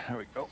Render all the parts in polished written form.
There we go.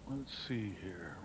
Let's see here.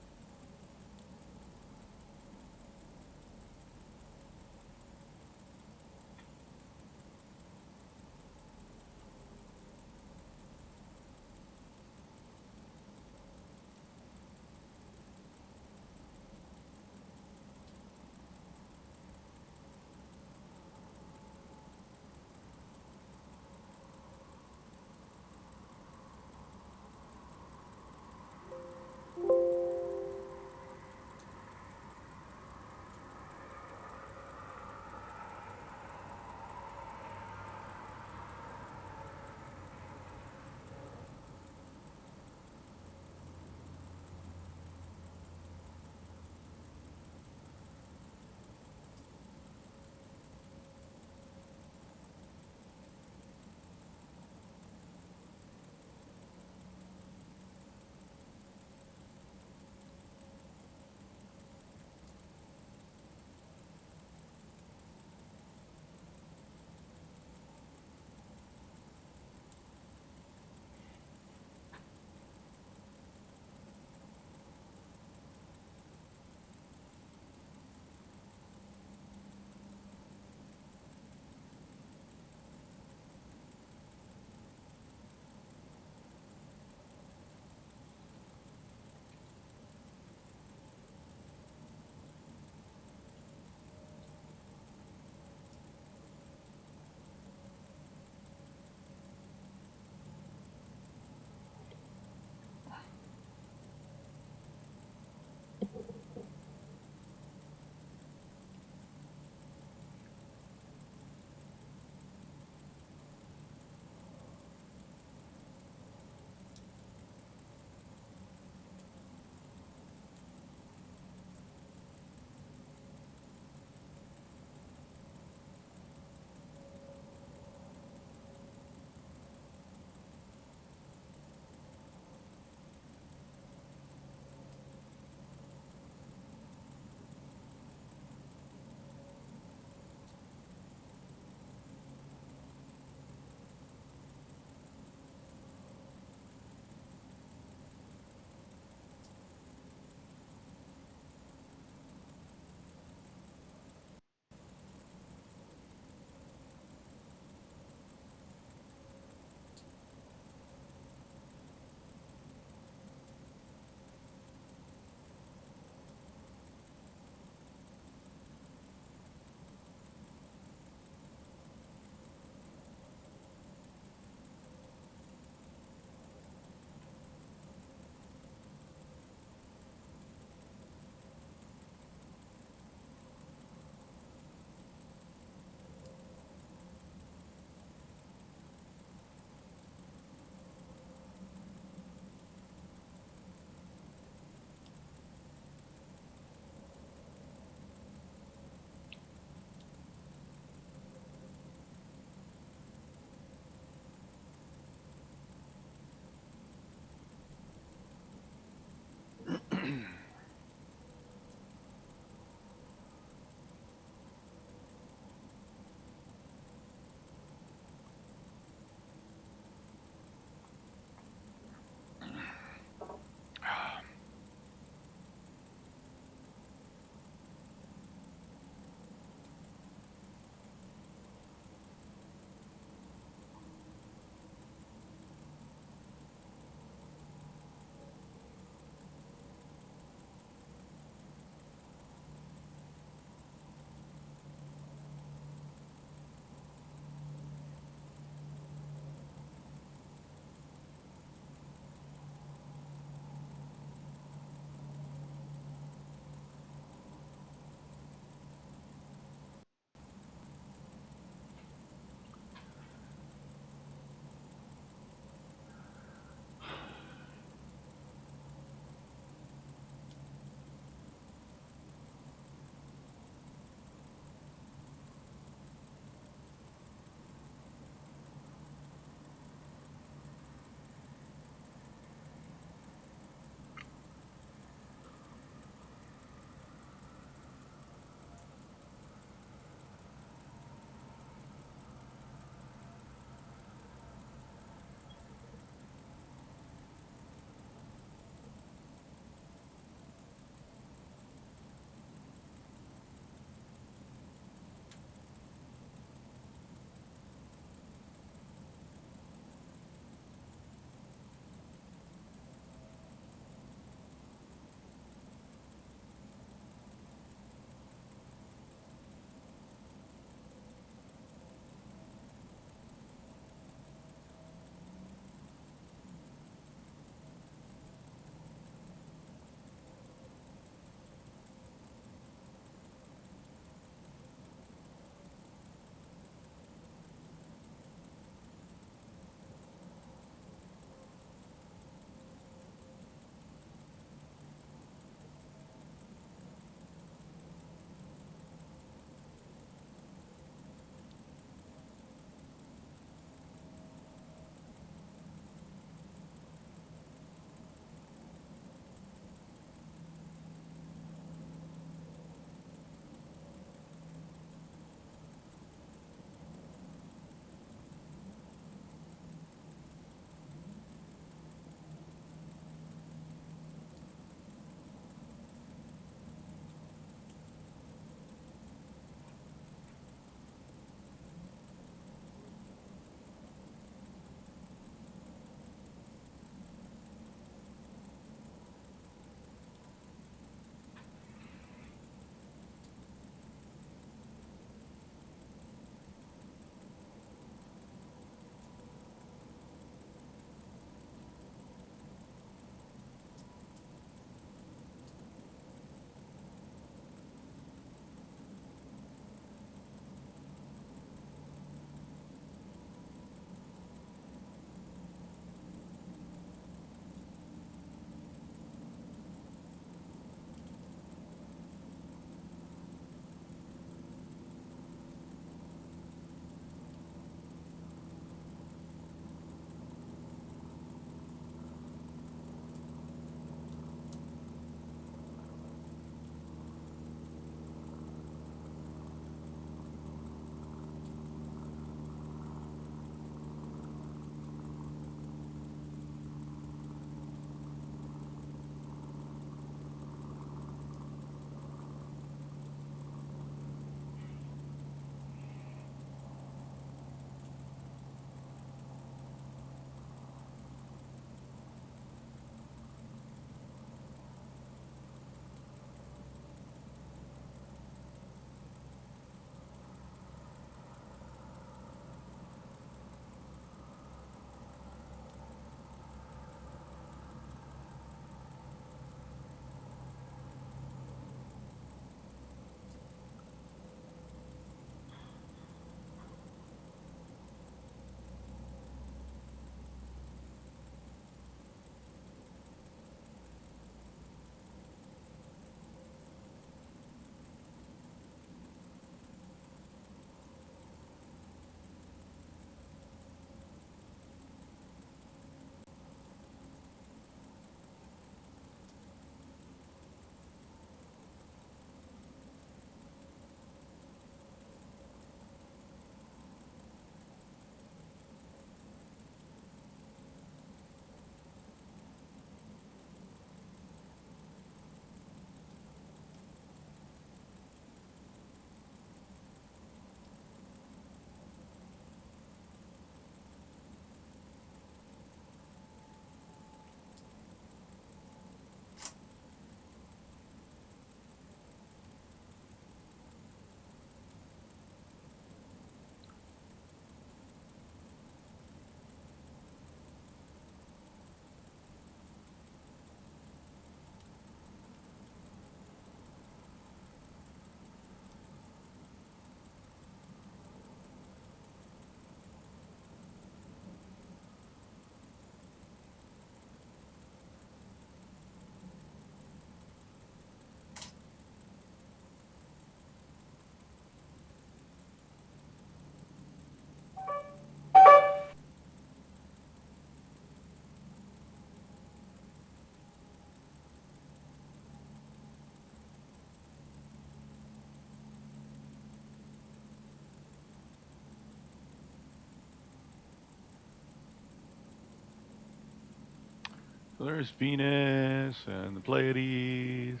there's Venus and the Pleiades.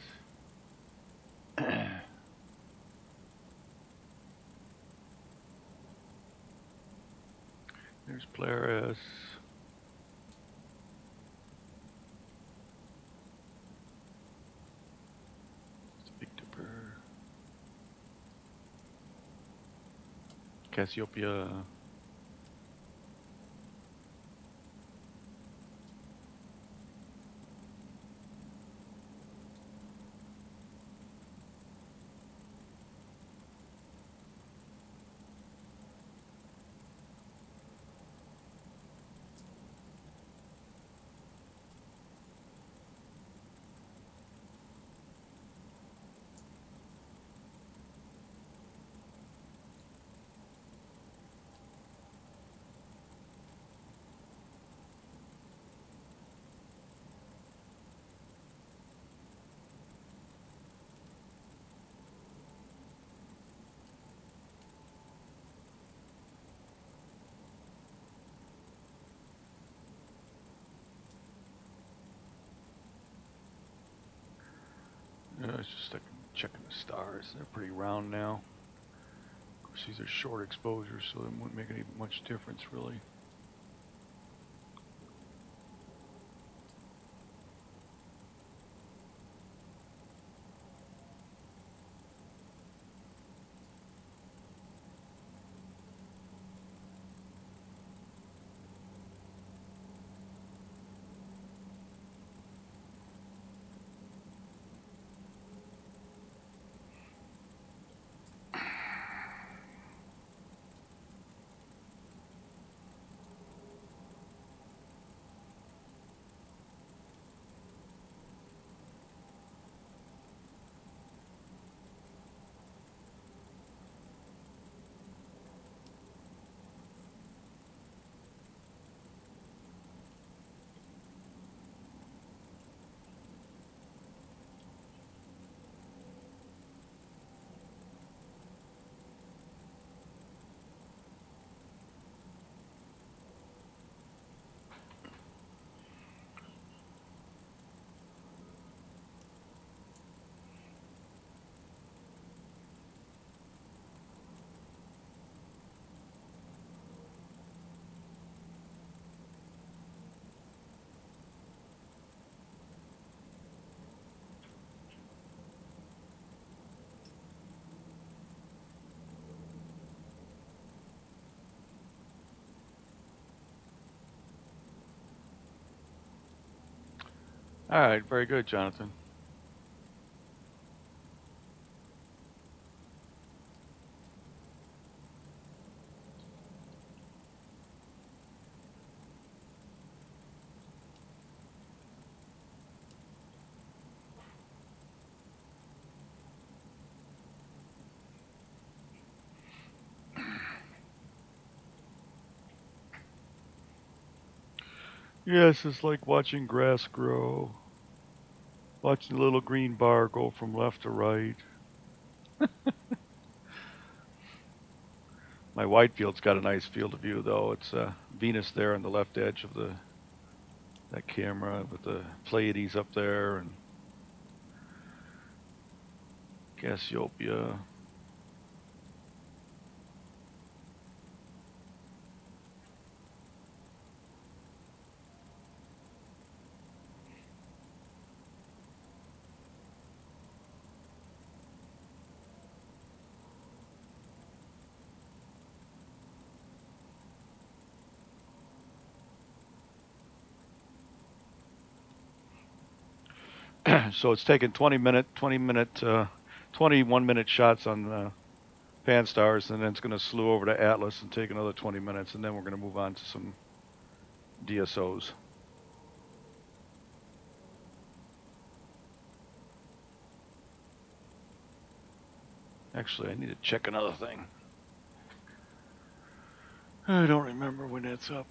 There's Polaris. It's a Big Dipper. Cassiopeia. It's just like checking the stars. They're pretty round now. Of course, these are short exposures, so it wouldn't make any much difference, really. All right, very good, Jonathan. Yes, it's like watching grass grow, watching the little green bar go from left to right. My wide field's got a nice field of view, though. It's Venus there on the left edge of the that camera with the Pleiades up there and Cassiopeia. So it's taking 21-minute shots on Pan Stars, and then it's going to slew over to Atlas and take another 20 minutes, and then we're going to move on to some DSOs. Actually, I need to check another thing. I don't remember when it's up.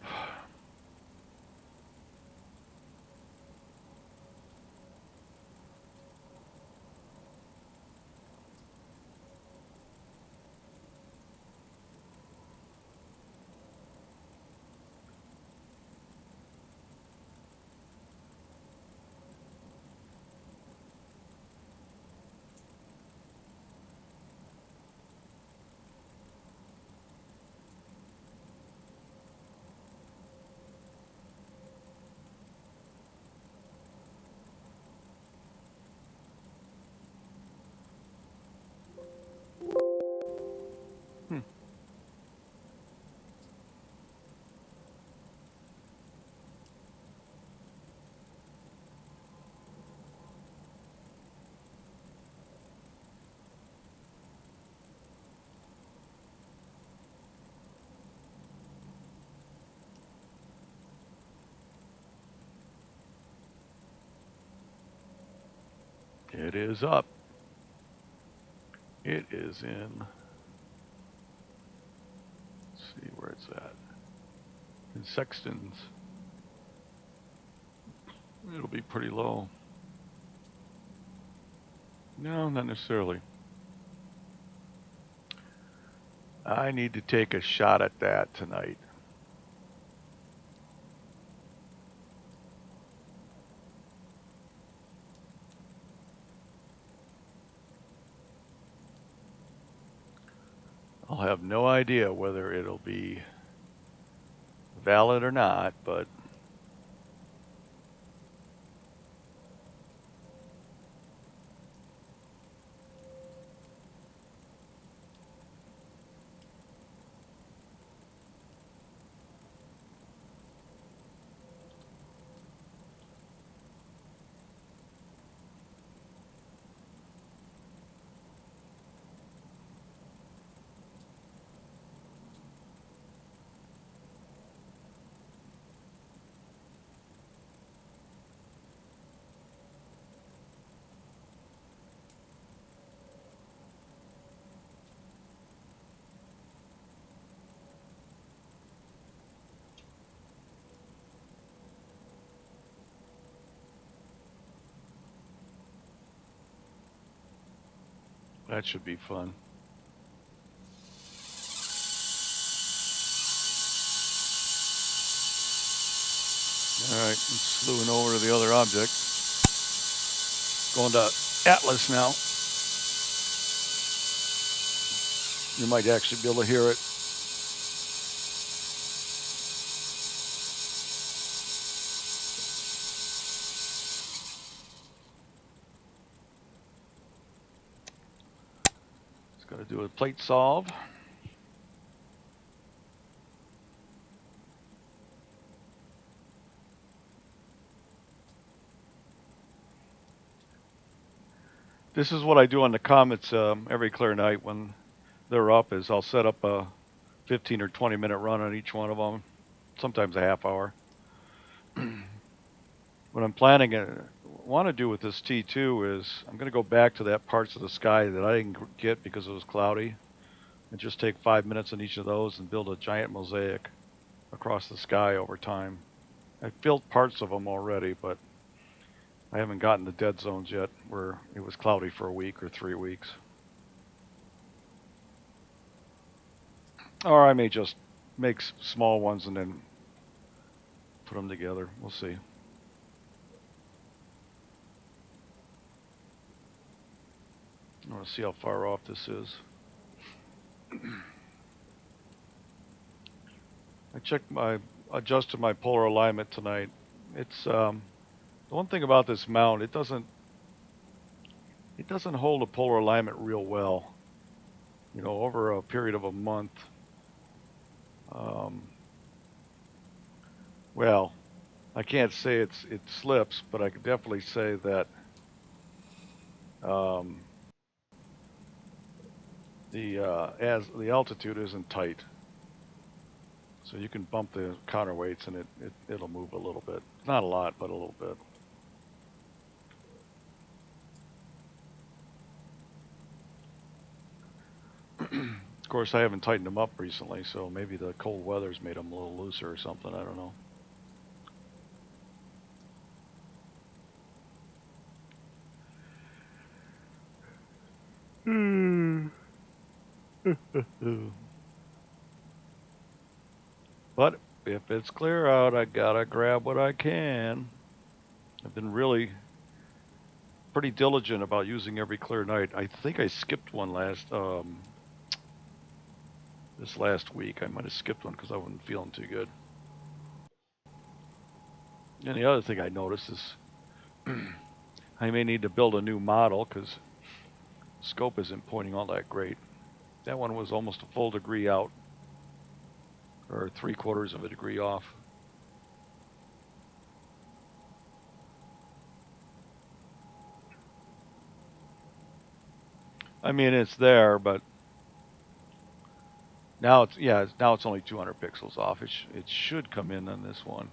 It is up. It is in. Let's see where it's at. In sextants, it'll be pretty low. No, not necessarily. I need to take a shot at that tonight. I'll have no idea whether it'll be valid or not, but that should be fun. All right, I'm slewing over to the other object. Going to Atlas now. You might actually be able to hear it. It's got to do a plate solve. This is what I do on the comets every clear night when they're up. Is I'll set up a 15 or 20 minute run on each one of them, sometimes a half hour. What I'm planning to want to do with this T2 is I'm going to go back to that parts of the sky that I didn't get because it was cloudy, and just take 5 minutes on each of those and build a giant mosaic across the sky over time. I've built parts of them already, but I haven't gotten the dead zones yet where it was cloudy for a week or 3 weeks. Or I may just make small ones and then put them together. We'll see. I want to see how far off this is. Adjusted my polar alignment tonight. It's the one thing about this mount. It doesn't hold a polar alignment real well. You know, over a period of a month. Well, I can't say it slips, but I can definitely say that as the altitude isn't tight, so you can bump the counterweights and it'll move a little bit. Not a lot, but a little bit. Of course, I haven't tightened them up recently, so maybe the cold weather's made them a little looser or something. I don't know. But if it's clear out, I gotta grab what I can. I've been really pretty diligent about using every clear night. I think I skipped one this last week. I might have skipped one because I wasn't feeling too good. And the other thing I noticed is I may need to build a new model because scope isn't pointing all that great. That one was almost a full degree out, or 3/4 of a degree off. I mean, it's there, but now it's only 200 pixels off. It should come in on this one.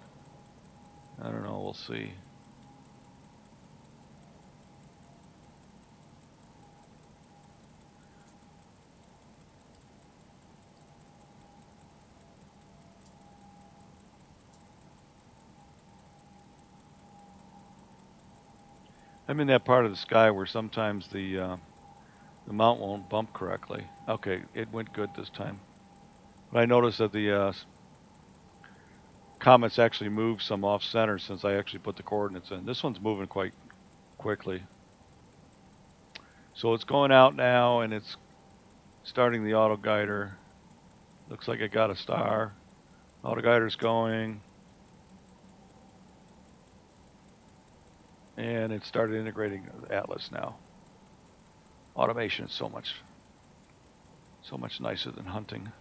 I don't know. We'll see. I'm in that part of the sky where sometimes the mount won't bump correctly. Okay, it went good this time. But I noticed that the comets actually moved some off center since I actually put the coordinates in. This one's moving quite quickly. So it's going out now and it's starting the auto guider. Looks like it got a star. Auto guider's going. And it started integrating Atlas now. Automation is so much nicer than hunting.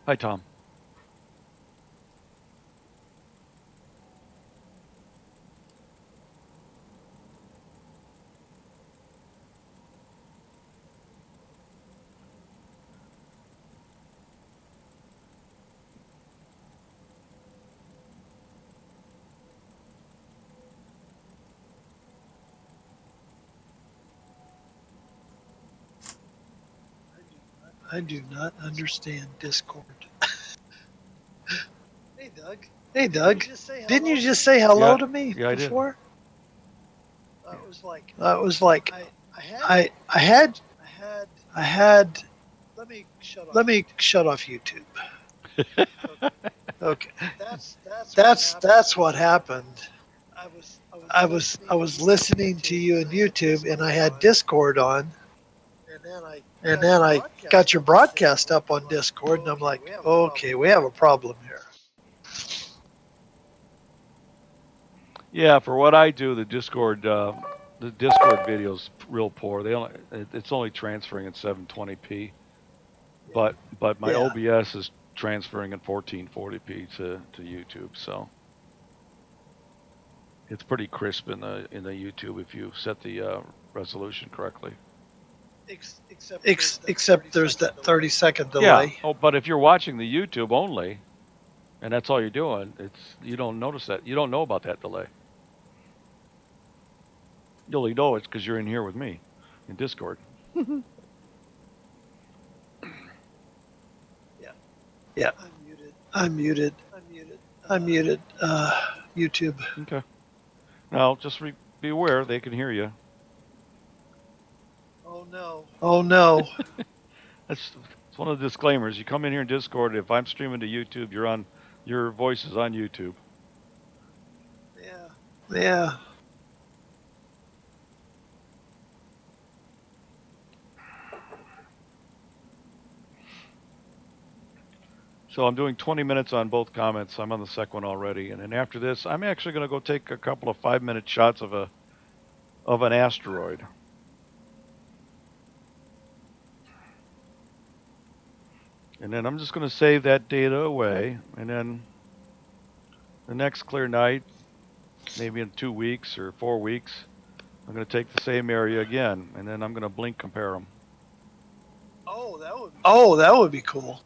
Hi, Tom. I do not understand Discord. Hey, Doug. Didn't you just say hello Yeah, to me yeah, I did. before? That was like I had I had. Let me shut off YouTube. Okay, that's what happened. I was listening to you on YouTube, and I had Discord on, and then I got your broadcast up on Discord, and I'm like, okay, we have a problem here. Yeah, for what I do, the Discord video's real poor. It's only transferring at 720p, but my Yeah, OBS is transferring at 1440p to YouTube. So it's pretty crisp in the YouTube if you set the resolution correctly. except there's that 30-second Yeah. delay. Oh, but if you're watching the YouTube only and that's all you're doing, it's you don't notice that. You don't know about that delay. You only know it's because you're in here with me in Discord. Yeah, I'm muted. I'm muted. YouTube. Okay. Now just be aware they can hear you. Oh no. It's one of the disclaimers. You come in here in Discord. If I'm streaming to YouTube, your voice is on YouTube. Yeah. So I'm doing 20 minutes on both comments. I'm on the second one already, and then after this, I'm actually going to go take a couple of 5-minute shots of an asteroid. And then I'm just going to save that data away, and then the next clear night, maybe in 2 weeks or 4 weeks, I'm going to take the same area again, and then I'm going to blink compare them. Oh, that would be cool.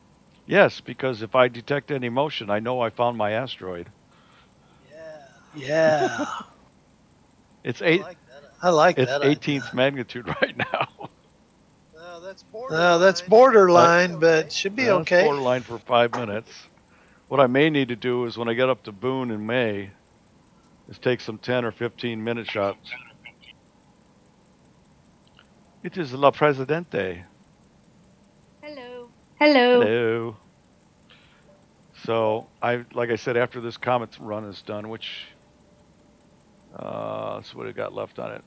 Yes, because if I detect any motion, I know I found my asteroid. Yeah. It's eight. I like It's that 18th idea. magnitude right now. That's I, borderline, but should be that's okay. borderline for 5 minutes. What I may need to do is when I get up to Boone in May, is take some 10 or 15-minute shots. It is La Presidente. Hello. Hello. Hello. So like I said, after this comet run is done, which that's what it got left on it.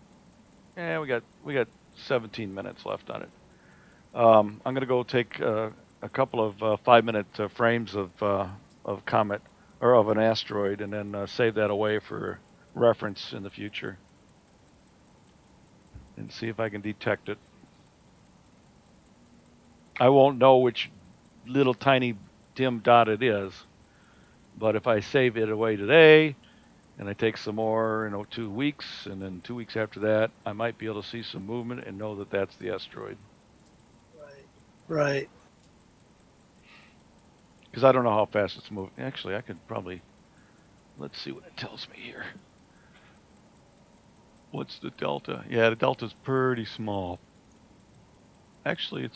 Yeah, we got 17 minutes left on it. I'm gonna go take a couple of 5-minute frames of comet or of an asteroid, and then save that away for reference in the future, and see if I can detect it. I won't know which little tiny dim dot it is, but if I save it away today and I take some more, 2 weeks, and then 2 weeks after that, I might be able to see some movement and know that that's the asteroid. Right. Because I don't know how fast it's moving. Actually, I could probably, let's see what it tells me here. What's the delta? Yeah, the delta's pretty small. Actually,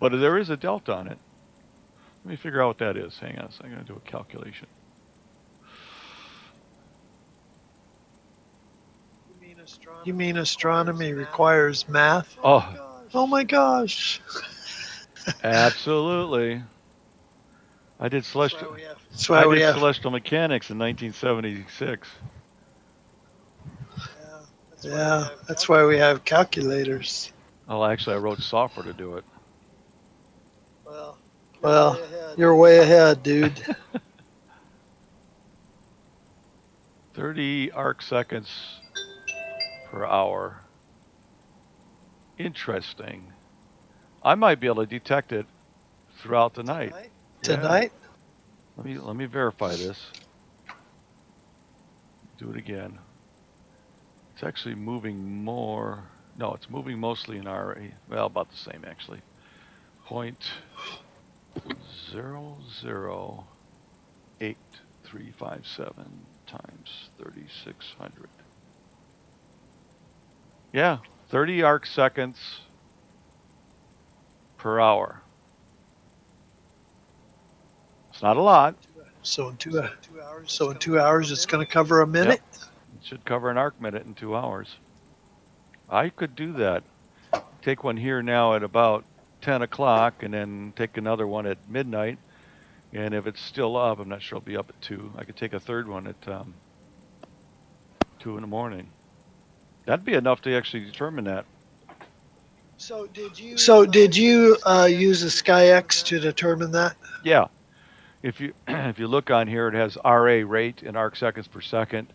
But there is a delta on it. Let me figure out what that is. Hang on a second. I'm going to do a calculation. You mean astronomy requires math? Oh, Oh my gosh. absolutely. I did That's why we have. celestial mechanics in 1976. Yeah, that's why we have calculators. Oh, actually, I wrote software to do it. Well, you're way ahead, dude. 30 arc seconds per hour. Interesting. I might be able to detect it throughout the night. Tonight? Yeah. Let me verify this. Do it again. It's actually moving more. No, it's moving mostly in RA. Well, about the same actually. 0.008357 times 3600. Yeah, 30 arc seconds per hour. It's not a lot. So in 2 hours, it's going to cover a minute. Yep. It should cover an arc minute in 2 hours. I could do that. Take one here now at about 10 o'clock, and then take another one at midnight. And if it's still up, I'm not sure I'll be up at 2. I could take a third one at 2 in the morning. That'd be enough to actually determine that. So did you use a SkyX to determine that? Yeah. If you if you look on here, it has RA rate in arc seconds per second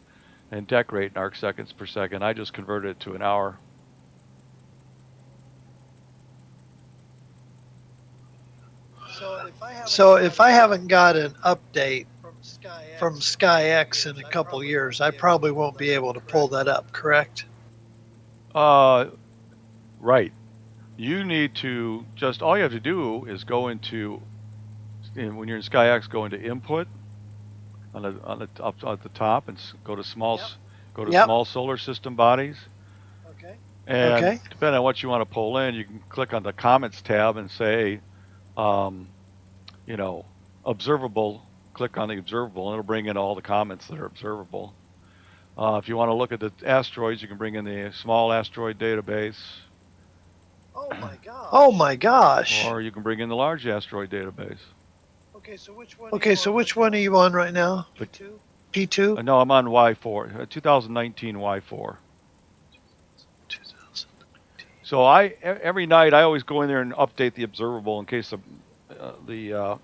and dec rate in arc seconds per second. I just converted it to an hour. So if I haven't got an update from SkyX in a couple years, I probably won't be able to pull that up, correct? Right. You need to just, all you have to do is go into, when you're in SkyX, go into input on the up at the top and go to small solar system bodies. And depending on what you want to pull in, you can click on the comments tab and say, observable. Click on the observable, and it'll bring in all the comments that are observable. If you want to look at the asteroids, you can bring in the small asteroid database. Oh my gosh. Or you can bring in the large asteroid database. Okay, so which one are you on right now? P2? No, I'm on Y4, 2019 Y4. So every night I always go in there and update the observable in case the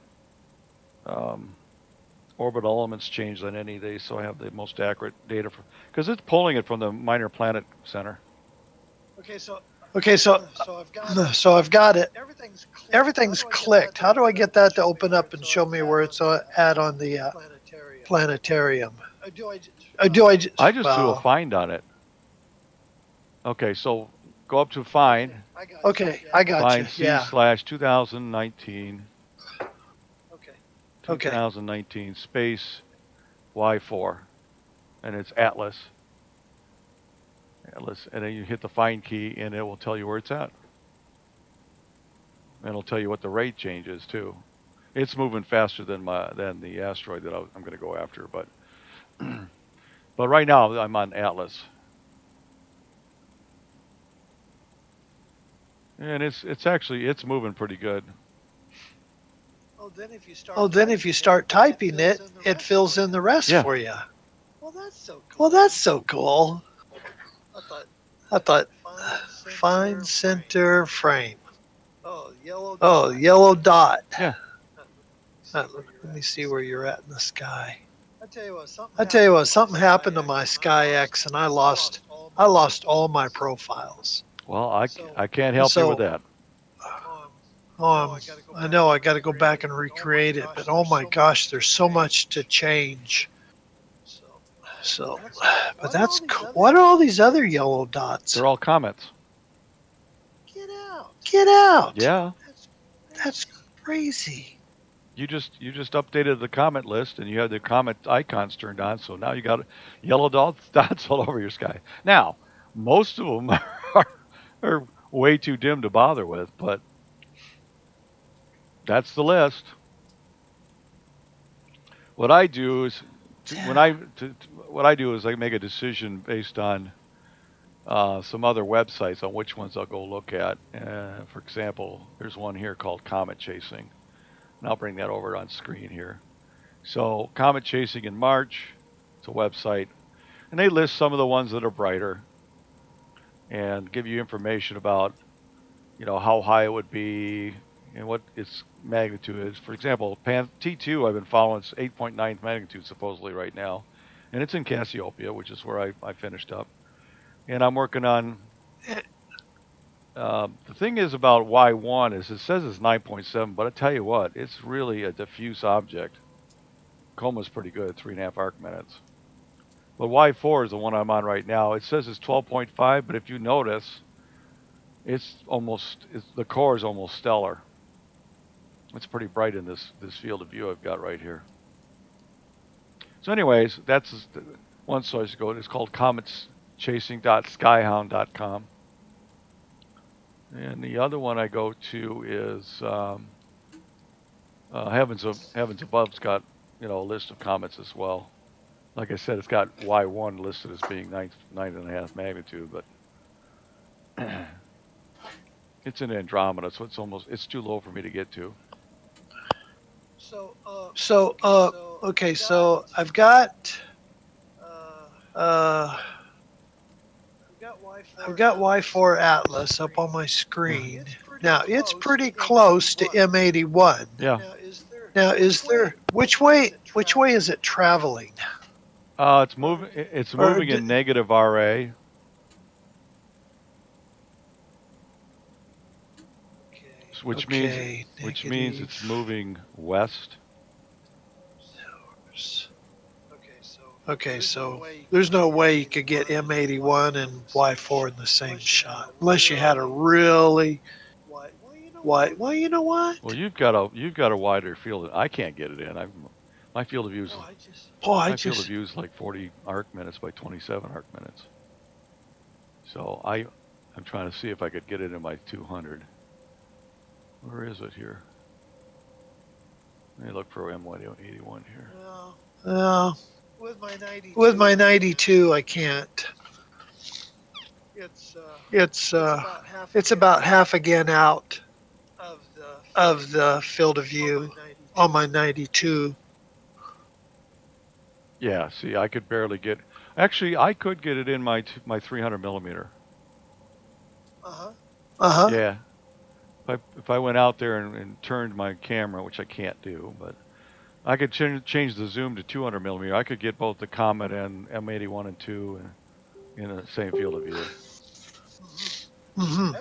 orbital elements change on any day, so I have the most accurate data because it's pulling it from the Minor Planet Center. Okay, so I've got it. Everything's clicked. How do I get that to open up and show me where it's at on the planetarium? I just do a find on it. Okay, so go up to find. Okay, I got find you. C/2019. Okay. 2019 space Y4, and it's Atlas, and then you hit the find key, and it will tell you where it's at. And it'll tell you what the rate change is too. It's moving faster than the asteroid that I'm going to go after, but but right now I'm on Atlas, and it's moving pretty good. Then if you start typing it, it fills in the rest for you. Well, that's so cool. I thought find center frame. Oh, yellow dot. Yeah. Let me see where you're at in the sky. I tell you what, something happened to my SkyX and I lost all my profiles. Well, I can't help you with that. I know I got to go back and recreate it, but oh my gosh, there's so much to change. So, but that's cool. What are all these other yellow dots? They're all comets. Get out. Yeah. That's crazy. You just updated the comet list, and you have the comet icons turned on, so now you got yellow dots all over your sky. Now, most of them are way too dim to bother with, but That's the list. What I do is when I what I do is I make a decision based on some other websites on which ones I'll go look at. For example, there's one here called Comet Chasing, and I'll bring that over on screen here. So Comet Chasing in March, it's a website, and they list some of the ones that are brighter and give you information about how high it would be and what its magnitude is. For example, T2 I've been following, it's 8.9 magnitude supposedly right now, and it's in Cassiopeia, which is where I finished up. And I'm working on. The thing is about Y1 is it says it's 9.7, but I tell you what, it's really a diffuse object. Coma's pretty good at 3.5 arc minutes. But Y4 is the one I'm on right now. It says it's 12.5, but if you notice, the core is almost stellar. It's pretty bright in this field of view I've got right here. So, anyways, that's one source to go. It's called cometschasing.skyhound.com, and the other one I go to is Heavens Above's got a list of comets as well. Like I said, it's got Y1 listed as being 9.5 magnitude, but it's in Andromeda, so it's too low for me to get to. So, okay, so uh, I've got Y4 Atlas up on my screen. Now, it's pretty close to M81. Yeah. Now, which way is it traveling? It's moving in negative RA. Which means it's moving west. Okay, so there's no way you could get M81 and Y4 in the same shot unless you had a really wide. Well, you know what? Well, you've got a wider field. I can't get it in. My field of view is field of view is like 40 arc minutes by 27 arc minutes. So I'm trying to see if I could get it in my 200. Where is it here? Let me look for M181 here. With my 92, I can't. It's about half again out of the field of view on my 92. Yeah, see, I could barely get. Actually, I could get it in my 300 millimeter. Yeah. If I went out there and turned my camera, which I can't do, but I could change the zoom to 200 millimeter. I could get both the Comet and M81 and 2 in the same field of view. Mm-hmm.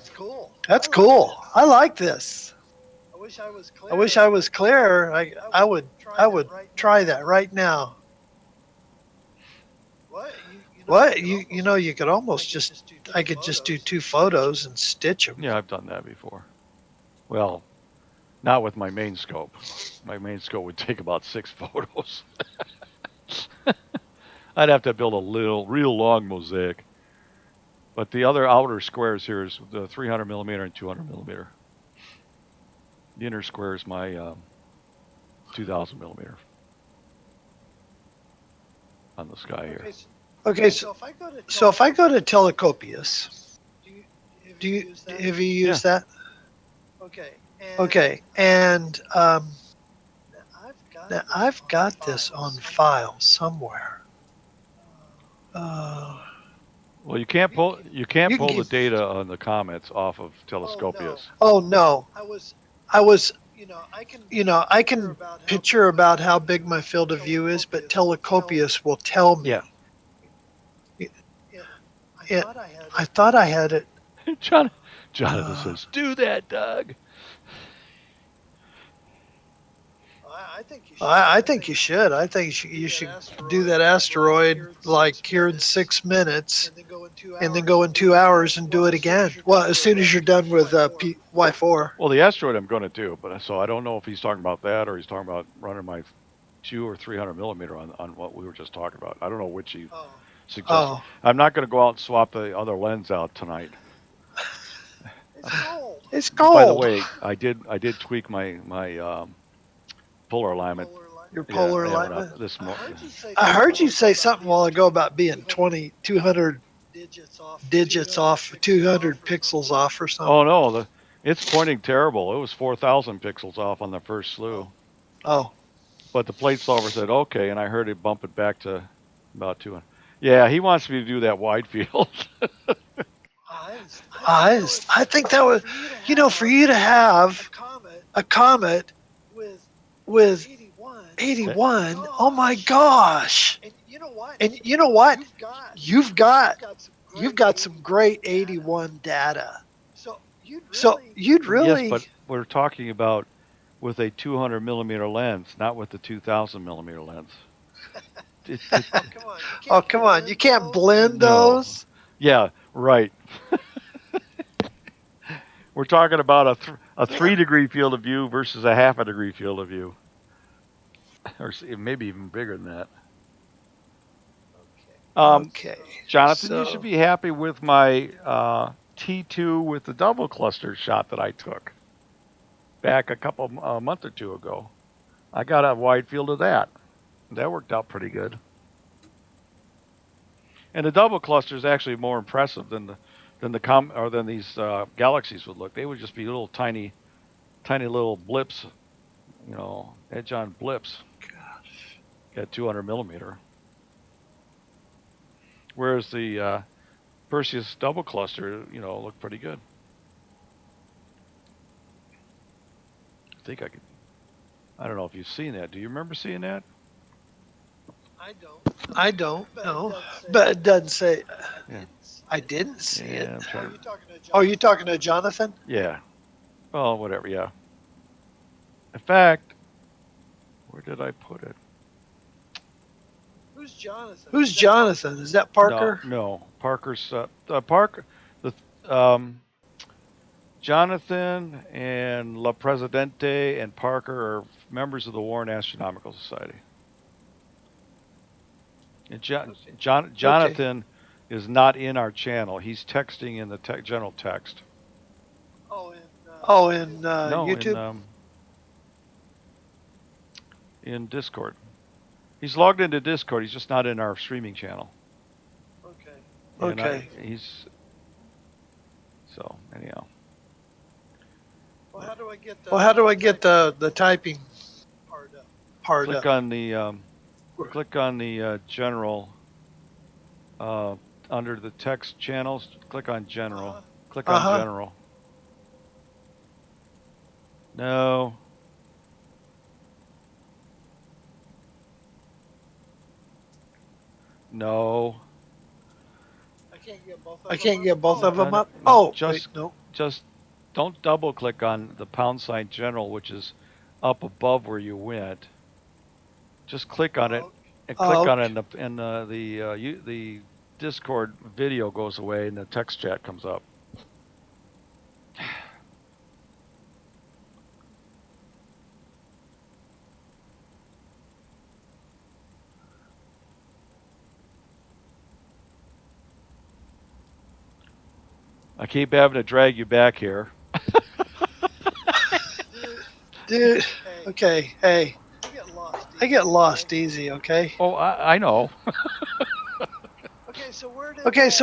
That's cool. I like this. I wish I was clear. I would try that right now. What? You could almost I could just do 2 photos and stitch them. Yeah, I've done that before. Well, not with my main scope. My main scope would take about 6 photos. I'd have to build a real long mosaic. But the other outer squares here is the 300 millimeter and 200 millimeter. The inner square is my 2000 millimeter on the sky here. Okay, so if I go to Telecopius, have you used that? Okay, and now I've got this on file somewhere. Well, you can't pull the data on the comets off of Telescopius. Oh no, I was. I can picture about how big my field of view is, but Telecopius will tell me. Yeah. I thought I had it. Jonathan says, "Do that, Doug." I think you should. I think you should do that asteroid like here in 6 minutes, and then go in 2 hours and do it again. Well, as soon as you're done with Y4. Well, the asteroid I'm going to do, but so I don't know if he's talking about that or he's talking about running my 200 or 300 millimeter on what we were just talking about. I don't know which he suggested. I'm not going to go out and swap the other lens out tonight. It's By the cold. way, I did tweak my polar alignment. Your Yeah, polar I have it alignment. up this morning. I heard you say something a while ago about being 200 digits off, 200 pixels off or something. Oh no, it's pointing terrible. It was 4,000 pixels off on the first slew. Oh. But the plate solver said okay, and I heard it bump it back to about 200. Yeah, he wants me to do that wide field. I think that was, for you to have a comet with 81. Oh my gosh! And you know what? You've got some great 81 data. So you'd Yes, really. but we're talking about with a 200 millimeter lens, not with the 2,000 millimeter lens. Oh come on! You can't blend No. those. Yeah, right. We're talking about a 3-degree field of view versus a half a degree field of view, or maybe even bigger than that. Okay. Jonathan, you should be happy with my T2 with the double cluster shot that I took back a month or two ago. I got a wide field of that. That worked out pretty good. And the double cluster is actually more impressive than these galaxies would look. They would just be little tiny little blips, edge on blips. Gosh. At 200 millimeter. Whereas the Perseus double cluster, looked pretty good. I don't know if you've seen that. Do you remember seeing that? I don't know, but it doesn't say. Yeah. I didn't see it. Are you talking to Jonathan? Yeah. Well, whatever. Yeah. In fact, where did I put it? Who's Jonathan? Is that Parker? No. Parker's Parker. The Jonathan and La Presidente and Parker are members of the Warren Astronomical Society. And Jonathan is not in our channel. He's texting in the general text. In No, YouTube? In Discord. He's logged into Discord. He's just not in our streaming channel. Okay. So anyhow. Well, how do I get the typing part click up? On the click on the general under the text channels. Click on general. Click on general. No. No. I can't get both of them up. Just don't double click on the # general, which is up above where you went. Just click on it and click on it, and the Discord video goes away and the text chat comes up. I keep having to drag you back here. Dude, okay, hey. I get lost easy, okay? Oh, I know. Okay, so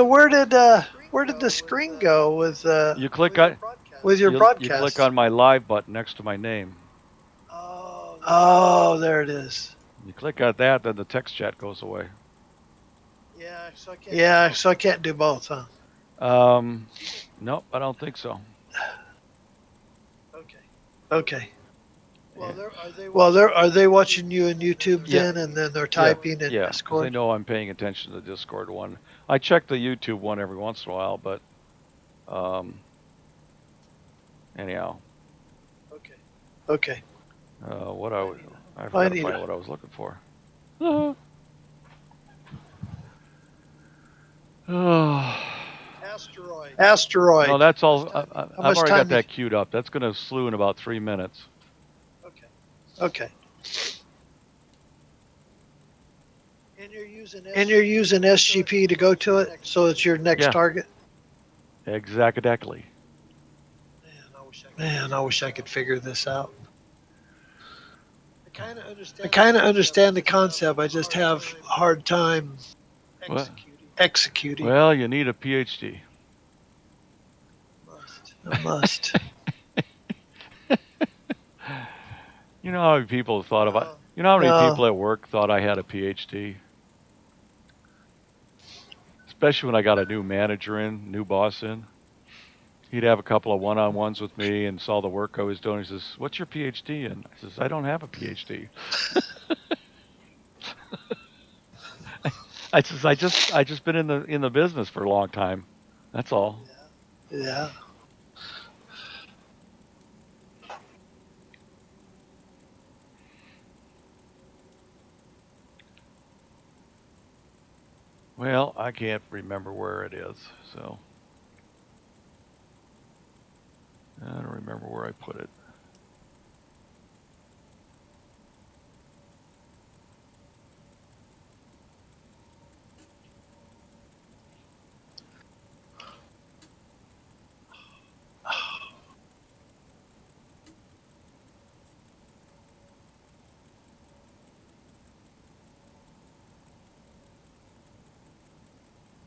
where did the screen go with you click on your broadcast? You click on my live button next to my name. Oh, there it is. You click on that, then the text chat goes away. Yeah, so I can't do both, huh? Nope, I don't think so. Okay. Well, are they watching you on YouTube then, and then they're typing in Discord? They know I'm paying attention to the Discord one. I check the YouTube one every once in a while, but anyhow. Okay. I forgot to find what I was looking for. Asteroid. No, that's all. I've already got that queued up. That's going to slew in about 3 minutes. Okay. And you're using SGP to go to it, so it's your next target? Exactly. Man, I wish I could figure this out. I kind of understand the concept. I just have a hard time Well, executing. well, you need a PhD. I must. You know how many people thought about? You know how many people at work thought I had a PhD? Especially when I got a new manager in, new boss in. He'd have a couple of one-on-ones with me and saw the work I was doing. He says, "What's your PhD in?" I says, "I don't have a PhD." I says, "I just been in the business for a long time. That's all." Yeah. Well, I can't remember where it is, so I don't remember where I put it.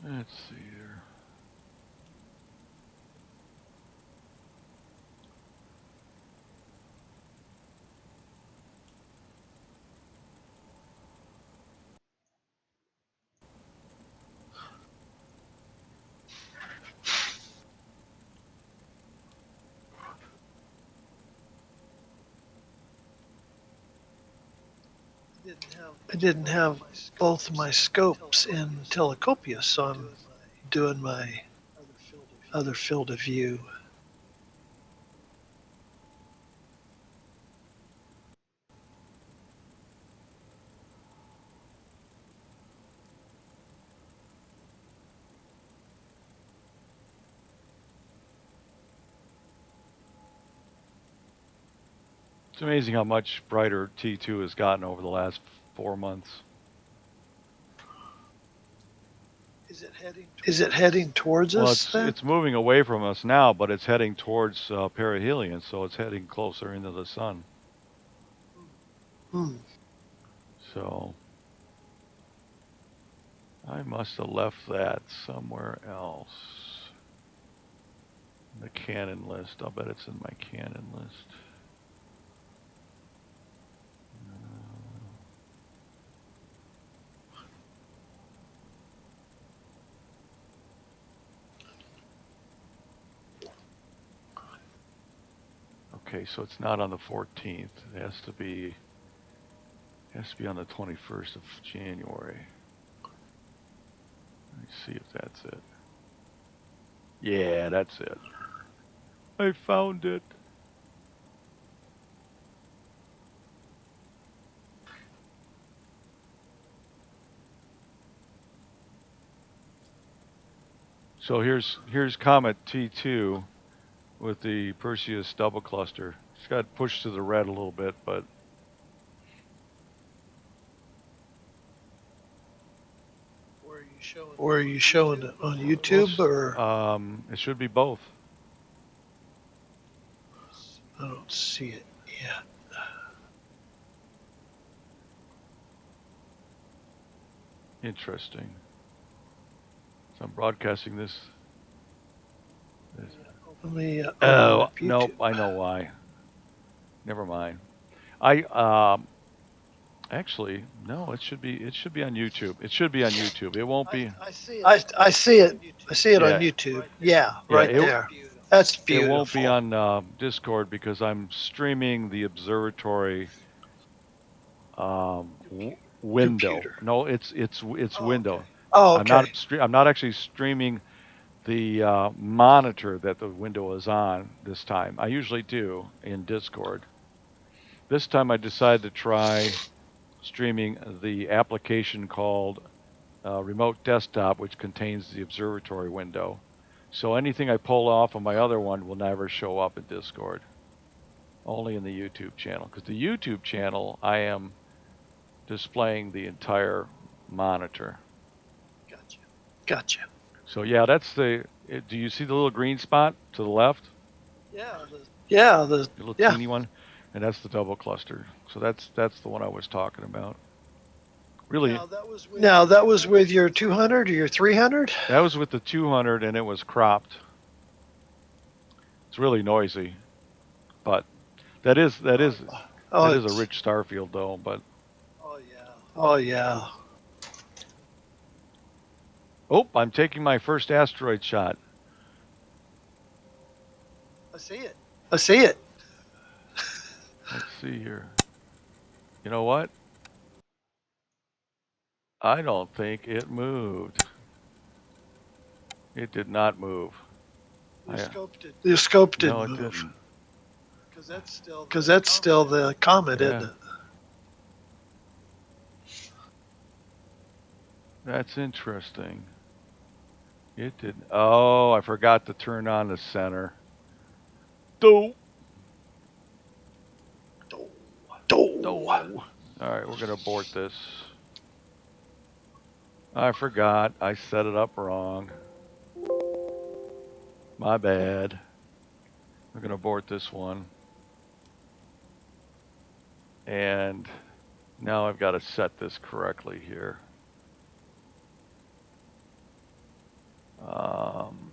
Let's see here. I didn't have both my scopes in Telescopia, so I'm doing my other field of view. It's amazing how much brighter T2 has gotten over the last 4 months. Is it heading towards Well, us then? it's moving away from us now, but it's heading towards perihelion, so it's heading closer into the sun. Hmm. So I must have left that somewhere else. The Canon list. I'll bet it's in my Canon list. Okay, so it's not on the 14th. It has to be on the 21st of January. Let me see if that's it. Yeah, that's it. I found it. So here's Comet T2 with the Perseus double cluster. It's got pushed to the red a little bit, but Or are you showing it on YouTube or? it should be both. I don't see it yet. Interesting. So I'm broadcasting this. Let me Oh, open up nope, YouTube. I know why. Never mind. I actually no, it should be on YouTube. It should be on YouTube. It won't be. I see it. I see it on Yeah, YouTube. Yeah, yeah. right there. That's It won't be beautiful. on Discord because I'm streaming the Observatory window. Computer. No, it's window. Oh, I'm not okay. I'm not actually streaming the monitor that the window is on this time. I usually do in Discord. This time I decided to try streaming the application called Remote Desktop, which contains the Observatory window. So anything I pull off of my other one will never show up in Discord. Only in the YouTube channel. Because the YouTube channel, I am displaying the entire monitor. Gotcha. So yeah, that's do you see the little green spot to the left? Yeah, The little teeny one, and that's the double cluster. So that's the one I was talking about. Really, Now that was with your 200 or your 300? that was with the 200, and it was cropped. It's really noisy, but that is that is Oh, that is a it's, rich star field though. But oh yeah. oh, I'm taking my first asteroid shot. I see it. Let's see here. You know what? I don't think it moved. It did not move. The scope No, didn't it move didn't. because that's still the comet, isn't Yeah, it? that's interesting. It didn't. Oh, I forgot to turn on the center. Do Oh, do. All right, we're gonna abort this. I forgot. I set it up wrong. My bad. We're gonna abort this one. And now I've got to set this correctly here. Um,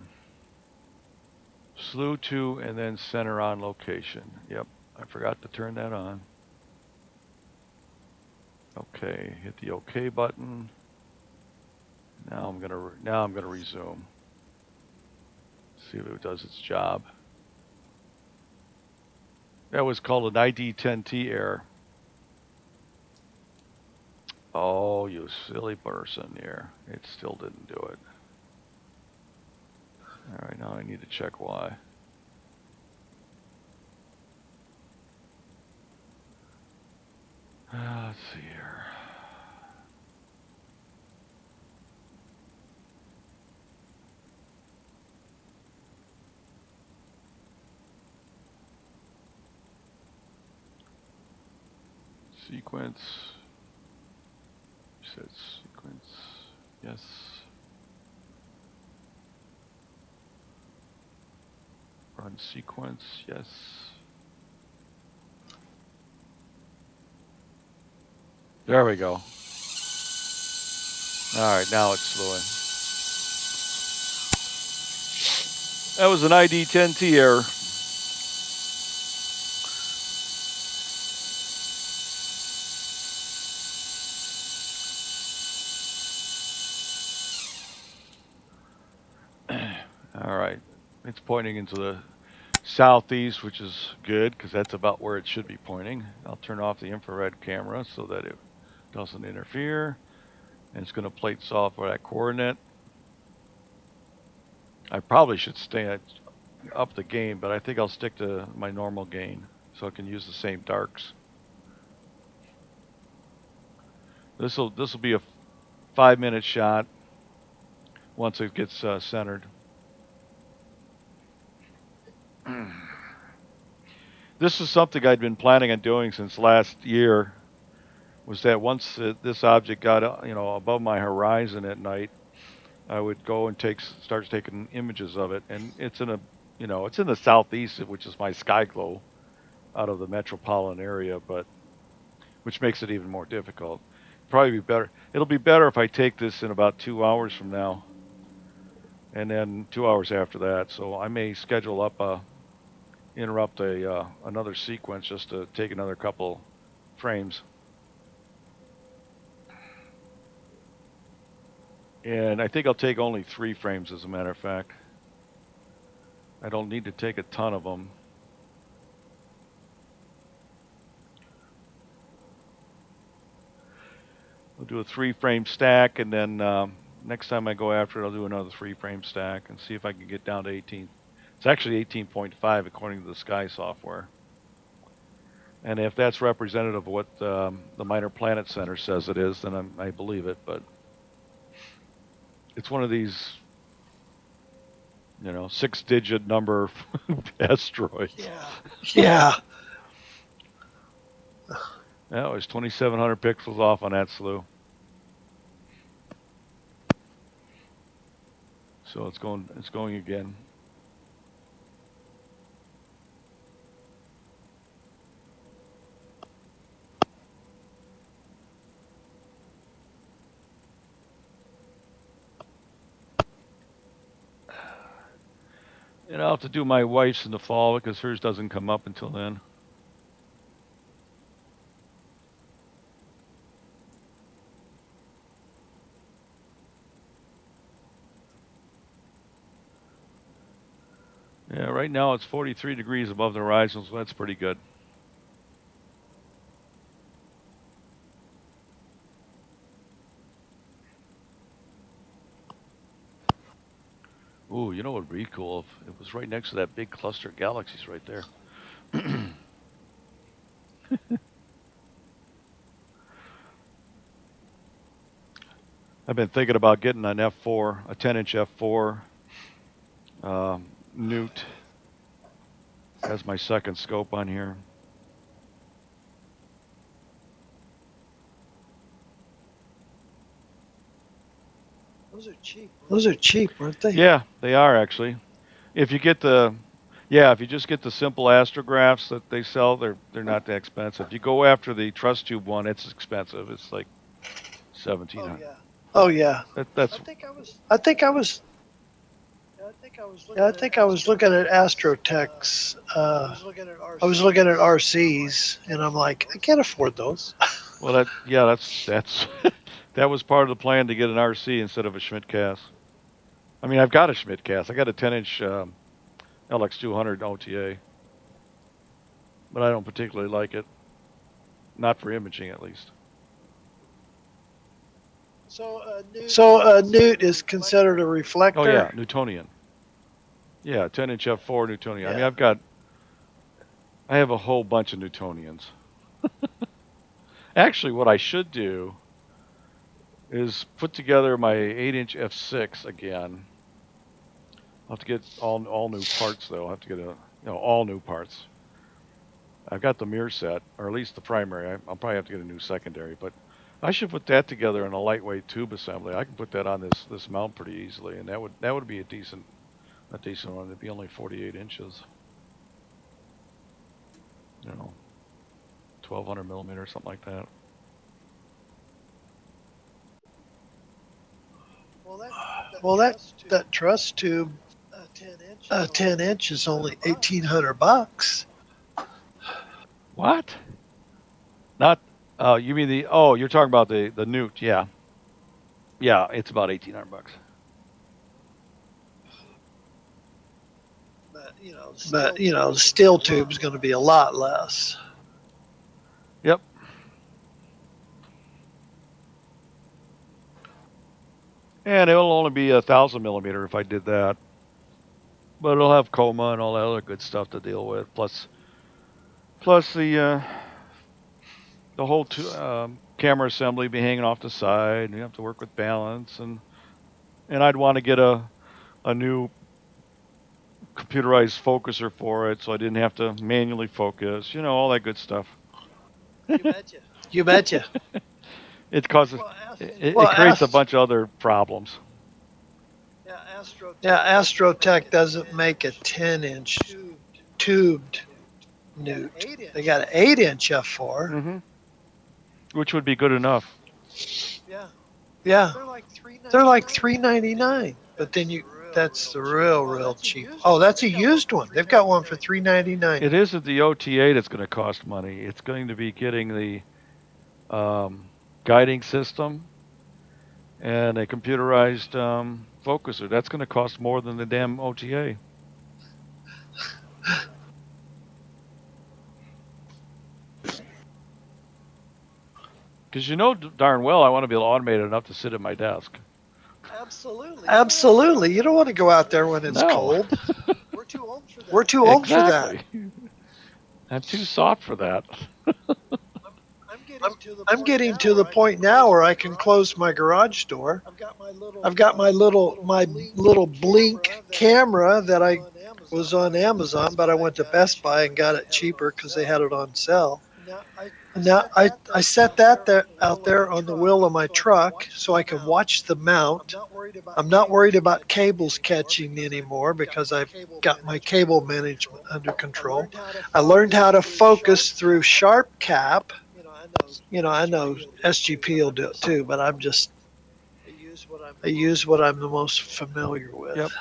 Slew to and then center on location. Yep, I forgot to turn that on. Okay, hit the OK button. Now I'm gonna resume. See if it does its job. That was called an ID10T error. Oh, you silly person here. It still didn't do it. All right, now I need to check why. Let's see here. Sequence. You said sequence. Yes. Run sequence. Yes. There we go. All right, now it's slowing. That was an ID10T error. All right. It's pointing into the southeast, which is good because that's about where it should be pointing. I'll turn off the infrared camera so that it doesn't interfere. And it's going to plate software that coordinate. I probably should up the gain, but I think I'll stick to my normal gain so I can use the same darks. This will be a 5-minute shot once it gets centered. This is something I'd been planning on doing since last year. Was that once this object got above my horizon at night, I would go and start taking images of it, and it's in it's in the southeast, which is my sky glow out of the metropolitan area, but which makes it even more difficult. Probably be better. It'll be better if I take this in about 2 hours from now, and then 2 hours after that. So I may schedule up interrupt another sequence just to take another couple frames. And I think I'll take only 3 frames, as a matter of fact. I don't need to take a ton of them. We'll do a 3-frame stack, and then next time I go after it, I'll do another 3-frame stack and see if I can get down to 18. It's actually 18.5 according to the Sky software. And if that's representative of what the Minor Planet Center says it is, then I believe it. But it's one of these, 6-digit number asteroids. Yeah. Yeah, it was 2,700 pixels off on that slew. So it's going again. And I'll have to do my wife's in the fall because hers doesn't come up until then. Yeah, right now it's 43 degrees above the horizon, so that's pretty good. Ooh, you know what would be cool if it was right next to that big cluster of galaxies right there. I've been thinking about getting an F4, a 10-inch F4 Newt as my second scope on here. Those are cheap, aren't they? Yeah, they are actually. If you get the, yeah, if you just get the simple astrographs that they sell, they're not that expensive. If you go after the truss tube one, it's expensive. It's like 1,700. Oh yeah. That's I think I was. Yeah, I think I was looking at Astrotech's. I was looking at RCs, and I'm like, I can't afford those. well, that's that was part of the plan to get an RC instead of a Schmidt cast. I mean, I've got a Schmidt cast. I got a 10-inch LX200 OTA, but I don't particularly like it. Not for imaging, at least. So a Newt is considered a reflector. Oh yeah, Newtonian. Yeah, 10-inch F4 Newtonian. Yeah. I mean, I have a whole bunch of Newtonians. Actually, what I should do is put together my 8-inch F6 again. I'll have to get all new parts though. I'll have to get all new parts. I've got the mirror set, or at least the primary. I'll probably have to get a new secondary, but I should put that together in a lightweight tube assembly. I can put that on this mount pretty easily, and that would be a decent one. It'd be only 48 inches. 1,200 millimeter, something like that. Well, that truss tube, 10 inch is only $1,800. What? Not? You mean the? Oh, you're talking about the Newt? Yeah. Yeah, it's about $1,800. But the steel tube's going to be a lot less. Yep. And it'll only be 1,000 millimeter if I did that. But it'll have coma and all that other good stuff to deal with. Plus the whole camera assembly be hanging off the side, and you have to work with balance, and I'd want to get a new computerized focuser for it, so I didn't have to manually focus. All that good stuff. You betcha. It causes it creates a bunch of other problems. Yeah, Astrotech doesn't make a 10-inch tubed Newt. They got an 8-inch F4. Mm-hmm. Which would be good enough. Yeah. They're like $399. But then that's the real cheap. Oh, that's a used one. They've got one for $399. It isn't the OTA that's going to cost money. It's going to be getting the guiding system and a computerized focuser. That's going to cost more than the damn OTA. Because darn well I want to be able to automate it enough to sit at my desk. Absolutely. You don't want to go out there when it's cold. We're too old for that. I'm too soft for that. I'm getting to the point now where I can close my garage door. I've got my little Blink camera that I was on Amazon, but I went to Best Buy and got it cheaper because they had it on sale. Now I set that out there on the wheel of my truck so I can watch the mount. I'm not worried about cables catching anymore because I've got my cable management under control. I learned how to focus through Sharp Cap. I know SGP will do it too, but I use what I'm the most familiar with. Yep.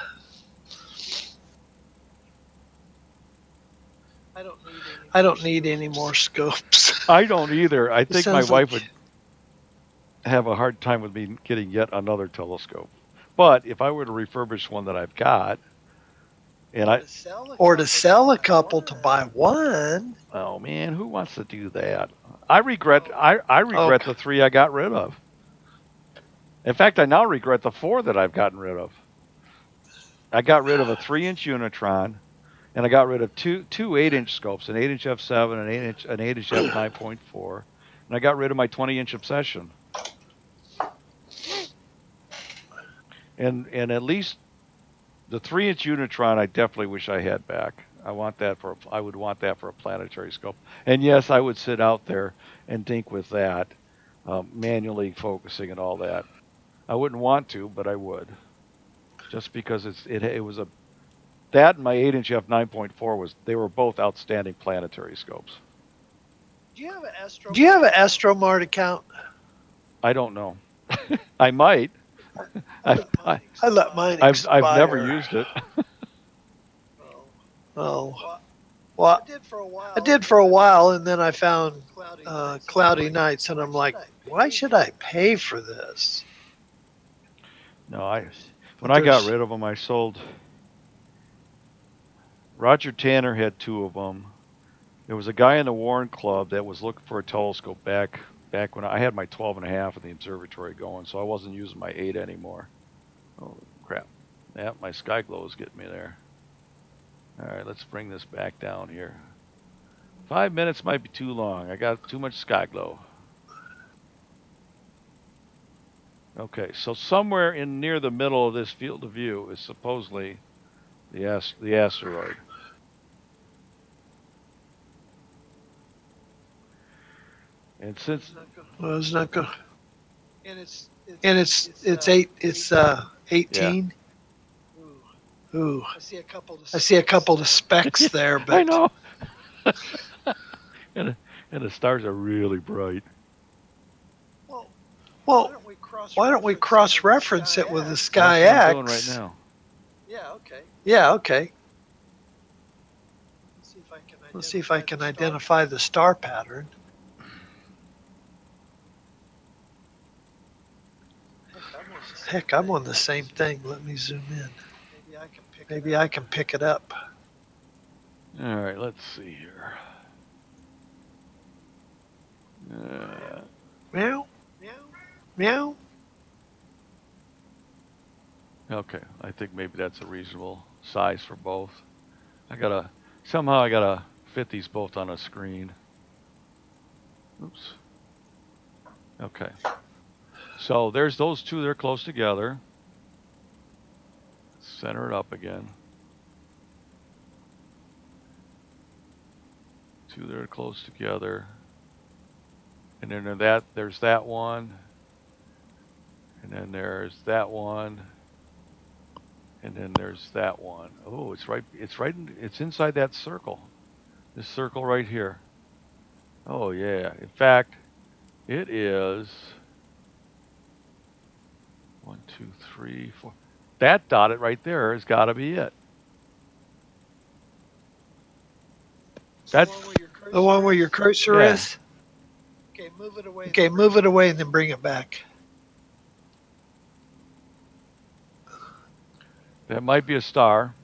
I don't need any more scopes. I don't either. I It think my sounds wife like would have a hard time with me getting yet another telescope. But if I were to refurbish one that I've got, and I, or to sell a couple to buy one. oh man, who wants to do that? I regret Okay. the 3 I got rid of. In fact, I now regret the 4 that I've gotten rid of. I got rid of a 3-inch Unitron, and I got rid of two 8-inch scopes, an 8-inch f7, an 8-inch f9.4, and I got rid of my 20-inch Obsession. And at least the 3-inch Unitron, I definitely wish I had back. I would want that for a planetary scope. And yes, I would sit out there and dink with that, manually focusing and all that. I wouldn't want to, but I would, just because it was a that and my 8-inch f9.4 they were both outstanding planetary scopes. Do you have an Astromart account? I don't know. I might. I've I let mine I've never expire. used it. Oh, well, I did for a while, and then I found Cloudy Nights, and I'm like, why should I pay for this? No, when I got rid of them, I sold. Roger Tanner had 2 of them. There was a guy in the Warren Club that was looking for a telescope back when I had my 12.5 in the observatory going, so I wasn't using my 8 anymore. Oh crap! Yeah, my sky glow is getting me there. All right, let's bring this back down here. 5 minutes might be too long. I got too much sky glow. Okay, so somewhere in near the middle of this field of view is supposedly the asteroid. And since it's not good, and it's 18. Yeah. Ooh, I see a couple of specks there, but I know. and the stars are really bright. Well, why don't we cross-reference it with the Sky That's what I'm X? doing right now. Yeah, okay. Let's see if I can identify the star pattern. Heck, I'm on the same thing. Let me zoom in. Maybe I can pick it up. All right, let's see here. Meow, meow. Okay, I think maybe that's a reasonable size for both. Somehow I gotta fit these both on a screen. Oops. Okay. So there's those 2. They're close together. Center it up again. 2 that are close together. And then there's that one. And then there's that one. And then there's that one. Oh, it's inside that circle. This circle right here. Oh yeah. In fact, it is 1, 2, 3, 4. That dotted right there has got to be it. That's the one where your cursor is? Okay, move it away and then bring it back. That might be a star.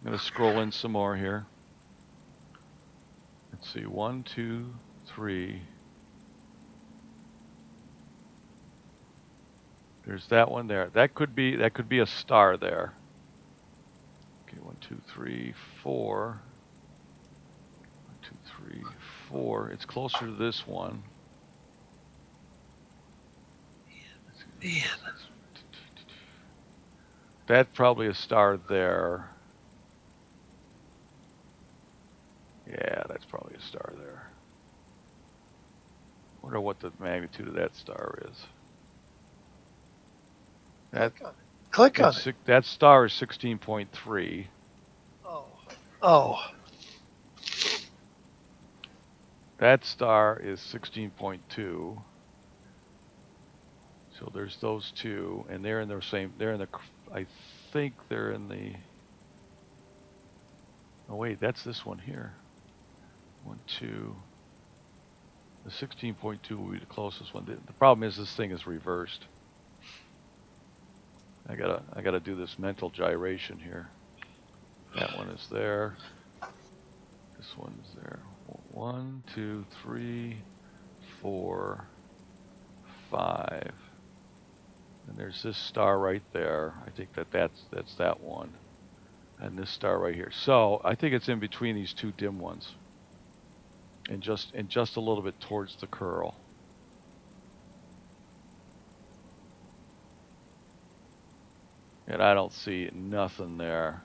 I'm going to scroll in some more here. Let's see. 1, 2, 3. There's that one there. That could be a star there. Okay, 1, 2, 3, 4. 1, 2, 3, 4. It's closer to this one. Man. That's probably a star there. Yeah, that's probably a star there. Wonder what the magnitude of that star is. Click on it. That star is 16.3. Oh. That star is 16.2. So there's those 2, and they're in the same. I think they're in the. Oh wait, that's this one here. 1, 2. The 16.2 will be the closest one. The problem is this thing is reversed. I gotta do this mental gyration here. That one is there. This one is there. 1, 2, 3, 4, 5. And there's this star right there. I think that's that one. And this star right here. So I think it's in between these two dim ones. And just a little bit towards the curl. And I don't see nothing there.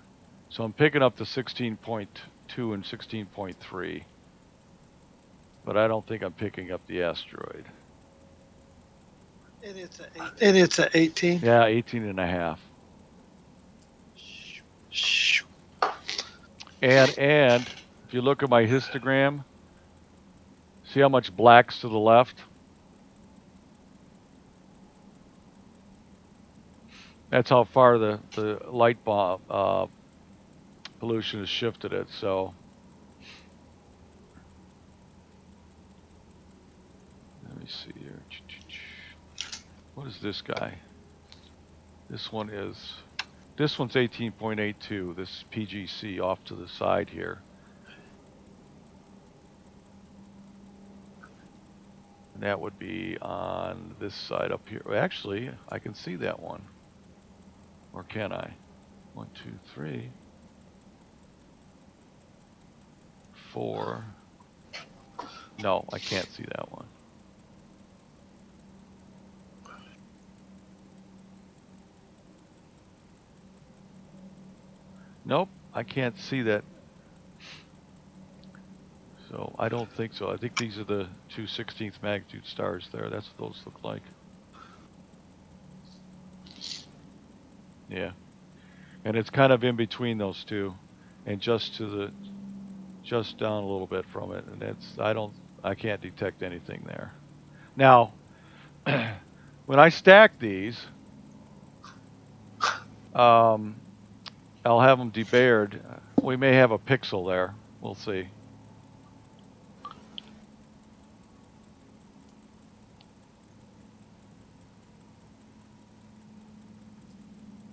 So I'm picking up the 16.2 and 16.3. But I don't think I'm picking up the asteroid. And it's a 18? Yeah, 18 and a half. And if you look at my histogram, see how much black's to the left? That's how far the light bulb pollution has shifted it. So let me see here. What is this guy? This one's 18.82. This PGC off to the side here. And that would be on this side up here. Actually, I can see that one. Or can I? 1, 2, 3, 4. No, I can't see that one. Nope, I can't see that. So I don't think so. I think these are the two 16th magnitude stars there. That's what those look like. Yeah. And it's kind of in between those two. And just down a little bit from it. And I can't detect anything there. Now, when I stack these, I'll have them debayered. We may have a pixel there. We'll see.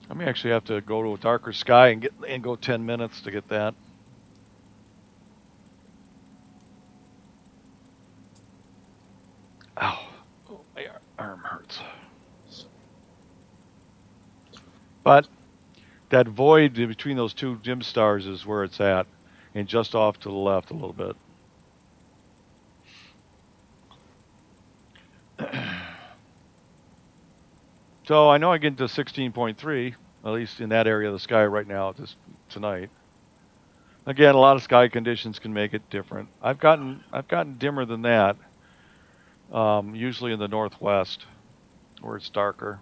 I may actually have to go to a darker sky and go 10 minutes to get that. Ow. Oh, my arm hurts. But that void between those two dim stars is where it's at, and just off to the left a little bit. So I know I get into 16.3, at least in that area of the sky right now tonight. Again, a lot of sky conditions can make it different. I've gotten dimmer than that, usually in the northwest, where it's darker.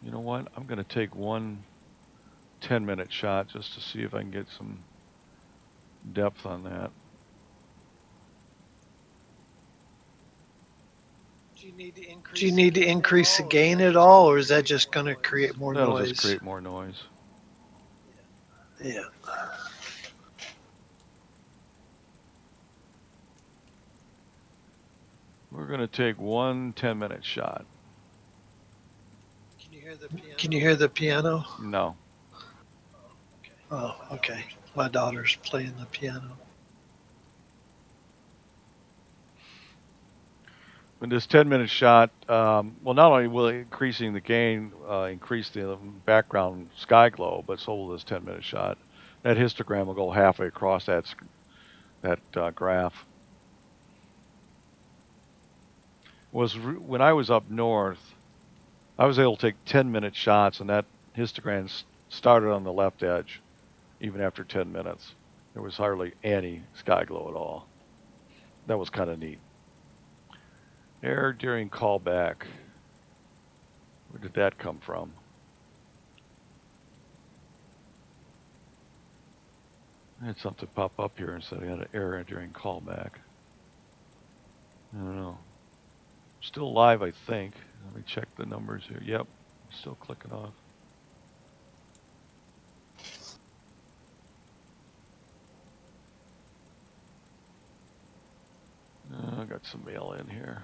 You know what? I'm going to take one 10-minute shot just to see if I can get some depth on that. Do you need to increase the gain at all, or is that just going to create more That'll noise? just create more noise. Yeah. We're going to take one 10-minute shot. Can you hear the piano? No. Oh, okay. My daughter's playing the piano. When this 10-minute shot, well, not only will increasing the gain increase the background sky glow, but so will this 10-minute shot. That histogram will go halfway across that graph. When I was up north, I was able to take 10-minute shots, and that histogram started on the left edge, even after 10 minutes. There was hardly any sky glow at all. That was kind of neat. Error during callback. Where did that come from? I had something pop up here and said I had an error during callback. I don't know. Still live, I think. Let me check the numbers here. Yep, still clicking off. I got some mail in here.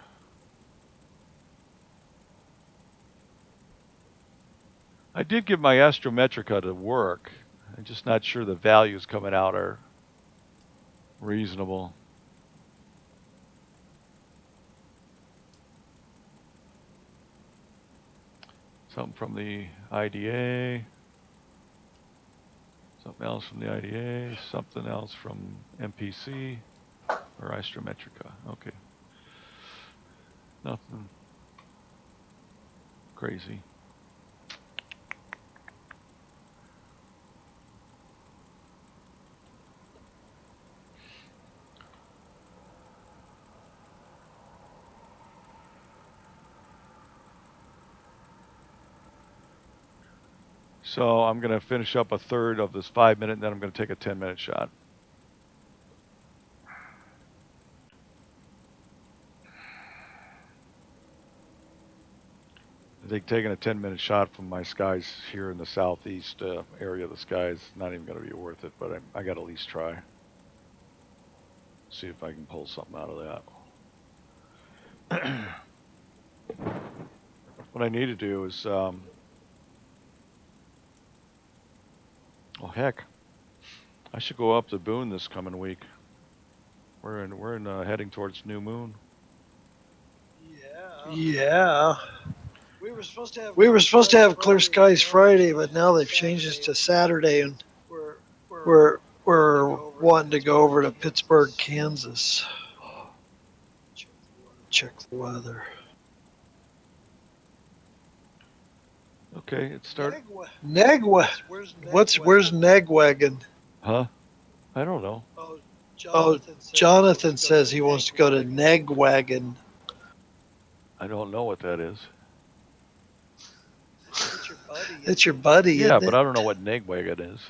I did give my Astrometrica to work. I'm just not sure the values coming out are reasonable. Something from the IDA. Something else from the IDA. Something else from MPC or Astrometrica. Okay. Nothing crazy. So I'm going to finish up a third of this 5-minute, and then I'm going to take a 10-minute shot. I think taking a 10-minute shot from my skies here in the southeast area of the sky is not even going to be worth it, but I got to at least try. See if I can pull something out of that. What I need to do is, oh heck, I should go up to Boone this coming week. We're heading towards new moon. Yeah. We were supposed to have clear skies Friday, but now they've changed it to Saturday, and we're wanting to go over to Pittsburgh, Kansas. Check the weather. Okay, it started. Where's Negwagon? Huh? I don't know. Oh, Jonathan says he wants to go to Negwagon. I don't know what that is. It's your buddy. Yeah, but I don't know what Negwagon is.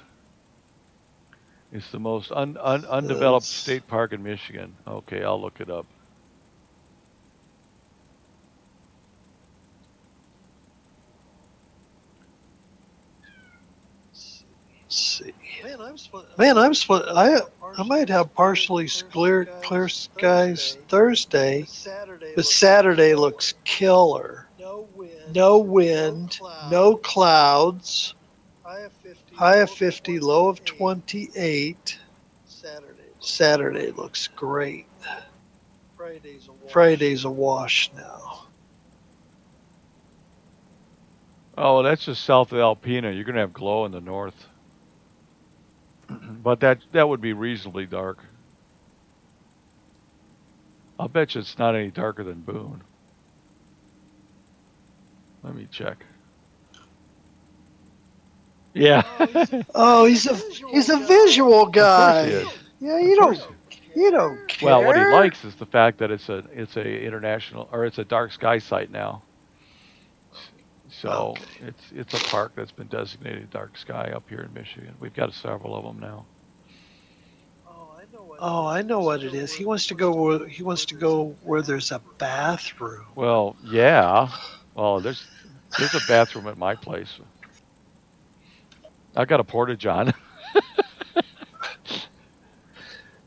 It's the most undeveloped state park in Michigan. Okay, I'll look it up. See. Man, I might have partially clear skies Thursday, but Saturday looks killer. No wind, no clouds. High of 50, low of 28. Saturday looks great. Friday's a wash now. Oh, that's just south of Alpena. You're going to have glow in the north. But that would be reasonably dark. I'll bet you it's not any darker than Boone. Let me check. Yeah. Oh, he's a visual guy. Of course he is. Yeah, you don't care. Well, what he likes is the fact that it's a international, or it's a dark sky site now. So okay. It's a park that's been designated dark sky up here in Michigan. We've got several of them now. Oh, I know what it is. He wants to go where there's a bathroom. Well, yeah. Well, there's a bathroom at my place. I got a porta-john.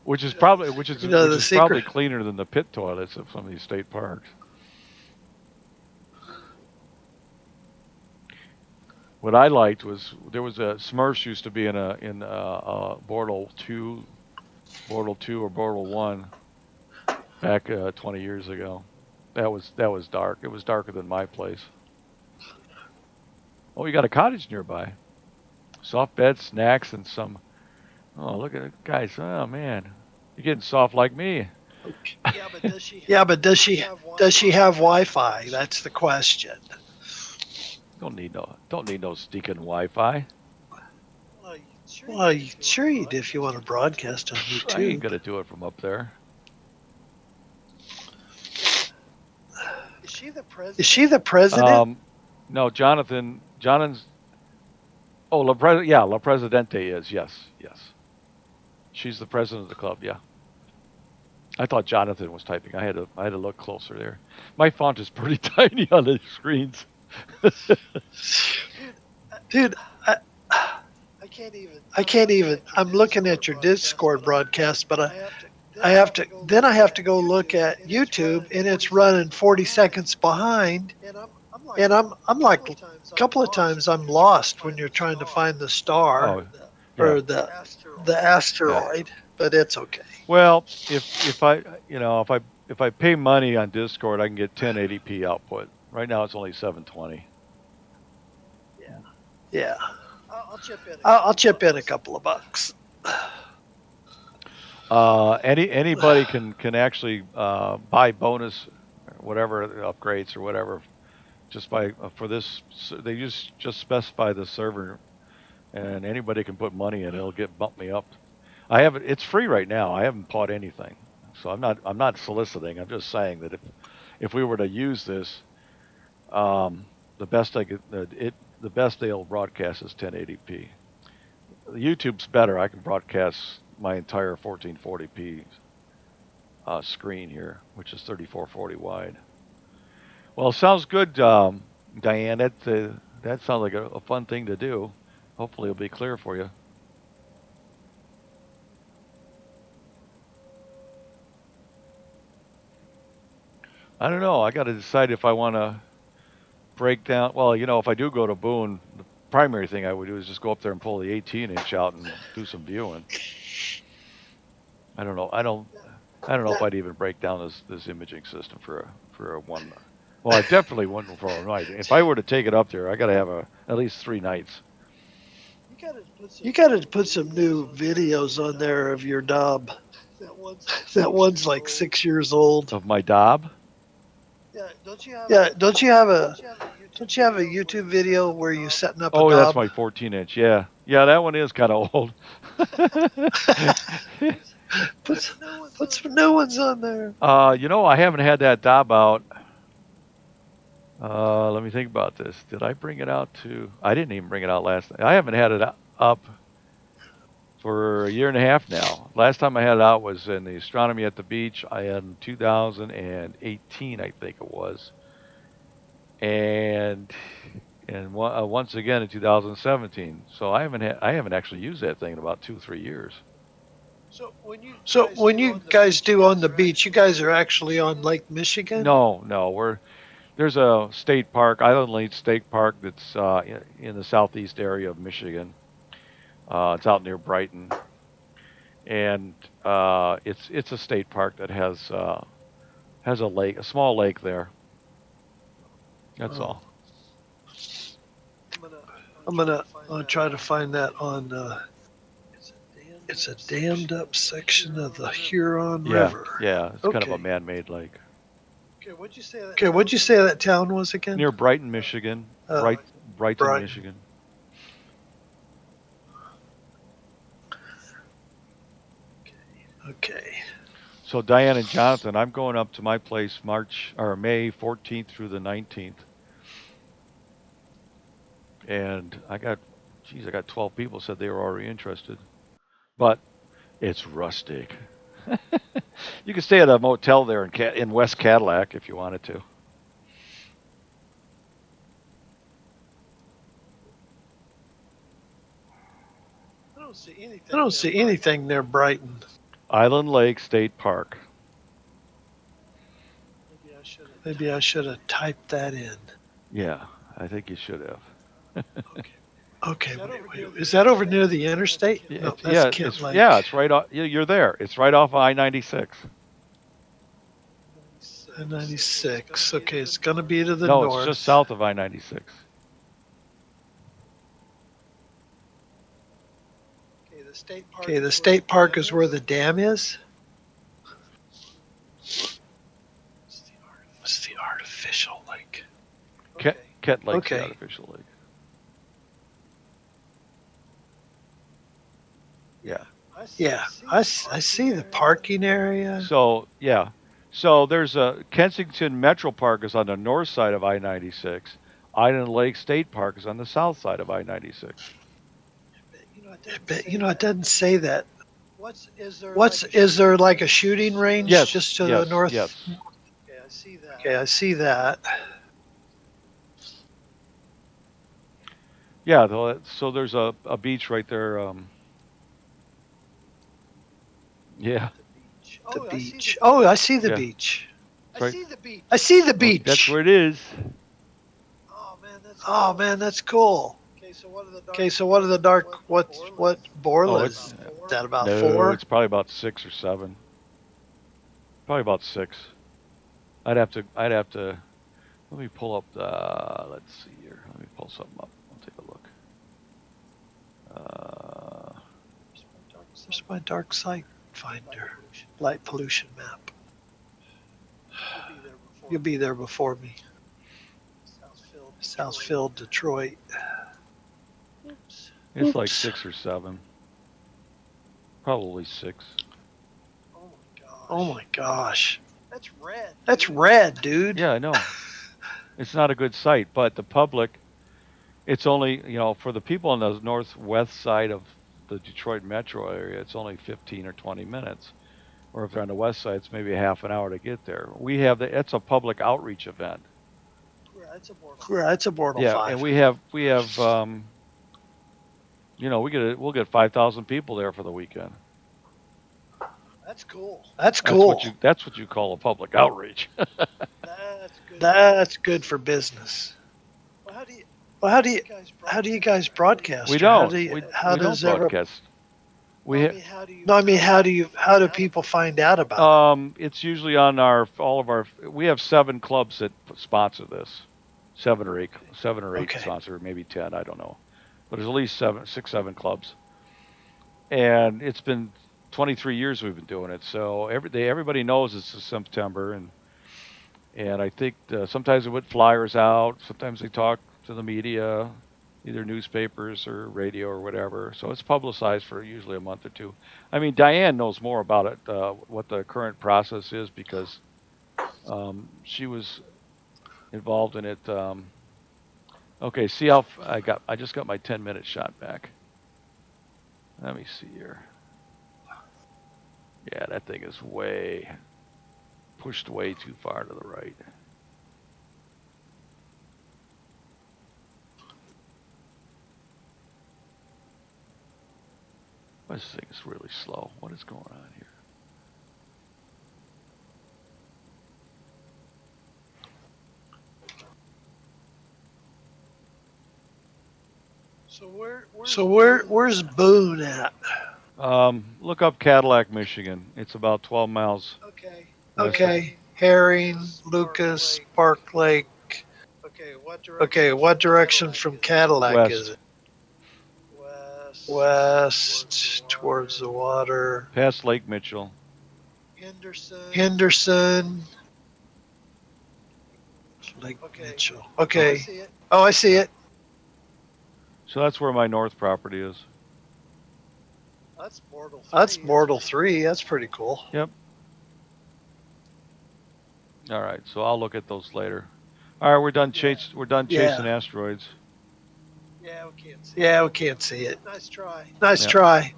which is probably cleaner than the pit toilets of some of these state parks. What I liked was there was a Smurfs used to be in Bortle 2 or Bortle 1 back 20 years ago. That was dark. It was darker than my place. Oh, you got a cottage nearby. Soft bed, snacks, and some. Oh, look at it, guys. Oh man, you're getting soft like me. Yeah, but does she have Wi-Fi? That's the question. Don't need no stinking Wi-Fi. Well, sure you do if you want to broadcast on YouTube. I ain't gonna do it from up there. Is she the president? No, Jonathan's. Oh, La Presidente is, yes. She's the president of the club, yeah. I thought Jonathan was typing. I had to look closer there. My font is pretty tiny on the screens. Dude, I, I can't even. I'm looking at your Discord broadcast, but I have to go look at YouTube, and it's running 40 seconds behind, and I'm like a couple of times I'm lost when you're trying to find the star Oh, yeah, or the yeah. asteroid, but it's okay. Well, if I if I pay money on Discord, I can get 1080p output. Right now it's only 720. Yeah, I'll chip in a couple of bucks. Anybody can actually buy bonus, whatever upgrades or whatever, just by for this. They just specify the server, and anybody can put money in. It'll get bump me up. I haven't. It's free right now. I haven't bought anything, so I'm not soliciting. I'm just saying that if we were to use this, the best I could the best they'll broadcast is 1080p. YouTube's better. I can broadcast my entire 1440p screen here, which is 3440 wide. Well, sounds good, Diane. That sounds like a fun thing to do. Hopefully, it'll be clear for you. I don't know. I got to decide if I want to break down. Well, if I do go to Boone, the primary thing I would do is just go up there and pull the 18-inch out and do some viewing. I don't know. I don't know if I'd even break down this imaging system for a one. Well, I definitely wouldn't for a night. If I were to take it up there, I got to have at least 3 nights. You got to put some new videos on there of your Dob. That one's like 6 years old. Of my Dob? Yeah, don't you have a YouTube video where you setting up a Oh, Dob? that's my 14-inch. Yeah, that one is kind of old. Put some new ones on there. I haven't had that Dob out. Let me think about this. Did I bring it out I didn't even bring it out last night. I haven't had it up for a year and a half now. Last time I had it out was in the Astronomy at the Beach. I had in 2018, I think it was, and once again in 2017. So I haven't actually used that thing in about 2-3 years. So when you guys do on the beach, you guys are actually on Lake Michigan? No, there's a state park, Island Lake State Park, that's in the southeast area of Michigan. It's out near Brighton, and it's a state park that has a lake, a small lake there. That's all. I'm gonna try to find that on. It's a dammed up section of the Huron River. Yeah, it's kind of a man-made lake. Okay, what'd you say that town was again? Near Brighton, Michigan. Brighton, Michigan. Okay. So Diane and Jonathan, I'm going up to my place May 14th through the 19th, and I got 12 people said they were already interested, but it's rustic. You can stay at a motel there in West Cadillac if you wanted to. I don't see anything near Brighton. Island Lake State Park. Maybe I should have typed that in. Yeah, I think you should have. Okay, wait. Is that over near the interstate? No, that's Kent Lake. It's right off. You're there. It's right off I-96. I-96. Okay, it's going to be to the north. No, it's just south of I-96. Okay, the state park is where the dam is? What's the artificial lake? Kent Lake's the artificial lake. Yeah. Yeah, I see the parking area. So there's a Kensington Metro Park is on the north side of I-96. Island Lake State Park is on the south side of I-96. But, it doesn't say that. Is there like a shooting range Yes, just to the yes, north? yes. Okay, I see that. Yeah, so there's a beach right there. Yeah, The beach. Oh, I see the yeah. beach. It's right. I see the Well, that's beach. where it is. Oh man, that's cool. Okay, so what are the dark? What Oh, Borla it's is that? About no, 4? it's probably about 6 or 7. Probably about 6. I'd have to. Let me pull up the. Let's see here. Let me pull something up. I'll take a look. Uh, Where's my dark site finder? Light pollution map. You'll be there before me. Southfield, Detroit. it's like Oops. 6 or 7. Probably 6. Oh my gosh. That's red, dude. Yeah, I know. It's not a good site, but the public. It's only for the people on the northwest side of the Detroit metro area, it's only 15 or 20 minutes. Or if they're on the west side, it's maybe a half an hour to get there. We have it's a public outreach event. Yeah, it's a Bortle Yeah, and 5. we'll get 5,000 people there for the weekend. That's cool. That's what you call a public outreach. That's good for business. Well, how do you guys we broadcast, or don't. how We don't does ever? broadcast. We ha- No, I mean, how do people find out about it? It's usually on all of our. We have 7 clubs that sponsor this. 7 or 8 Okay. sponsor, maybe 10. I don't know, but there's at least 7, 6, 7 clubs, and it's been 23 years we've been doing it. So everybody knows it's September, and I think sometimes they put flyers out. Sometimes they talk to the media, either newspapers or radio or whatever. So it's publicized for usually a month or 2. I mean, Diane knows more about it, what the current process is, because she was involved in it. Okay, see how I just got my 10-minute shot back. Let me see here. Yeah, that thing is pushed way too far to the right. This thing is really slow. What is going on here? So where's Boone at? Look up Cadillac, Michigan. It's about 12 miles west of. Okay, Herring, Lucas, Park Lake. Okay, what direction from Cadillac is West, it? West towards the water. past Lake Mitchell. Henderson. Lake Mitchell. Okay. Oh, I see it. So that's where my north property is. That's Mortal 3. That's pretty cool. Yep. All right. So I'll look at those later. All right, we're done. We're done chasing asteroids. Yeah, we can't see it. Nice Yeah. try.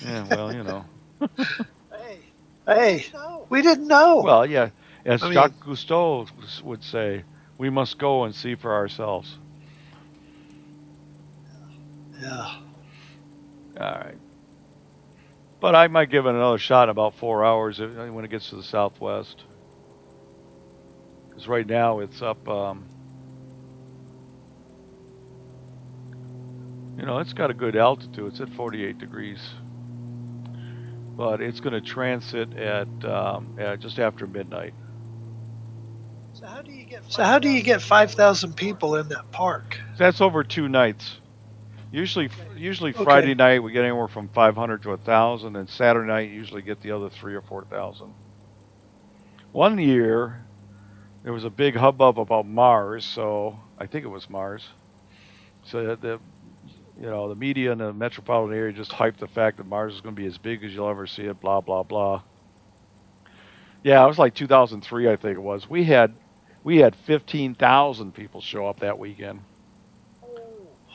Yeah. Well. Hey, we didn't know. Well, yeah. As I mean- Jacques Cousteau would say, we must go and see for ourselves. Yeah. All right. But I might give it another shot in about 4 hours when it gets to the southwest. Because right now it's up. It's got a good altitude. It's at 48 degrees. But it's going to transit at just after midnight. So how do you get 5,000 people in that park? That's over 2 nights. Usually Okay. Friday night we get anywhere from 500 to 1,000, and Saturday night you usually get the other 3 or 4,000. One year there was a big hubbub about Mars, so I think it was Mars. So the media in the metropolitan area just hyped the fact that Mars is going to be as big as you'll ever see it. Blah blah blah. Yeah, it was like 2003, I think it was. We had 15,000 people show up that weekend.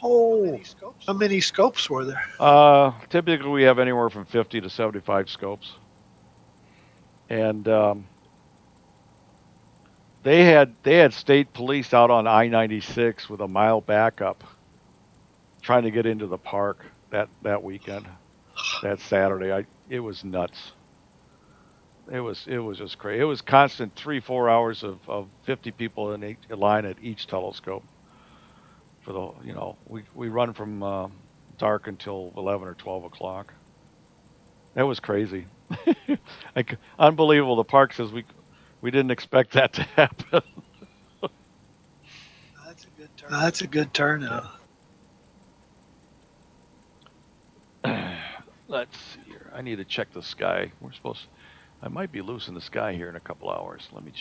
Oh, how many scopes were there? Typically we have anywhere from 50 to 75 scopes, and they had state police out on I-96 with a mile backup, trying to get into the park that weekend, that Saturday. It was nuts. It was just crazy. It was constant 3-4 hours of 50 people in a line at each telescope. For the we run from dark until 11 or 12 o'clock. That was crazy. Unbelievable. The park says we didn't expect that to happen. That's a good turnout. Let's see here. I need to check the sky. I might be loose in the sky here in a couple hours. Let me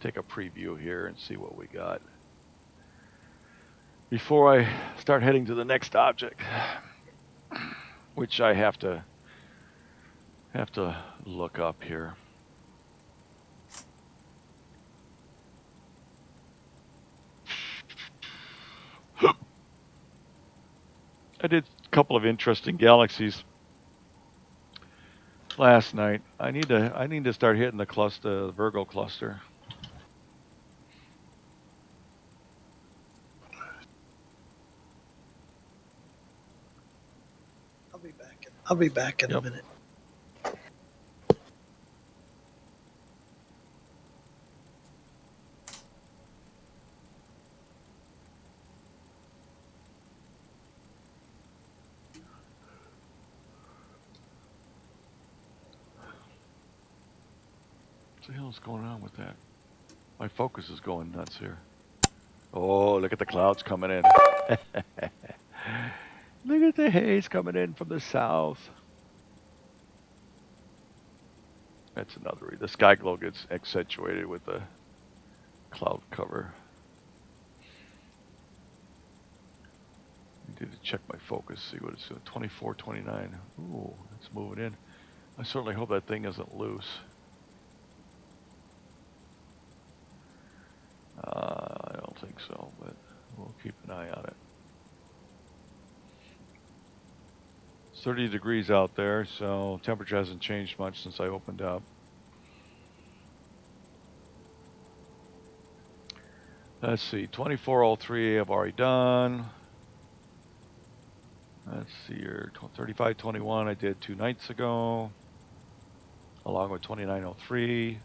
take a preview here and see what we got before I start heading to the next object, which I have to look up here. I did a couple of interesting galaxies last night. I need to start hitting the Virgo cluster. I'll be back in a minute. What the hell is going on with that? My focus is going nuts here. Oh, look at the clouds coming in. Look at the haze coming in from the south. That's another reason. The sky glow gets accentuated with the cloud cover. I need to check my focus, see what it's doing. 24, 29. Ooh, it's moving in. I certainly hope that thing isn't loose. I don't think so, but we'll keep an eye on it. It's 30 degrees out there, so temperature hasn't changed much since I opened up. Let's see, 2403 I've already done. Let's see here, 3521 I did 2 nights ago, along with 2903.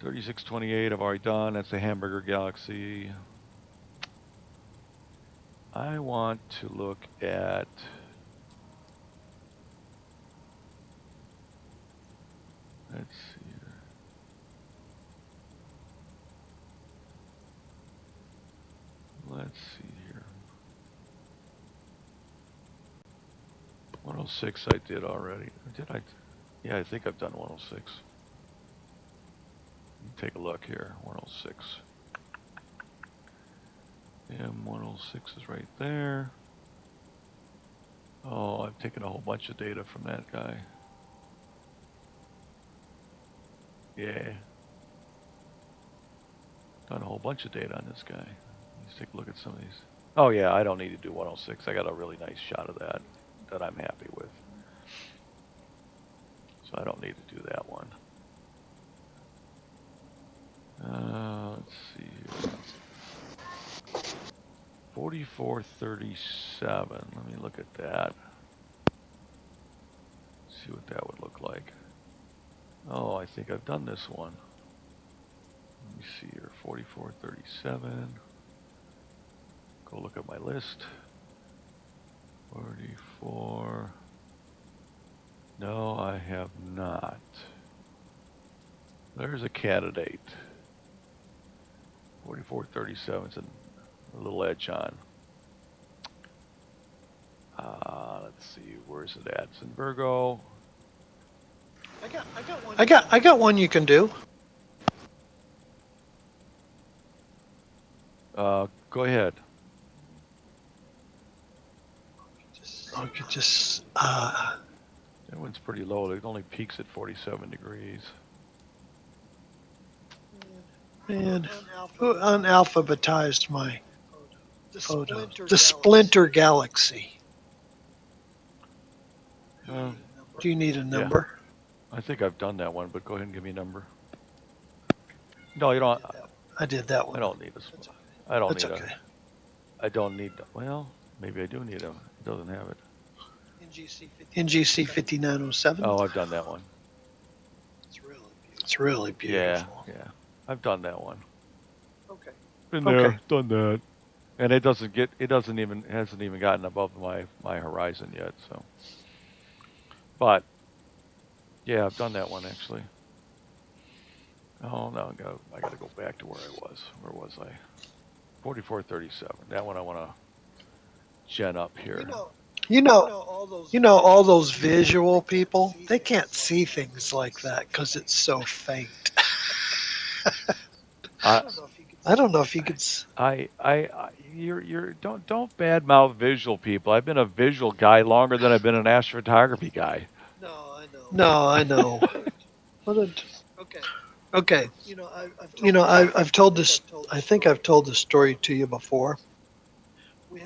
3628 I've already done, that's the Hamburger Galaxy. I want to look at let's see here. Let's see here. 106 I did already. Did I? Yeah, I think I've done 106. Take a look here. 106. M106 is right there. Oh, I've taken a whole bunch of data from that guy. Yeah. Done a whole bunch of data on this guy. Let's take a look at some of these. Oh yeah, I don't need to do 106. I got a really nice shot of that I'm happy with. So I don't need to do that one. Let's see here. 4437. Let me look at that. See what that would look like. Oh, I think I've done this one. Let me see here. 4437. Go look at my list. 44. No, I have not. There's a candidate. 4437 is a little edge on. Let's see, where's it at? It's in Virgo. I got one you can do. Go ahead. I could just that one's pretty low. It only peaks at 47 degrees. Man, who unalphabetized my photo. The Splinter Galaxy. Uh, Do you need a number? I think I've done that one, but go ahead and give me a number. No, you don't. I did that one. I don't need a. I don't That's need okay. I don't need. Well, maybe I do need a. It doesn't have it. NGC 5907. Oh, I've done that one. It's really beautiful. Yeah. I've done that one. Okay. Been there, done that. And it hasn't even gotten above my horizon yet, so. But yeah, I've done that one actually. Oh no, I gotta go back to where I was. Where was I? 4437. That one I wanna gen up here. You know, all those visual people, they can't see things like that because it's so faint. I don't know if you could. You're don't badmouth visual people. I've been a visual guy longer than I've been an astrophotography guy. No, I know. Okay. I've told this. I think I've told this story to you before. We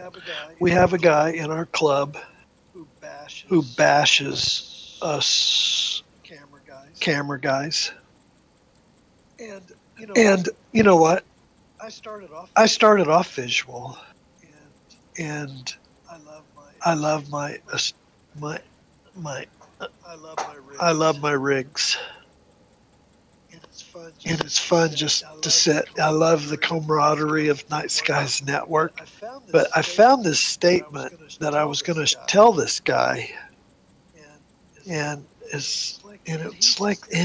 have a guy in our club who bashes us camera guys. And you know what? I started off visual, and I love my I love my rigs. And it's fun just to sit. I love the camaraderie of Night Skies Network. But I found this statement that I was going to tell this guy, and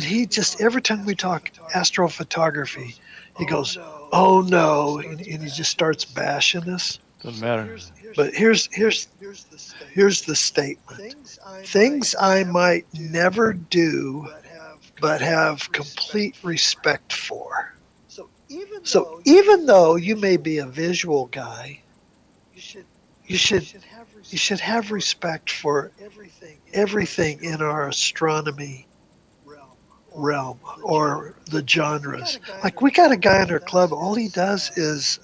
he just, every time we talk astrophotography, he goes, "Oh no," and he just starts bashing us. Doesn't matter. But here's the statement. Things I might never do, but have complete respect for. So even though you may be a visual guy, you should have respect for everything in our astronomy realm or the genres. Like we got a guy in our club, all he does is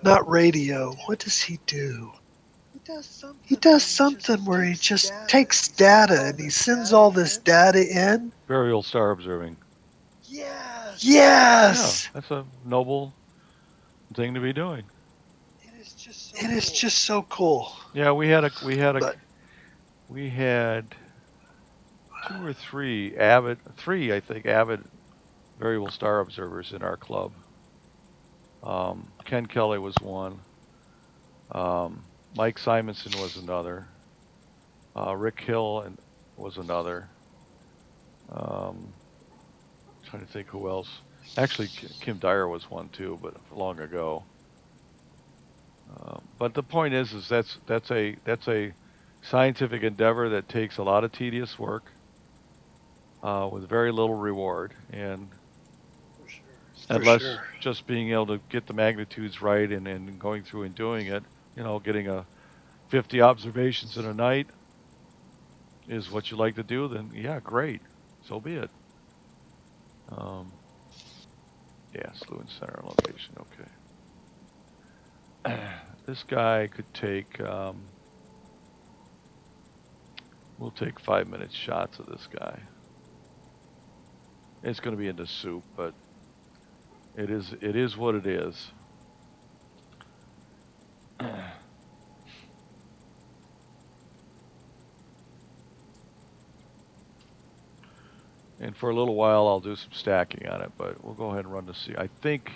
not radio. What does he do? He does something where he just takes data and he sends all this data in. Burial star observing. Yes. Yeah, that's a noble thing to be doing. It is just so cool. Yeah, we had 2 or 3 avid variable star observers in our club. Ken Kelly was one. Mike Simonson was another. Rick Hill was another. Trying to think who else. Actually, Kim Dyer was one too, but long ago. But the point is that's a scientific endeavor that takes a lot of tedious work with very little reward, and unless just being able to get the magnitudes right and going through and doing it, getting a 50 observations in a night is what you like to do, then yeah, great, so be it. Yeah, slew and center location, okay. This guy could take, we'll take 5-minute shots of this guy. It's going to be in the soup, but it is what it is. And for a little while, I'll do some stacking on it, but we'll go ahead and run to see. I think,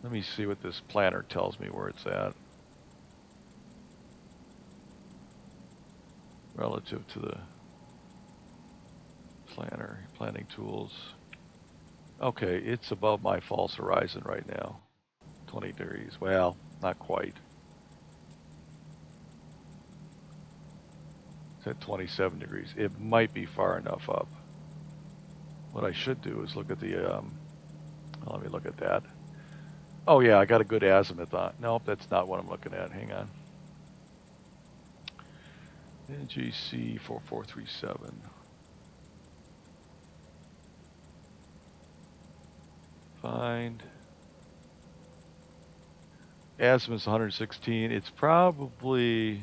let me see what this planner tells me where it's at relative to the planning tools. Okay, it's above my false horizon right now, 20 degrees. Well, not quite. It's at 27 degrees. It might be far enough up. What I should do is look at the, let me look at that. Oh yeah, I got a good azimuth on. Nope, that's not what I'm looking at. Hang on. NGC 4437. Find Azimuth's 116. It's probably,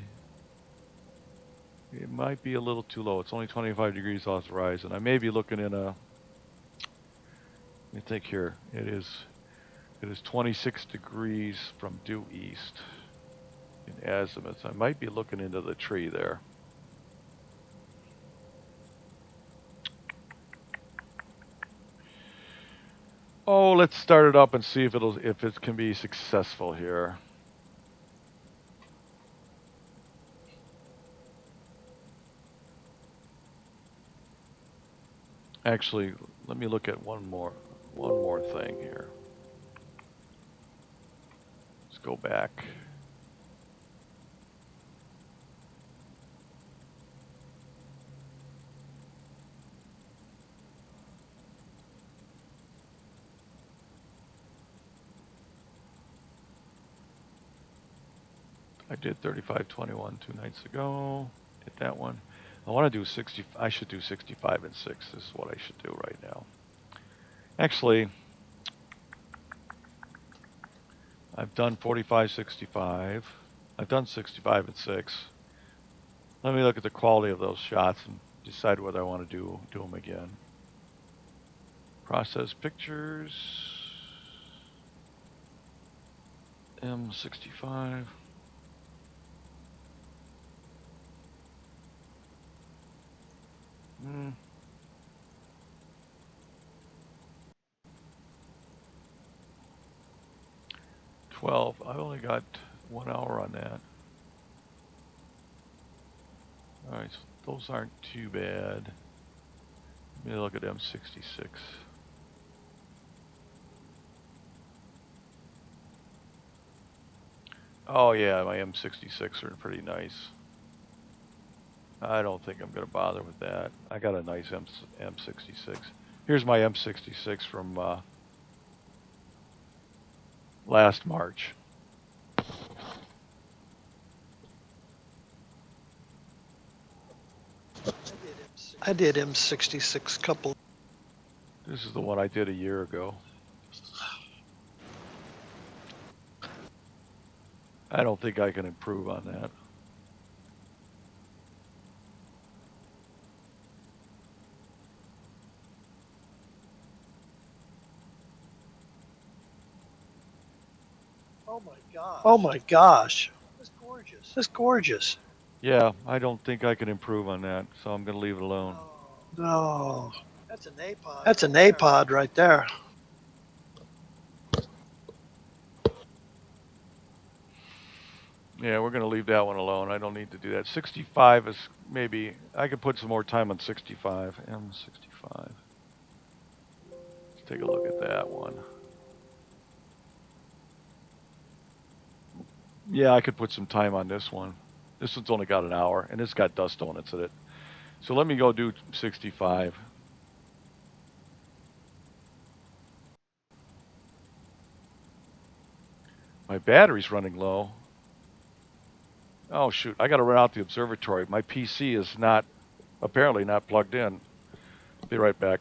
it might be a little too low. It's only 25 degrees off the horizon. I may be looking in a, let me think here. It is 26 degrees from due east in azimuth. I might be looking into the tree there. Oh, let's start it up and see if it can be successful here. Actually, let me look at one more thing here. Let's go back. I did 3521 2 nights ago. Did that one. I want to do 60. I should do 65 and 6. This is what I should do right now. Actually, I've done 45, 65. I've done 65 and 6. Let me look at the quality of those shots and decide whether I want to do them again. Process pictures. M65. Hmm. 12. I only got 1 hour on that. All right, so those aren't too bad. Let me look at M66. Oh yeah, my M66 are pretty nice. I don't think I'm going to bother with that. I got a nice M66. Here's my M66 from last March. I did M66 couple. This is the one I did a year ago. I don't think I can improve on that. Oh my gosh. Oh my gosh. That's gorgeous. That's gorgeous. Yeah, I don't think I can improve on that, so I'm going to leave it alone. No. That's an apod. That's an apod right there. Yeah, we're going to leave that one alone. I don't need to do that. 65 is maybe, I could put some more time on 65. M65. Let's take a look at that one. Yeah, I could put some time on this one. This one's only got an hour, and it's got dust on it. So let me go do 65. My battery's running low. Oh shoot, I got to run out the observatory. My PC is apparently not plugged in. Be right back.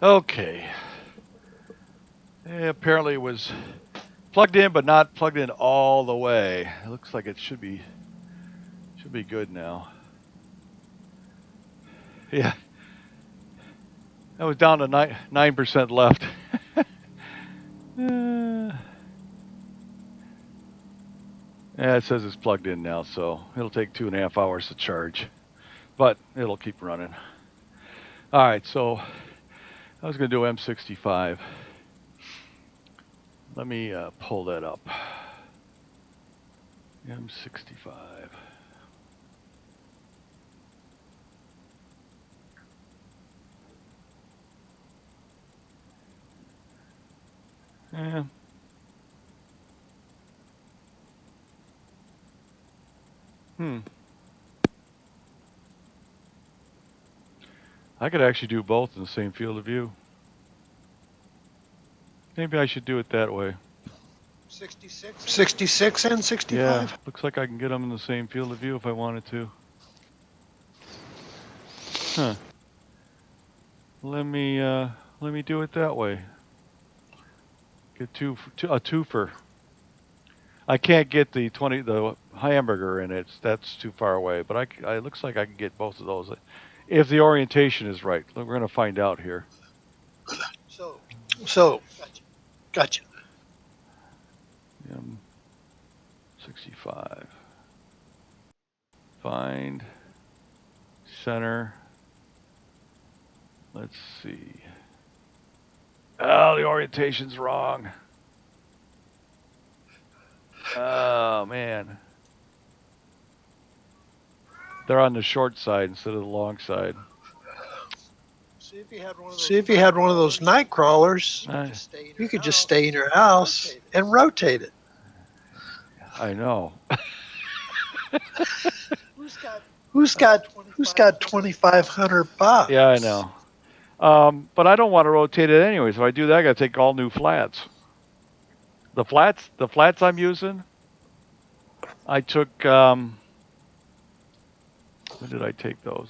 Okay. Apparently it was plugged in, but not plugged in all the way. It looks like it should be good now. Yeah, that was down to 9% left. Yeah, it says it's plugged in now, so it'll take 2.5 hours to charge, but it'll keep running. All right, so I was going to do M65. Let me pull that up. M65. Yeah. I could actually do both in the same field of view. Maybe I should do it that way. 66 and 65? Yeah, looks like I can get them in the same field of view if I wanted to. Huh. Let me do it that way. Get a twofer. I can't get the hamburger in it. That's too far away. But it looks like I can get both of those if the orientation is right. We're going to find out here. So, gotcha. 65. Find center. Let's see. Oh, the orientation's wrong. Oh, man. They're on the short side instead of the long side. See, if you had one of those night crawlers, you could just stay in your house and rotate it. I know. Who's got $2,500? Yeah, I know. But I don't want to rotate it anyway. So if I do that, I got to take all new flats. The flats I'm using, I took. When did I take those?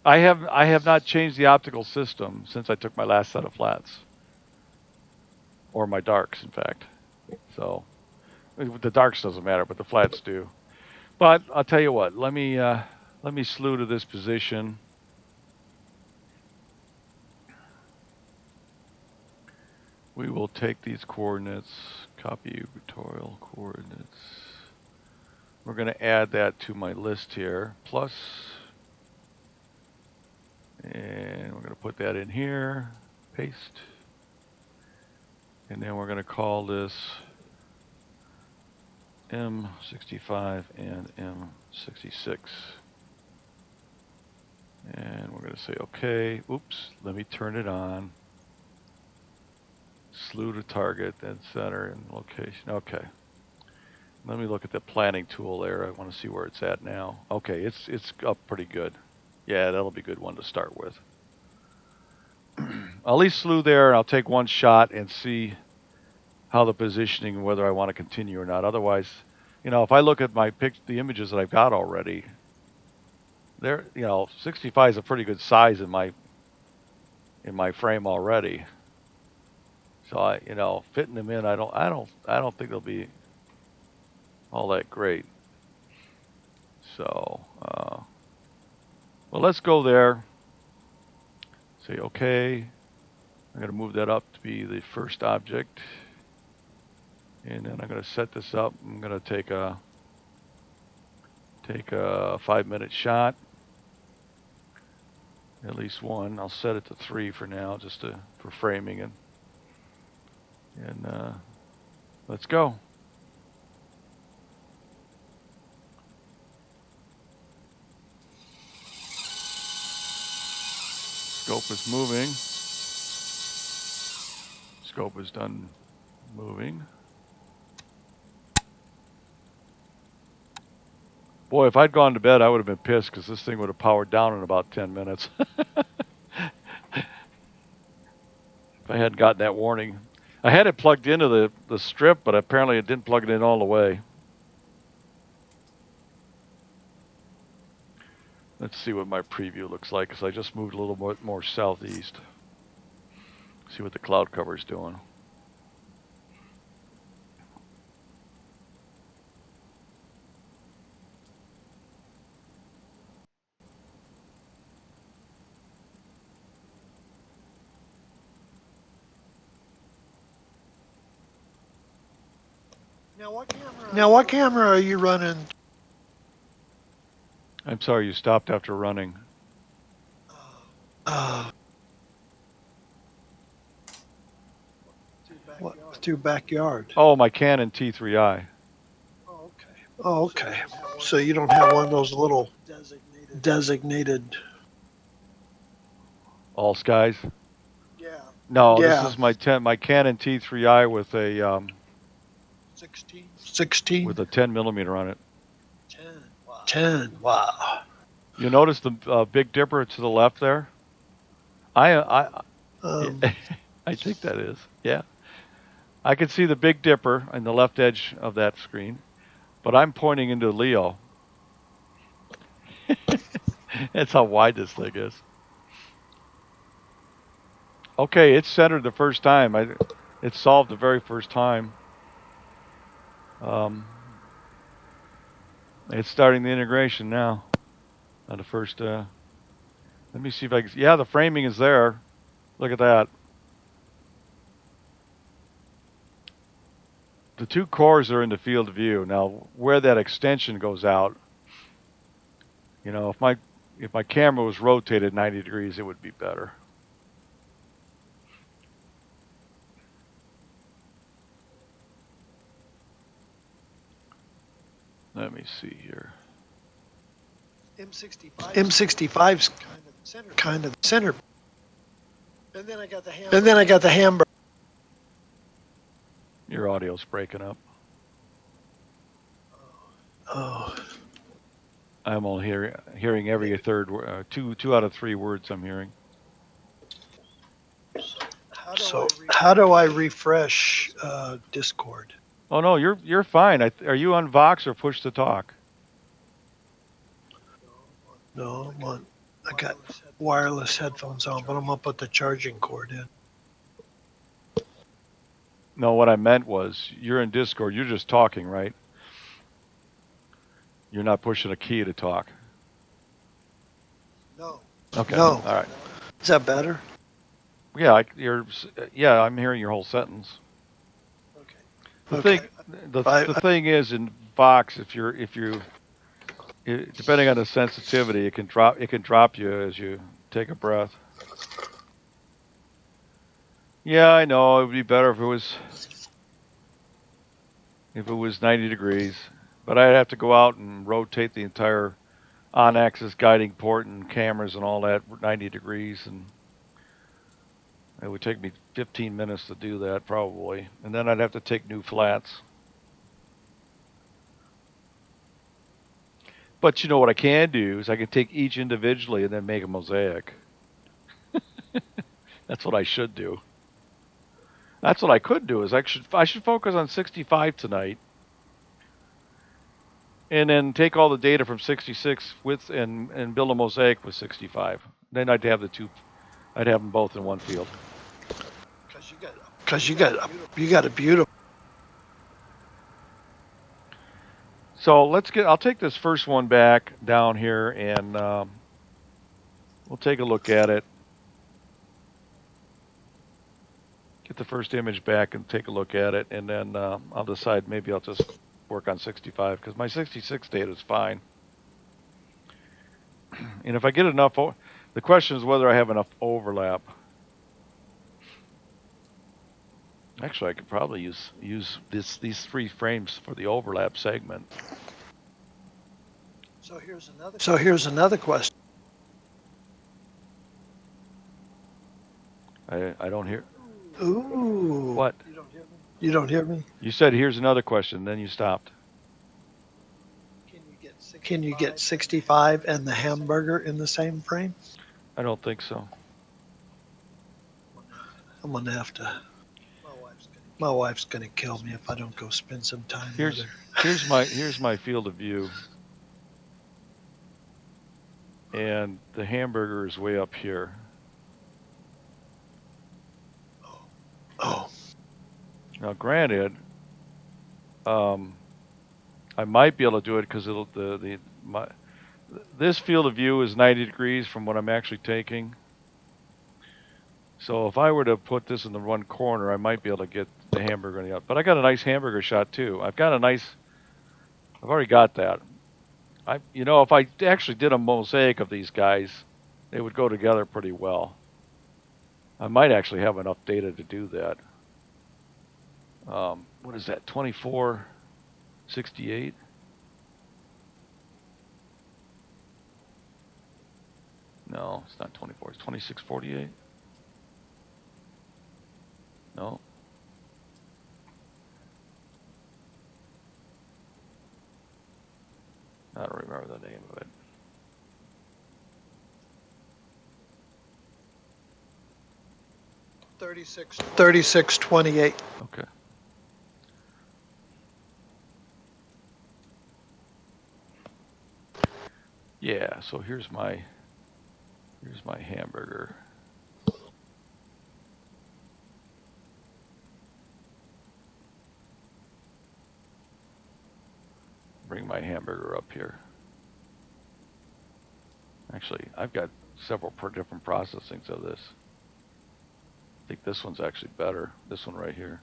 I have not changed the optical system since I took my last set of flats, or my darks, in fact. So the darks doesn't matter, but the flats do. But I'll tell you what. Let me slew to this position. We will take these coordinates, copy equatorial coordinates. We're going to add that to my list here, plus, and we're going to put that in here, paste, and then we're going to call this M65 and M66. And we're going to say, okay, oops, let me turn it on. Slew to target, then center and location. Okay. Let me look at the planning tool there. I want to see where it's at now. Okay, it's up pretty good. Yeah, that'll be a good one to start with. I'll at least slew there, and I'll take one shot and see how the positioning, whether I want to continue or not. Otherwise, if I look at the images that I've got already, 65 is a pretty good size in my frame already. So fitting them in, I don't think they'll be all that great. So, well, let's go there. Say okay. I'm going to move that up to be the first object. And then I'm going to set this up. I'm going to take a 5-minute shot. At least one. I'll set it to 3 for now, just for framing it. And let's go. Scope is moving. Scope is done moving. Boy, if I'd gone to bed, I would have been pissed because this thing would have powered down in about 10 minutes. If I hadn't gotten that warning. I had it plugged into the strip, but apparently it didn't plug it in all the way. Let's see what my preview looks like, because I just moved a little more southeast. See what the cloud cover's doing. Now, what camera are you running? I'm sorry, you stopped after running. What? Through backyard. Oh, my Canon T3i. Oh, okay. So you don't have one of those little designated. All skies? No, Yeah. this is my Canon T3i with a 16. with a 10 millimeter on it. 10. Wow. You notice the Big Dipper to the left there? I I think that is. Yeah. I can see the Big Dipper on the left edge of that screen, but I'm pointing into Leo. That's how wide this thing is. Okay, it's centered the first time. It solved the very first time. It's starting the integration now. On the first. Let me see if I can. Yeah, the framing is there. Look at that. The two cores are in the field of view. Now, where that extension goes out, if my camera was rotated 90 degrees, it would be better. Let me see here. M65's kind of the center. And then I got the hamburger. Your audio's breaking up. Oh. I'm only hearing every third word. Two out of three words I'm hearing. So how do I refresh Discord? Oh no, you're fine. Are you on Vox or push to talk? No, I got wireless headphones on, but I'm gonna put the charging cord in. No, what I meant was you're in Discord. You're just talking, right? You're not pushing a key to talk. No. Okay. No. All right. Is that better? Yeah, I'm hearing your whole sentence. Okay. The thing is in Vox, depending on the sensitivity, it can drop you as you take a breath. Yeah, I know it would be better if it was 90 degrees, but I'd have to go out and rotate the entire on-axis guiding port and cameras and all that 90 degrees, and it would take me 15 minutes to do that probably, and then I'd have to take new flats. But you know what I can do is I can take each individually and then make a mosaic. That's what I should do. That's what I could do is I should focus on 65 tonight, and then take all the data from 66 and build a mosaic with 65. Then I'd have them both in one field. Because you got a beautiful. So I'll take this first one back down here and we'll take a look at it. Get the first image back and take a look at it, and then I'll decide maybe I'll just work on 65 because my 66 data is fine. And if I get enough, the question is whether I have enough overlap. Actually, I could probably use these 3 frames for the overlap segment. So here's another question. I don't hear. Ooh. What? You don't hear me? You said here's another question, then you stopped. Can you get 65 and the hamburger in the same frame? I don't think so. I'm gonna have to. My wife's gonna kill me if I don't go spend some time with her. Here's my field of view, and the hamburger is way up here. Now, granted, I might be able to do it because it'll this field of view is 90 degrees from what I'm actually taking. So if I were to put this in the one corner, I might be able to get the hamburger in the other. But I got a nice hamburger shot too. I've already got that. If I actually did a mosaic of these guys, they would go together pretty well. I might actually have enough data to do that. What is that, 2468? No, it's not 24, it's 2648. No. I don't remember the name of it. $36.28. Okay. Yeah, so here's my hamburger. Bring my hamburger up here. Actually, I've got several different processings of this. I think this one's actually better. This one right here.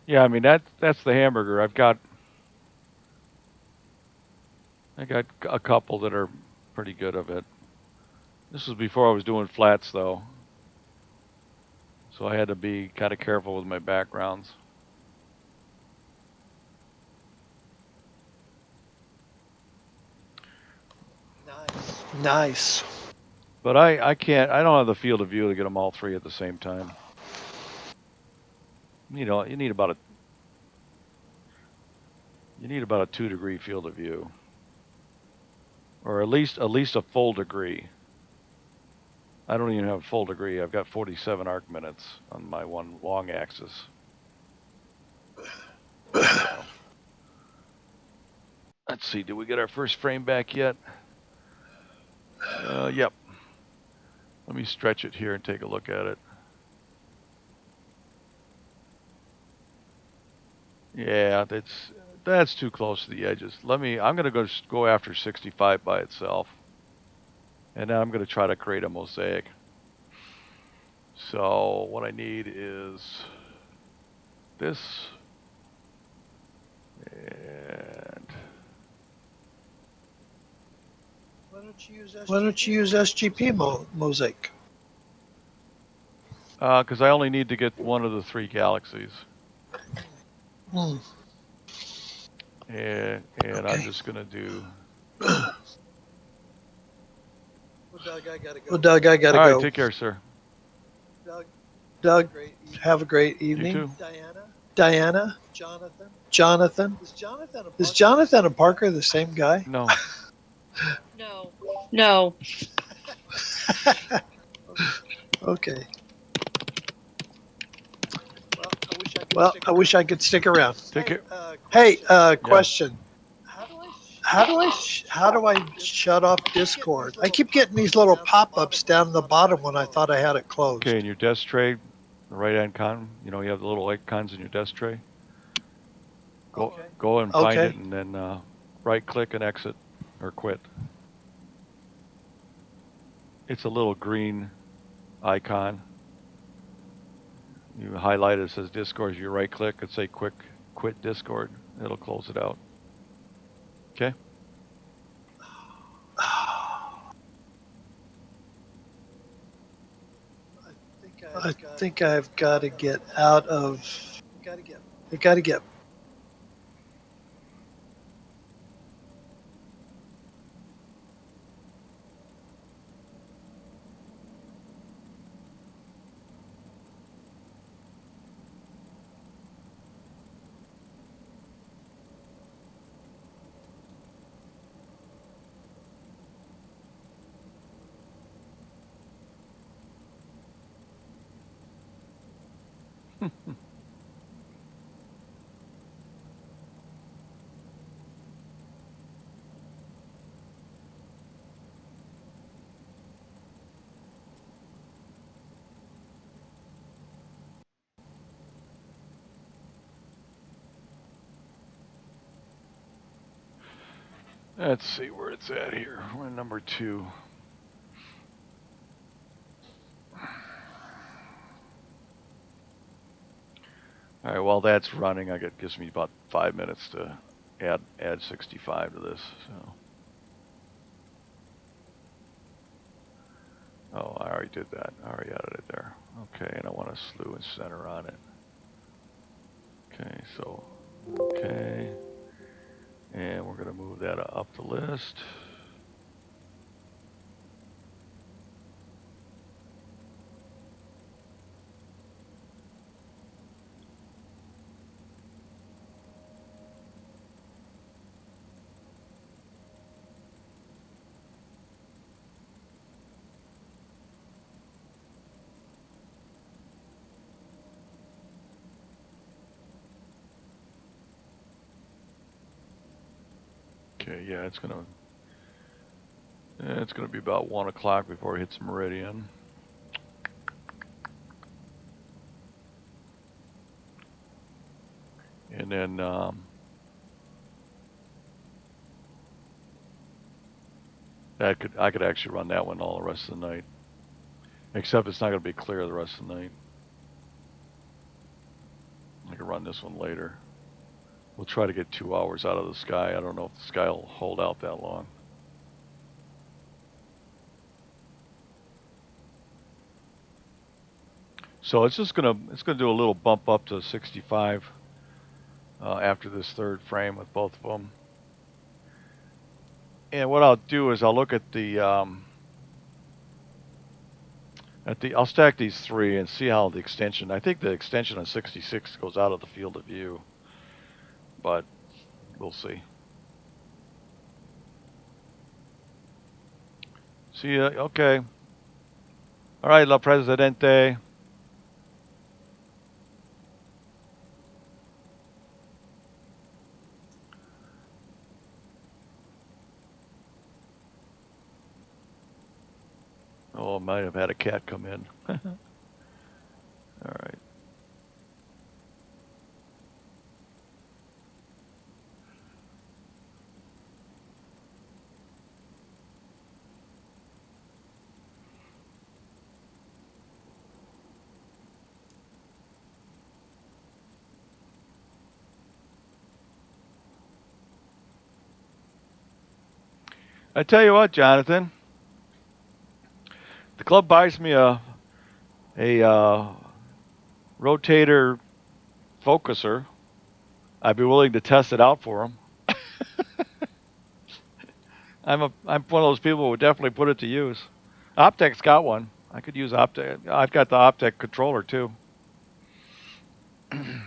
Yeah, I mean that's the hamburger. I got a couple that are pretty good of it. This was before I was doing flats though. So I had to be kind of careful with my backgrounds. Nice. But I don't have the field of view to get them all three at the same time. You need about a 2-degree field of view. Or at least a full degree. I don't even have a full degree. I've got 47 arc minutes on my one long axis. So. Let's see, did we get our first frame back yet? Yep. Let me stretch it here and take a look at it. Yeah, that's too close to the edges. I'm going to go after 65 by itself. And then I'm going to try to create a mosaic. So what I need is this. And Why don't you use SGP mosaic? Because I only need to get one of the 3 galaxies. And Okay. I'm just going to do... Well, Doug, I gotta go. All right, take care, sir. Doug, have a great evening. You too. Diana? Jonathan? Is Jonathan and Parker the same guy? No. No. Okay. Well, I wish I could stick around. Take care. Hey, question. How do I shut off Discord? I keep getting these little pop-ups down the bottom when I thought I had it closed. Okay, in your desk tray, the right icon, you have the little icons in your desk tray. Go and find it, and then right-click and exit or quit. It's a little green icon. You highlight it, says Discord. You right-click and say quit Discord. It'll close it out. Okay. I think I've got to get out of. I got to get. Let's see where it's at here. We're in number 2. All right, while that's running, it gives me about 5 minutes to add 65 to this. So, oh, I already did that. I already added it there. Okay, and I want a slew and center on it. Okay, so okay, and we're gonna move that up the list. Okay, yeah, it's gonna be about 1 o'clock before it hits meridian. And then I could actually run that one all the rest of the night. Except it's not going to be clear the rest of the night. I can run this one later. We'll try to get 2 hours out of the sky. I don't know if the sky will hold out that long. So it's gonna do a little bump up to 65 after this third frame with both of them. And what I'll do is I'll look at I'll stack these 3 and see how the extension. I think the extension on 66 goes out of the field of view, but we'll see. See ya. Okay. All right, La Presidente. Oh, I might have had a cat come in. All right. I tell you what, Jonathan, the club buys me a rotator focuser. I'd be willing to test it out for them. I'm one of those people who would definitely put it to use. Optec's got one. I could use Optec. I've got the Optec controller too. In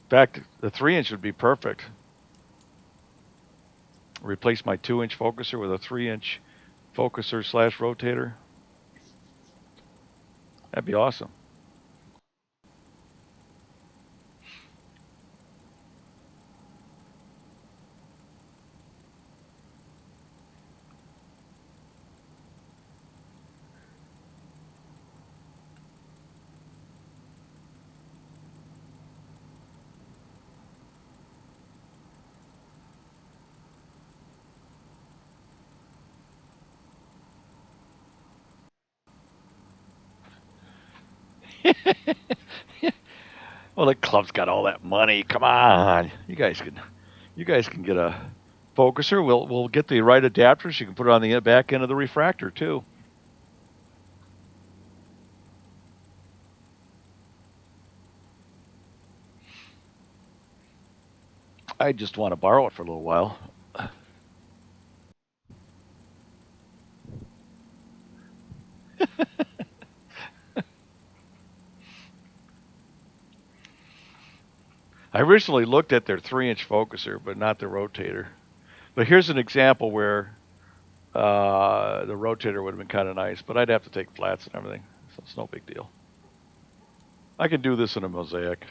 fact, the 3-inch would be perfect. Replace my 2-inch focuser with a 3-inch focuser / rotator. That'd be awesome. Well, the club's got all that money. Come on, you guys can get a focuser. We'll get the right adapters. You can put it on the back end of the refractor too. I just want to borrow it for a little while. I recently looked at their 3-inch focuser, but not the rotator. But here's an example where the rotator would have been kind of nice, but I'd have to take flats and everything, so it's no big deal. I can do this in a mosaic.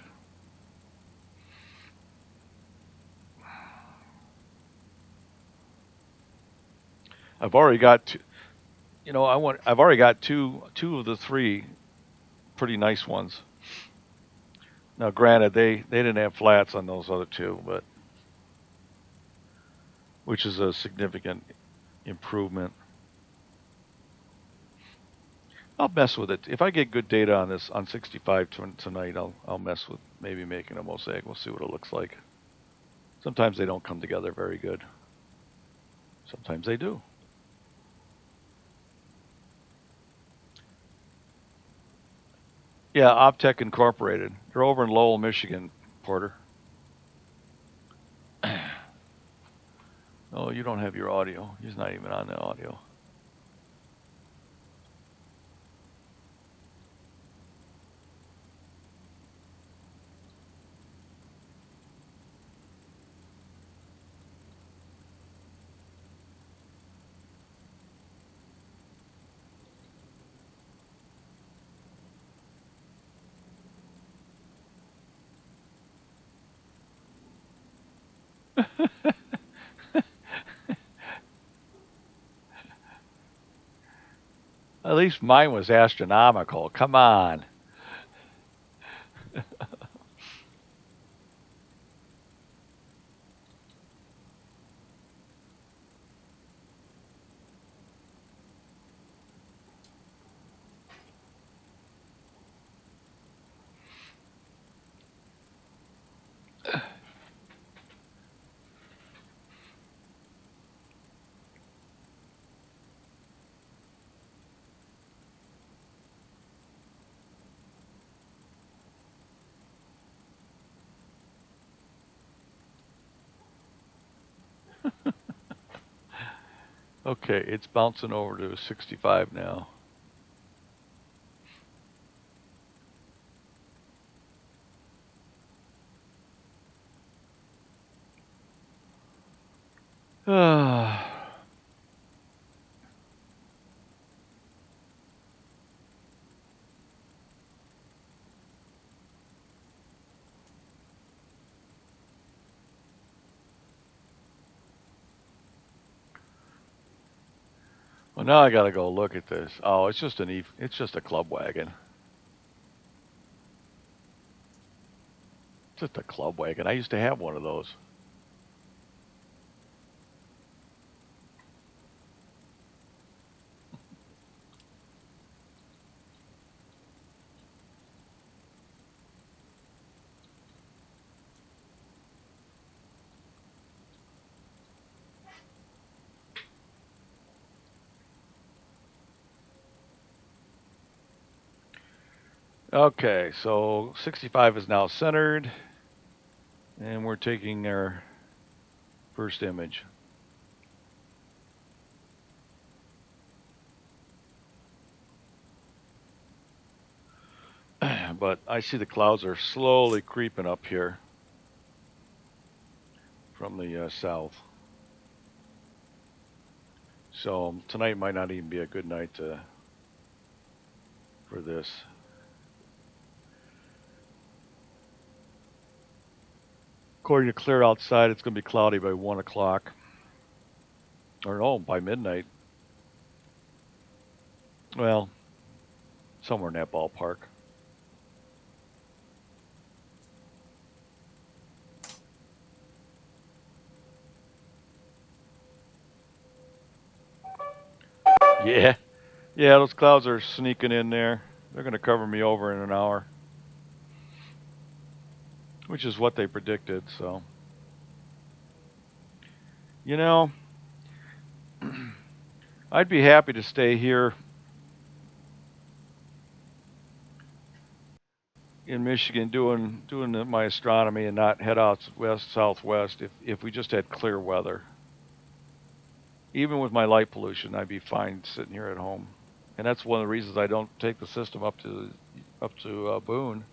I've already got two, I've already got two of the three pretty nice ones. Now, granted, they didn't have flats on those other two, but which is a significant improvement. I'll mess with it if I get good data on this on 65 tonight. I'll mess with maybe making a mosaic. We'll see what it looks like. Sometimes they don't come together very good. Sometimes they do. Yeah, Optech Incorporated. They're over in Lowell, Michigan, Porter. Oh, you don't have your audio. He's not even on the audio. At least mine was astronomical. Come on. Okay, it's bouncing over to 65 now. Well, now I gotta go look at this. Oh, it's just it's just a club wagon. Just a club wagon. I used to have one of those. Okay, so 65 is now centered, and we're taking our first image. But I see the clouds are slowly creeping up here from the south. So tonight might not even be a good night for this. According to Clear Outside, it's going to be cloudy by 1 o'clock. Or no, by midnight. Well, somewhere in that ballpark. Yeah. Yeah, those clouds are sneaking in there. They're going to cover me over in an hour, which is what they predicted. So, you know, I'd be happy to stay here in Michigan doing my astronomy and not head out west southwest if we just had clear weather. Even with my light pollution, I'd be fine sitting here at home, and that's one of the reasons I don't take the system up to Boone.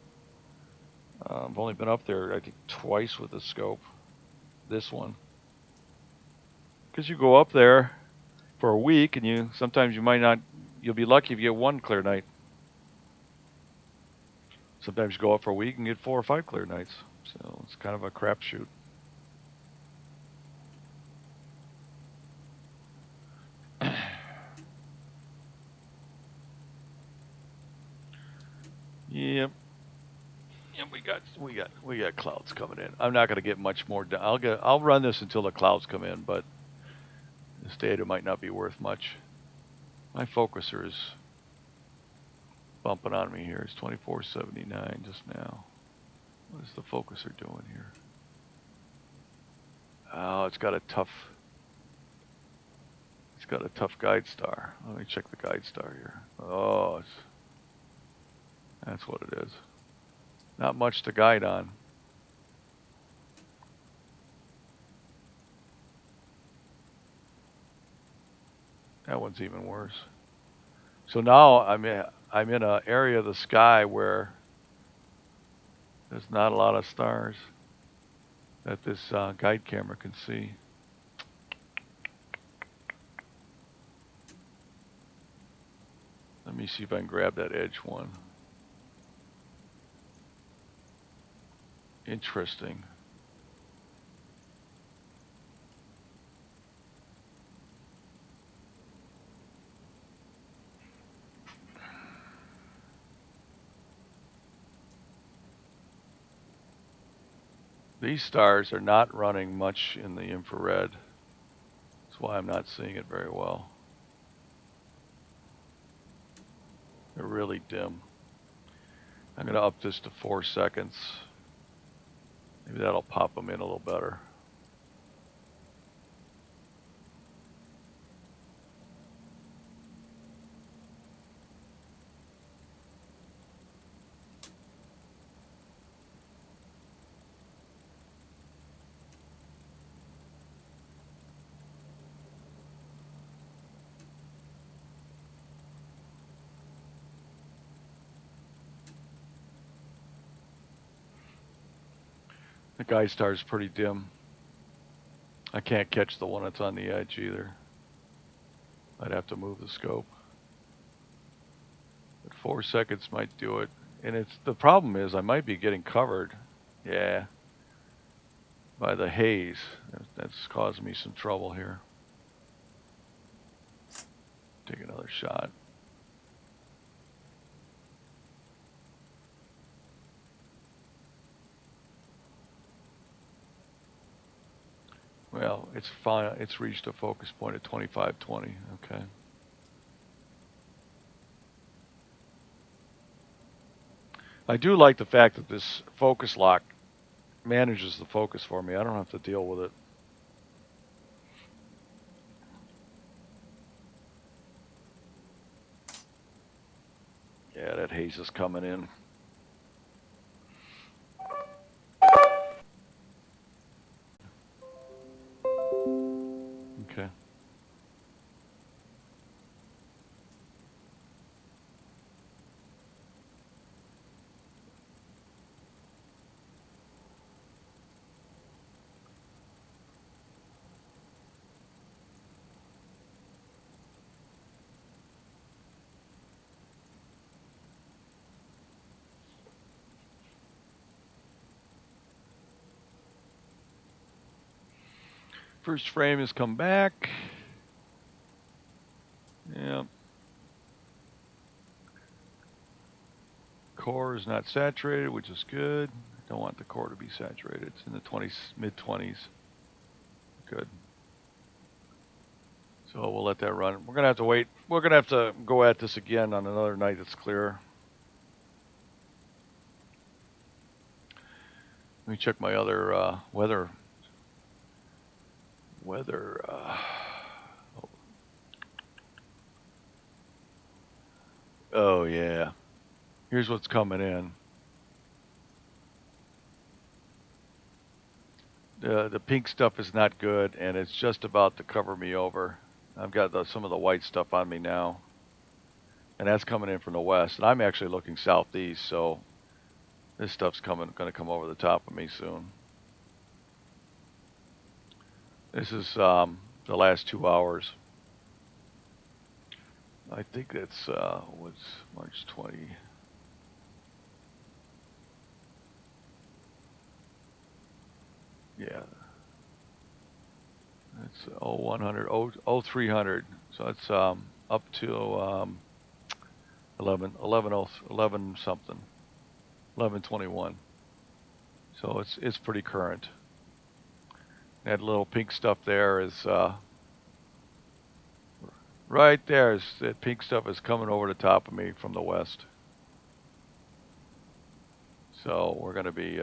I've only been up there I think twice with the scope. This one, because you go up there for a week, and sometimes you might not. You'll be lucky if you get one clear night. Sometimes you go out for a week and get 4 or 5 clear nights. So it's kind of a crapshoot. Yep. Yep, we got clouds coming in. I'm not going to get much more done. I'll run this until the clouds come in, but this data might not be worth much. My focuser is bumping on me here. It's 2479 just now. What is the focuser doing here? Oh, it's got a tough guide star. Let me check the guide star here. Oh, that's what it is. Not much to guide on. That one's even worse. So now I'm in an area of the sky where there's not a lot of stars that this guide camera can see. Let me see if I can grab that edge one. Interesting. These stars are not running much in the infrared. That's why I'm not seeing it very well. They're really dim. I'm going to up this to 4 seconds. Maybe that'll pop them in a little better. The guide star is pretty dim. I can't catch the one that's on the edge either. I'd have to move the scope. But 4 seconds might do it. And the problem is I might be getting covered. Yeah. By the haze. That's causing me some trouble here. Take another shot. Well, it's fine. It's reached a focus point at 2520. Okay. I do like the fact that this focus lock manages the focus for me. I don't have to deal with it. Yeah, that haze is coming in. Okay. First frame has come back. Yeah. Core is not saturated, which is good. Don't want the core to be saturated. It's in the 20s, mid-20s. Good. So we'll let that run. We're going to have to wait. We're going to have to go at this again on another night that's clear. Let me check my other weather. Oh, yeah. Here's what's coming in. The pink stuff is not good, and it's just about to cover me over. I've got some of the white stuff on me now. And that's coming in from the west. And I'm actually looking southeast, so this stuff's going to come over the top of me soon. This is the last 2 hours. I think that's what's March 20. It's 0100, 0300. So it's up to 11 something, 1121. So it's pretty current. That little pink stuff there is right there. That pink stuff is coming over the top of me from the west. So we're going to be.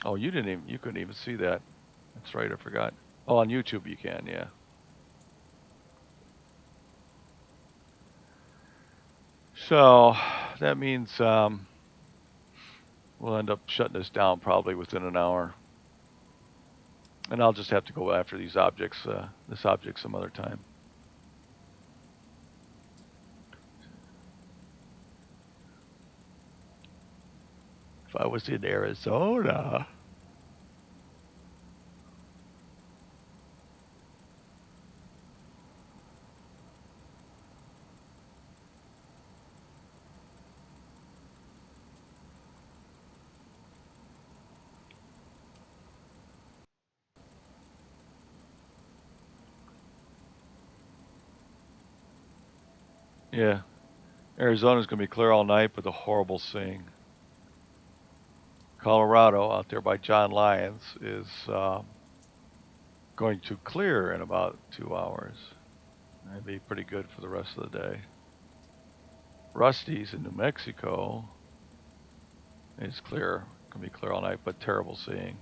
Oh, you couldn't even see that. That's right. I forgot. Oh, on YouTube you can, yeah. So that means we'll end up shutting this down probably within an hour. And I'll just have to go after these objects, this object some other time. If I was in Arizona. Yeah, Arizona's going to be clear all night with a horrible seeing. Colorado, out there by John Lyons, is going to clear in about 2 hours. That'd be pretty good for the rest of the day. Rusty's in New Mexico is clear. Can be clear all night, but terrible seeing.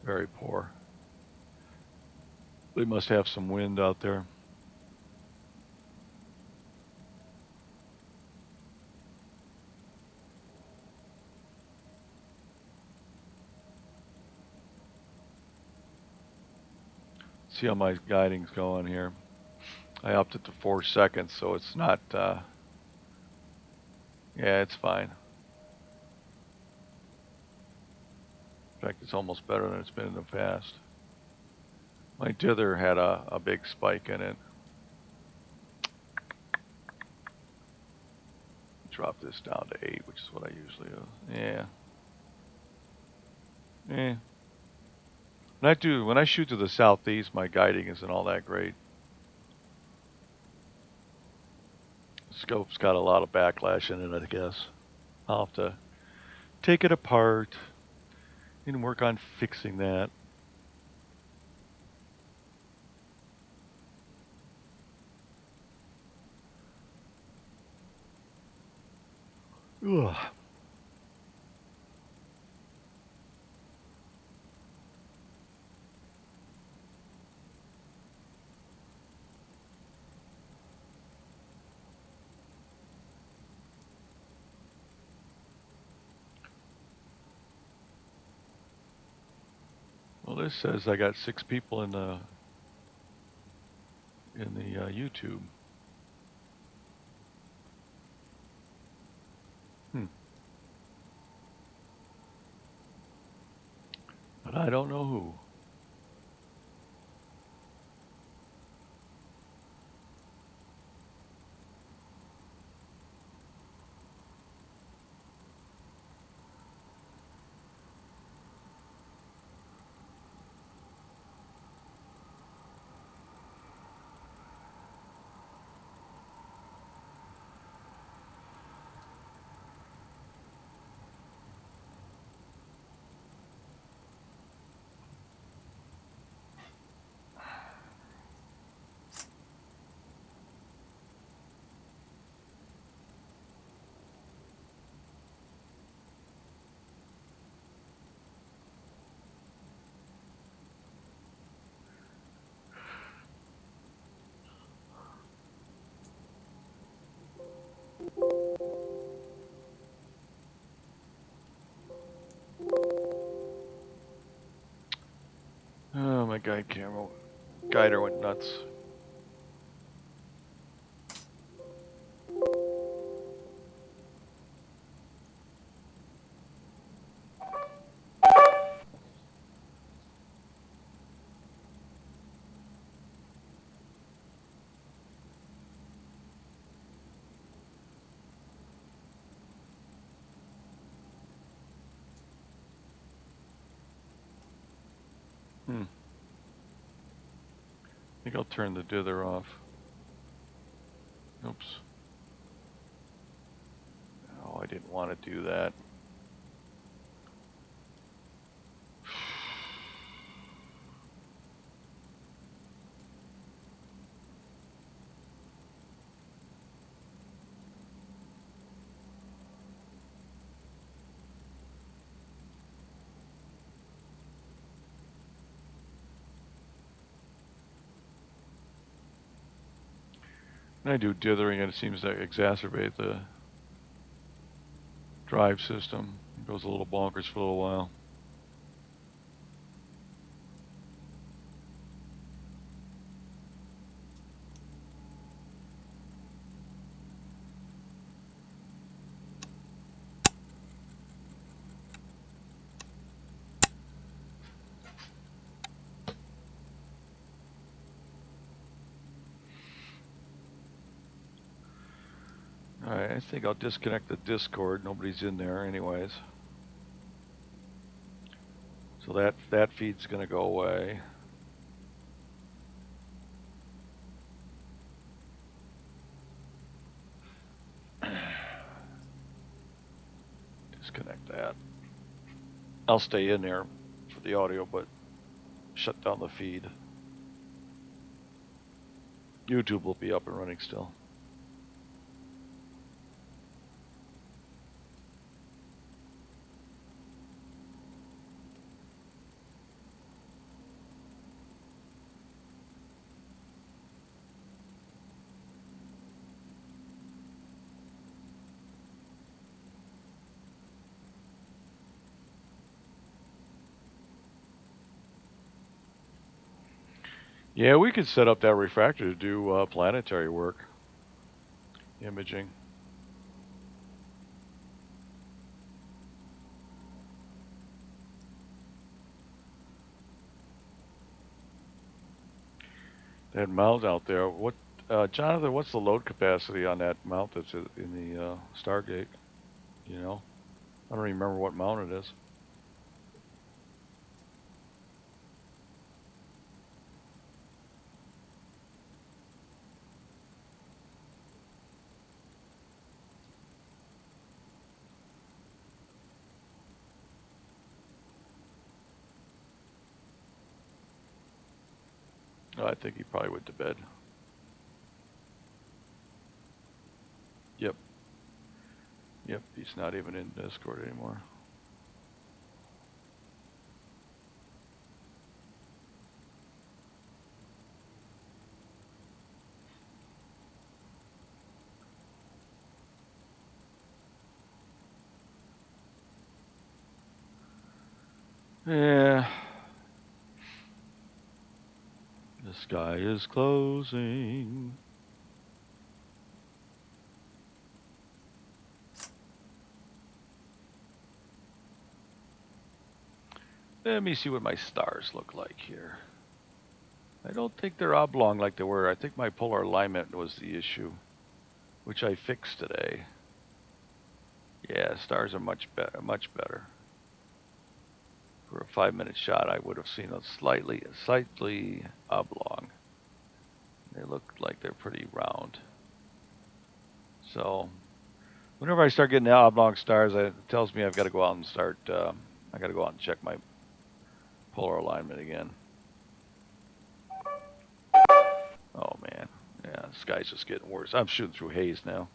Very poor. They must have some wind out there. See how my guiding's going here. I upped it to 4 seconds, so it's not, yeah, it's fine. In fact, it's almost better than it's been in the past. My dither had a big spike in it. Drop this down to 8, which is what I usually do. Yeah. When I shoot to the southeast, my guiding isn't all that great. Scope's got a lot of backlash in it, I guess. I'll have to take it apart and work on fixing that. Ugh. Well, this says I got 6 people in the YouTube. But I don't know who. Oh, my guider went nuts. I think I'll turn the dither off. Oops. Oh, I didn't want to do that. When I do dithering, it seems to exacerbate the drive system. It goes a little bonkers for a little while. Alright, I think I'll disconnect the Discord. Nobody's in there anyways. So that feed's going to go away. Disconnect that. I'll stay in there for the audio, but shut down the feed. YouTube will be up and running still. Yeah, we could set up that refractor to do planetary work. Imaging. That mount out there, what, Jonathan, what's the load capacity on that mount that's in the Stargate? You know? I don't even remember what mount it is. Oh, I think he probably went to bed. Yep. Yep, he's not even in Discord anymore. Yeah. The sky is closing. Let me see what my stars look like here. I don't think they're oblong like they were. I think my polar alignment was the issue, which I fixed today. Yeah, stars are much better. For a 5-minute shot, I would have seen a slightly oblong. They look like they're pretty round. So, whenever I start getting the oblong stars, it tells me I've got to go out and start. I got to go out and check my polar alignment again. Oh man, yeah, the sky's just getting worse. I'm shooting through haze now.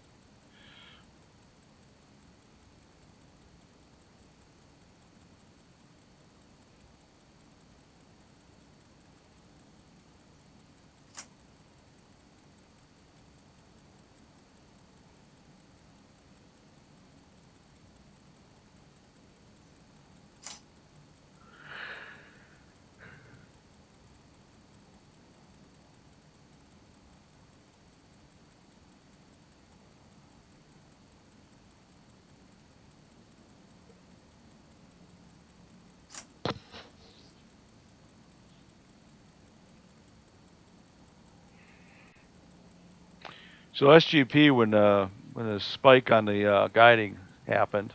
So SGP, when the spike on the guiding happened,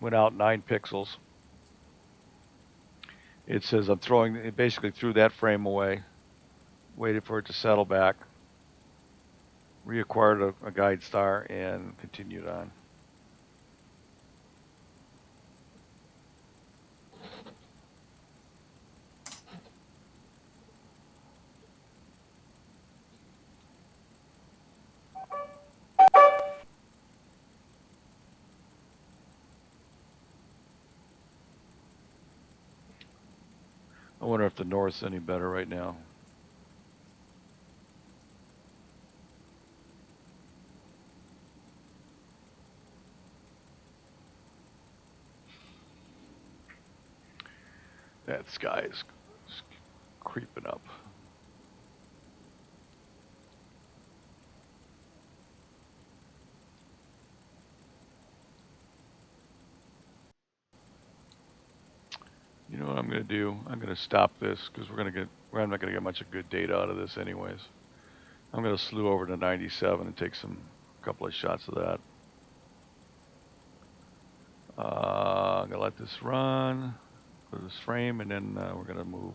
went out 9 pixels. It says I'm throwing it basically threw that frame away, waited for it to settle back, reacquired a guide star, and continued on. I wonder if the north's any better right now. That sky is creeping up. You know what I'm going to do? I'm going to stop this because I'm not going to get much of good data out of this anyways. I'm going to slew over to 97 and take a couple of shots of that. I'm going to let this run for this frame, and then we're going to move.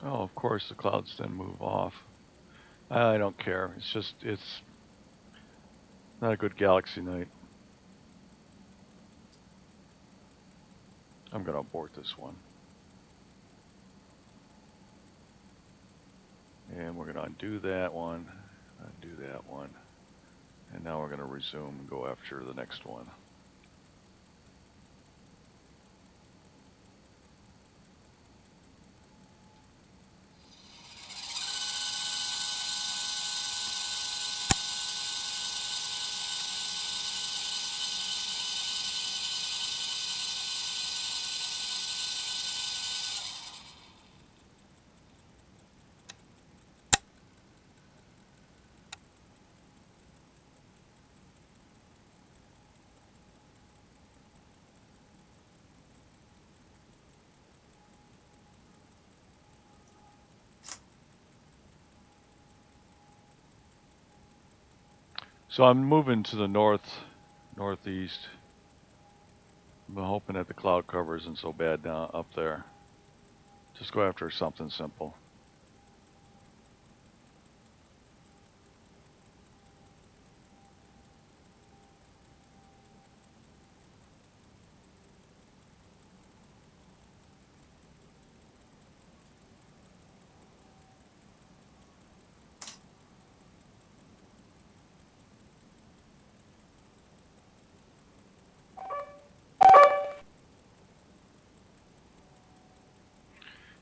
Oh, of course the clouds then move off. I don't care. It's not a good galaxy night. I'm going to abort this one. And we're going to undo that one, undo that one. And now we're going to resume and go after the next one. So I'm moving to the northeast. I'm hoping that the cloud cover isn't so bad down up there. Just go after something simple.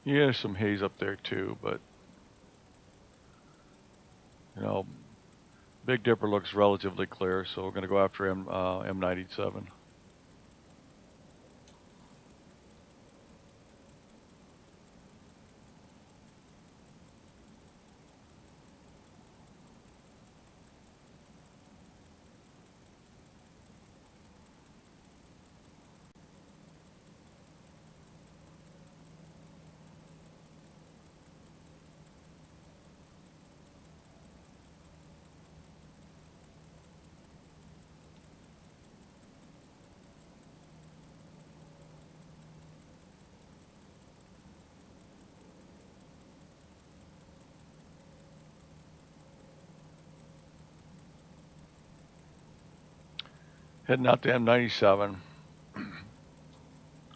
Yeah, there's some haze up there too, but you know, Big Dipper looks relatively clear, so we're going to go after M97. Heading out to M97.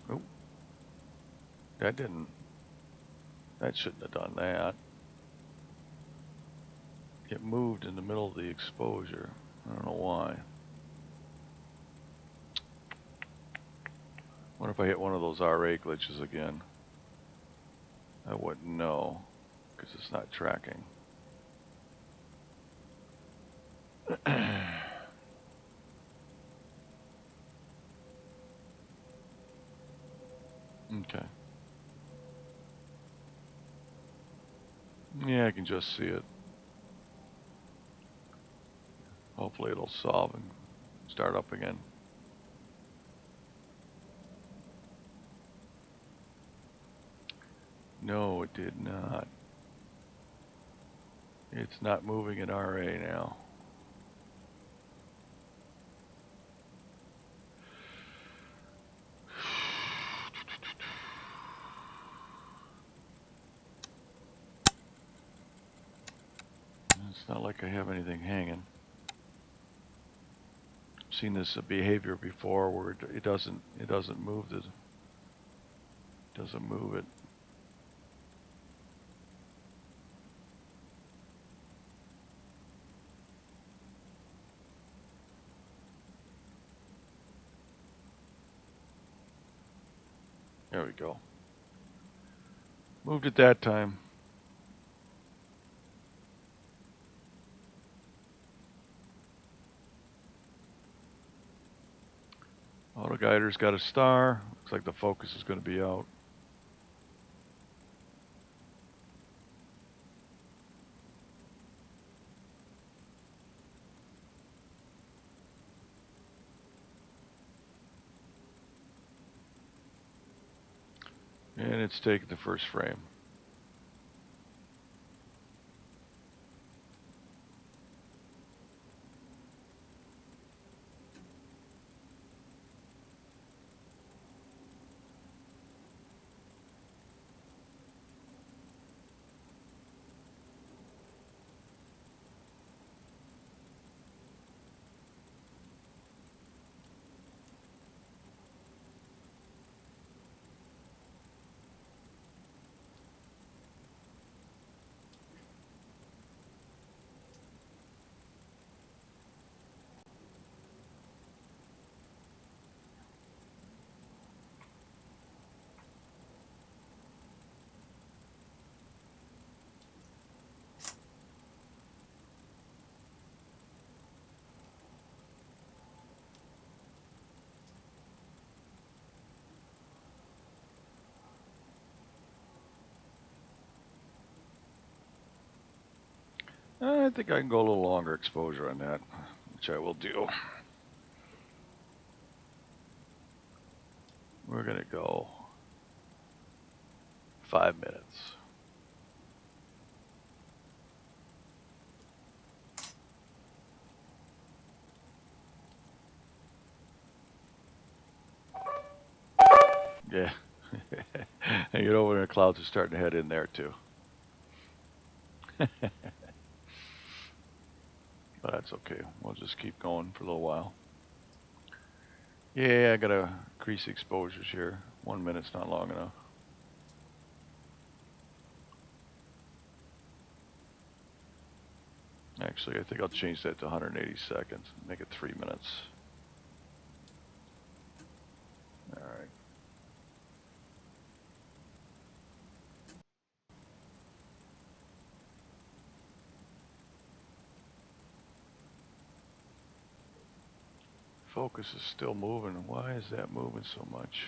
Oh, that shouldn't have done that. It moved in the middle of the exposure. I don't know why. Wonder if I hit one of those RA glitches again. I wouldn't know, because it's not tracking. Okay. Yeah, I can just see it. Hopefully it'll solve and start up again. No, it did not. It's not moving in RA now. It's not like I have anything hanging. I've seen this behavior before where it doesn't move it. Doesn't move it. There we go. Moved it that time. Auto guider's got a star. Looks like the focus is going to be out. And it's taken the first frame. I think I can go a little longer exposure on that, which I will do. We're going to go 5 minutes. Yeah. And get over there, clouds are starting to head in there too. But that's okay. We'll just keep going for a little while. Yeah, I gotta increase the exposures here. 1 minute's not long enough. Actually, I think I'll change that to 180 seconds. Make it 3 minutes. All right. focus is still moving. Why is that moving so much?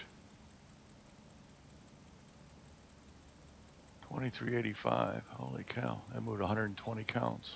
2385. Holy cow. I moved 120 counts.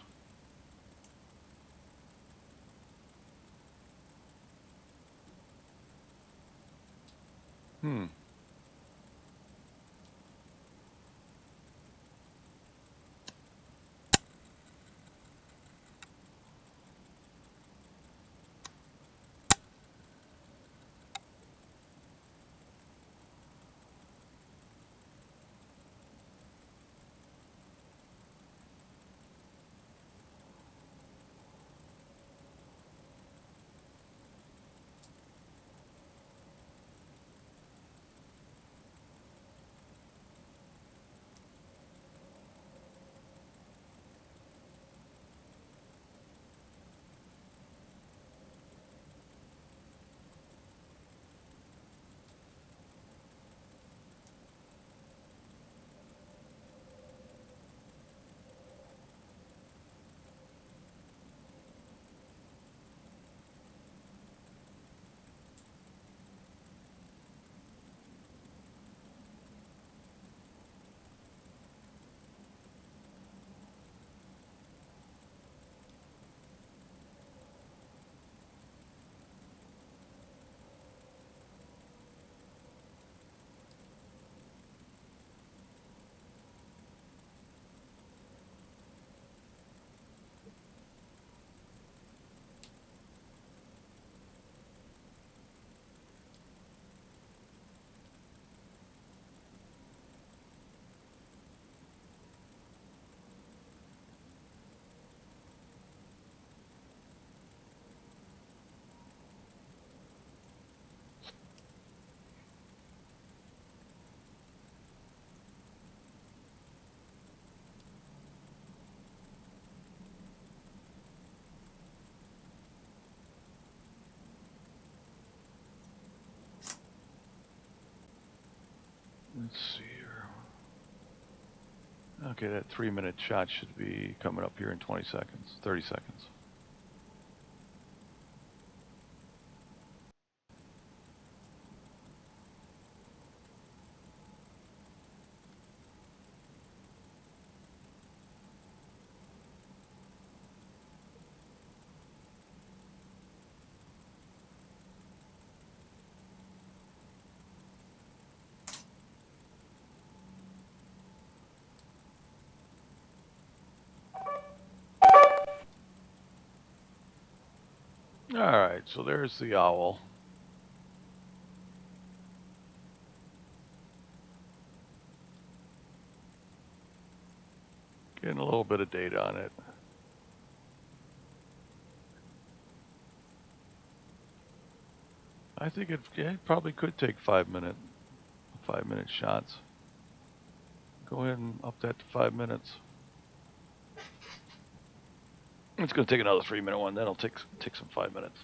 Let's see here. Okay, that 3-minute shot should be coming up here in 20 seconds, 30 seconds. Alright, so there's the owl. Getting a little bit of data on it. I think it probably could take 5-minute shots. Go ahead and up that to 5 minutes. It's going to take another 3-minute one. That'll take some 5 minutes.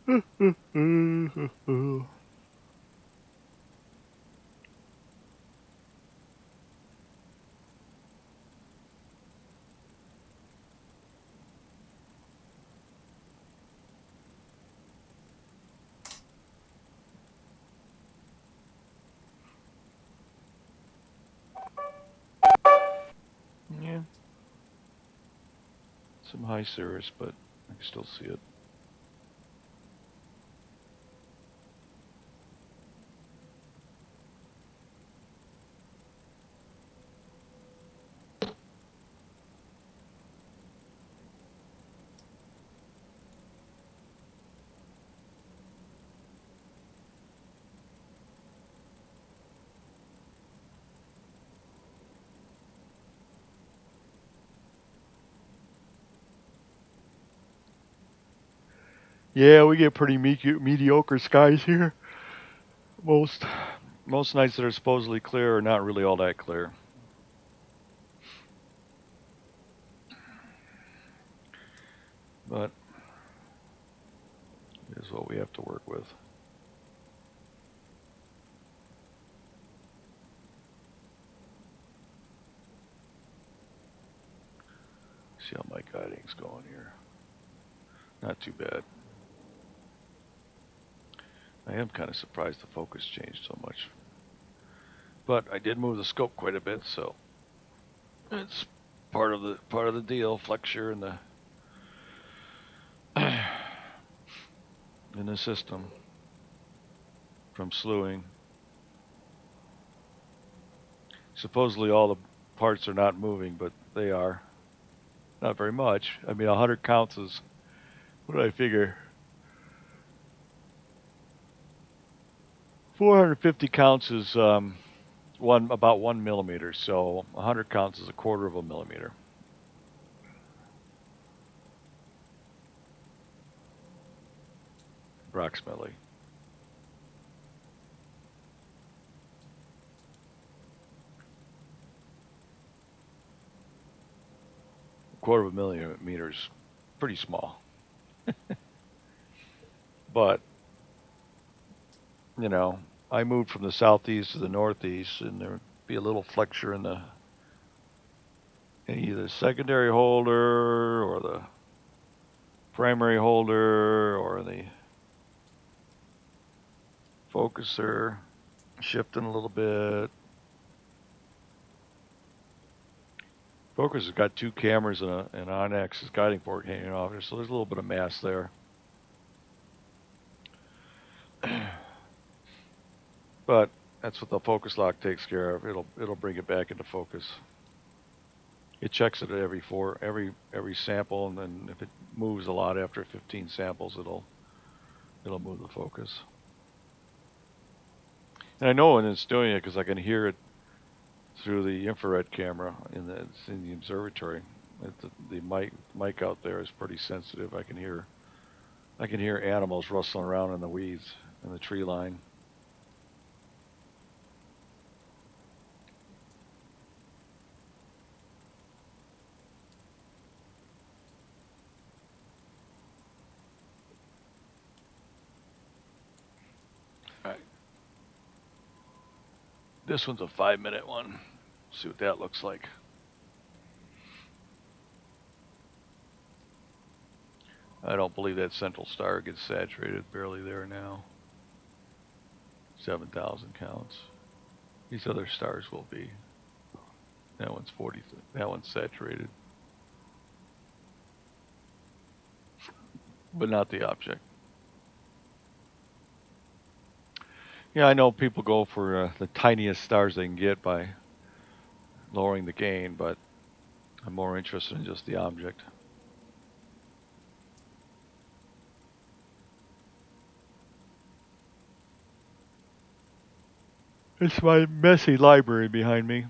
Yeah. Some high Cirrus, but I can still see it. Yeah, we get pretty mediocre skies here. Most most nights that are supposedly clear are not really all that clear. But it is what we have to work with. See how my guiding's going here. Not too bad. I am kind of surprised the focus changed so much. But I did move the scope quite a bit, so it's part of the deal. Flexure in the system from slewing. Supposedly all the parts are not moving, but they are. Not very much. I mean, 100 counts is, what did I figure? 450 counts is about 1 millimeter, so 100 counts is a quarter of a millimeter. Approximately. A quarter of a millimeter is pretty small. But, you know, I moved from the southeast to the northeast, and there would be a little flexure in either the secondary holder or the primary holder or the focuser shifting a little bit. Focus has got two cameras and an on-axis guiding fork hanging off there, so there's a little bit of mass there. But that's what the focus lock takes care of. It'll bring it back into focus. It checks it at every sample, and then if it moves a lot after 15 samples, it'll move the focus. And I know when it's doing it because I can hear it through the infrared camera it's in the observatory. The mic out there is pretty sensitive. I can hear animals rustling around in the weeds in the tree line. All right. This one's a 5-minute one. See what that looks like. I don't believe that central star gets saturated. Barely there now. 7,000 counts. These other stars will be. That one's 40. That one's saturated. But not the object. Yeah, I know people go for the tiniest stars they can get by lowering the gain, but I'm more interested in just the object. It's my messy library behind me.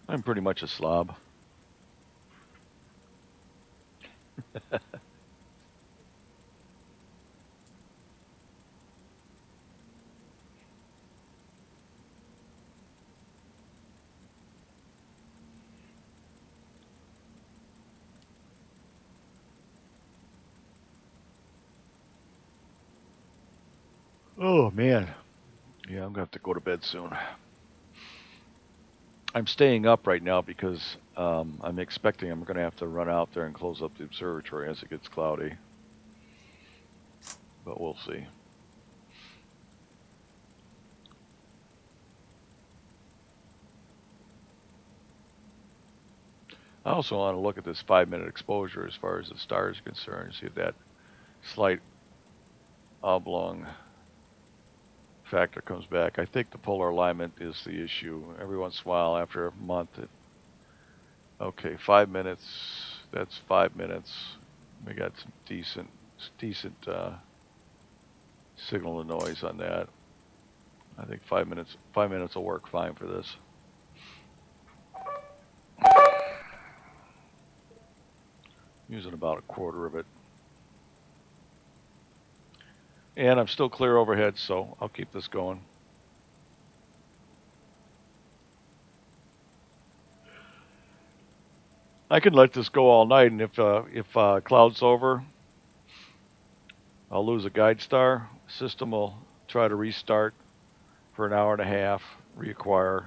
I'm pretty much a slob. Oh man. Yeah, I'm gonna have to go to bed soon. I'm staying up right now because I'm expecting I'm gonna have to run out there and close up the observatory as it gets cloudy. But we'll see. I also want to look at this 5-minute exposure as far as the stars are concerned. See if that slight oblong factor comes back. I think the polar alignment is the issue. Every once in a while, after a month, okay, 5 minutes. That's 5 minutes. We got some decent signal to noise on that. I think 5 minutes. 5 minutes will work fine for this. Using about a quarter of it. And I'm still clear overhead, so I'll keep this going. I can let this go all night, and if cloud's over, I'll lose a guide star. System will try to restart for an hour and a half, reacquire.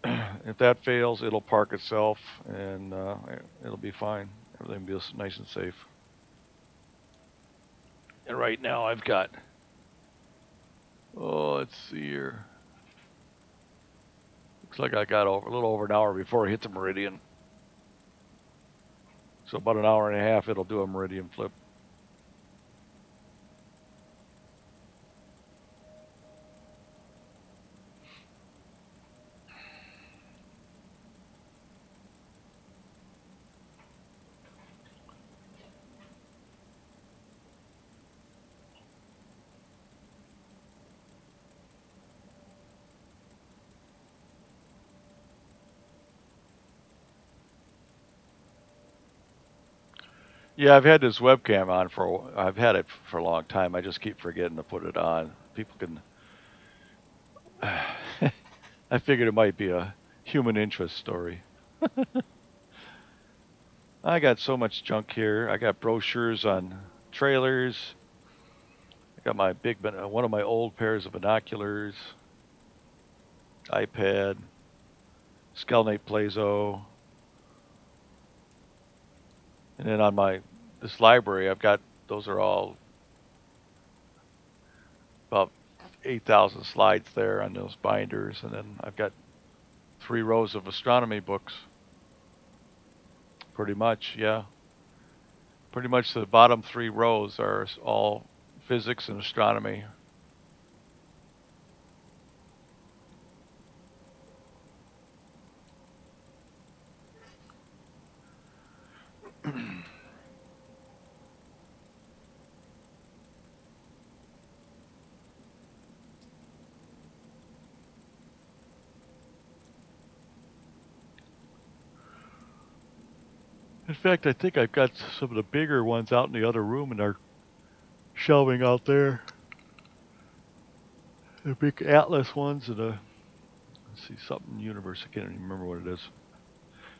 If that fails, it'll park itself, and it'll be fine. Everything will be nice and safe. And right now, I've got, let's see here. Looks like I got a little over an hour before I hit the meridian. So about an hour and a half, it'll do a meridian flip. Yeah, I've had this webcam on I've had it for a long time. I just keep forgetting to put it on. People can. I figured it might be a human interest story. I got so much junk here. I got brochures on trailers. I got my one of my old pairs of binoculars, iPad, Skelnate Plazo, and then on this library, I've got those are all about 8,000 slides there on those binders, and then I've got 3 rows of astronomy books. Pretty much, yeah. Pretty much the bottom 3 rows are all physics and astronomy. In fact, I think I've got some of the bigger ones out in the other room and are shelving out there. The big Atlas ones and let's see, something universe. I can't even remember what it is.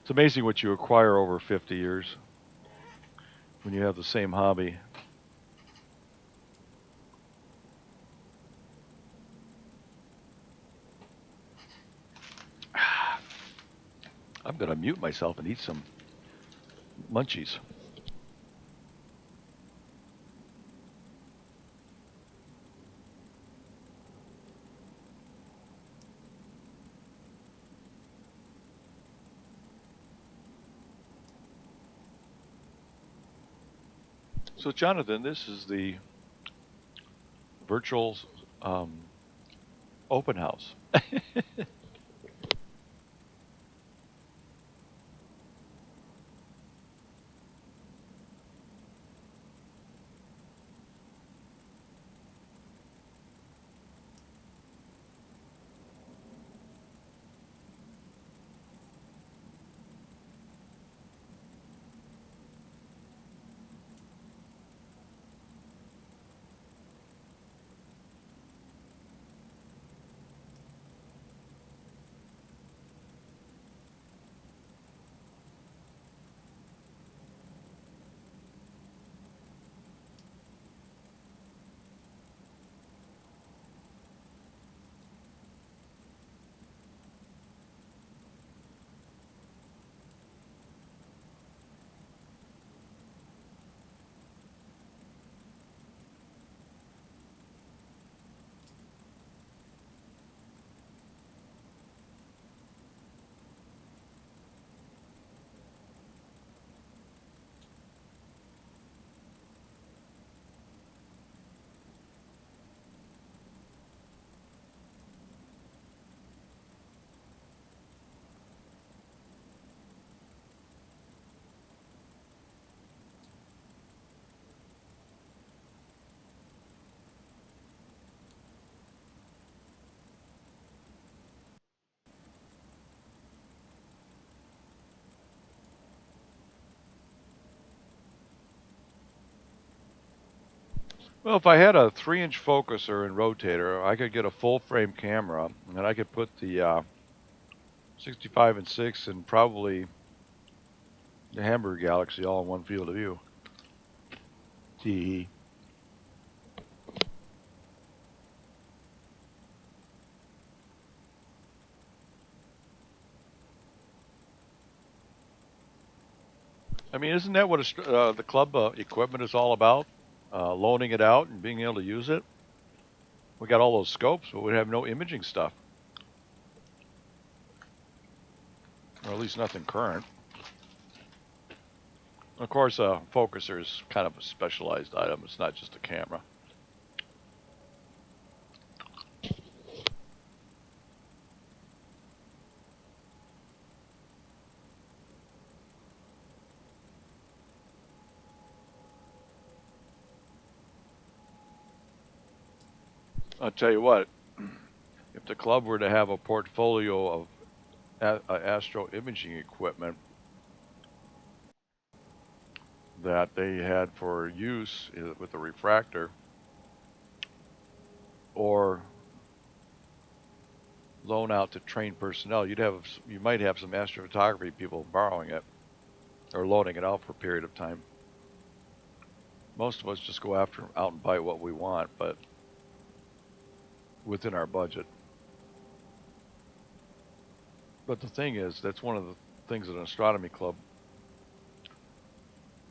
It's amazing what you acquire over 50 years when you have the same hobby. I'm going to mute myself and eat some munchies. So, Jonathan, this is the virtual open house. Well, if I had a 3-inch focuser and rotator, I could get a full frame camera, and I could put the 65 and 6 and probably the Hamburger Galaxy all in one field of view. Tee. I mean, isn't that what the club equipment is all about? Loaning it out and being able to use it. We got all those scopes, but we have no imaging stuff, or at least nothing current. Of course, a focuser is kind of a specialized item. It's not just a camera. I'll tell you what, if the club were to have a portfolio of astro imaging equipment that they had for use with the refractor, or loan out to trained personnel, you might have some astrophotography people borrowing it or loaning it out for a period of time. Most of us just go out and buy what we want, but within our budget. But the thing is, that's one of the things at an astronomy club,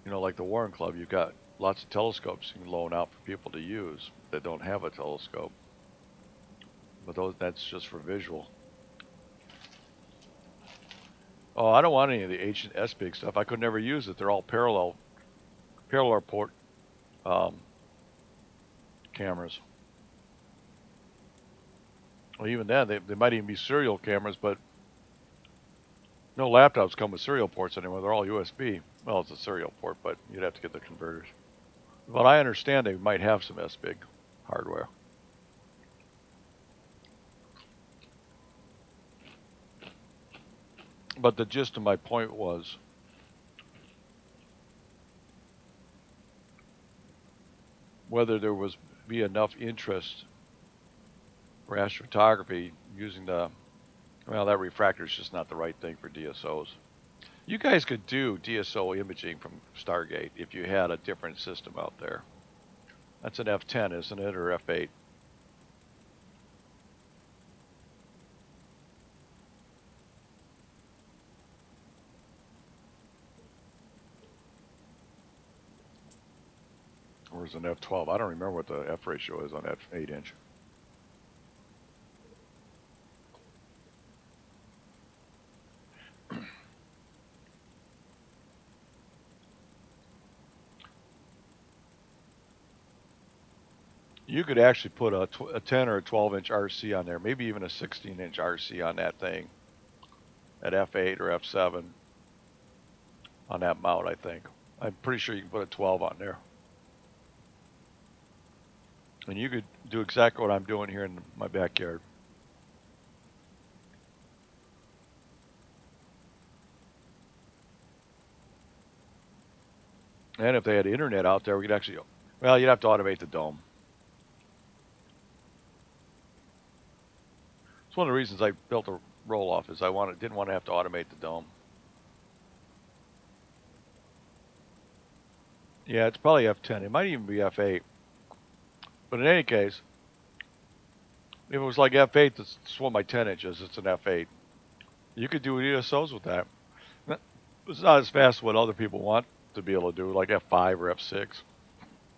like the Warren Club, you've got lots of telescopes you can loan out for people to use that don't have a telescope. But that's just for visual. Oh, I don't want any of the ancient S-Big stuff. I could never use it. They're all parallel port cameras. Well, even then, they might even be serial cameras, but no laptops come with serial ports anymore. They're all USB. Well, it's a serial port, but you'd have to get the converters. But I understand they might have some S-Big hardware. But the gist of my point was, whether there was be enough interest for astrophotography using that refractor is just not the right thing for DSOs. You guys could do DSO imaging from Stargate if you had a different system out there. That's an F10, isn't it, or F8? Or is it an F12? I don't remember what the F ratio is on that 8-inch. You could actually put a 10 or a 12-inch RC on there, maybe even a 16-inch RC on that thing at F8 or F7 on that mount, I think. I'm pretty sure you can put a 12 on there. And you could do exactly what I'm doing here in my backyard. And if they had internet out there, we could actually, you'd have to automate the dome. It's one of the reasons I built a roll-off is didn't want to have to automate the dome. Yeah, it's probably F10. It might even be F8. But in any case, if it was like F8, that's what my 10 inches. It's an F8. You could do ESOs with that. It's not as fast as what other people want to be able to do, like F5 or F6,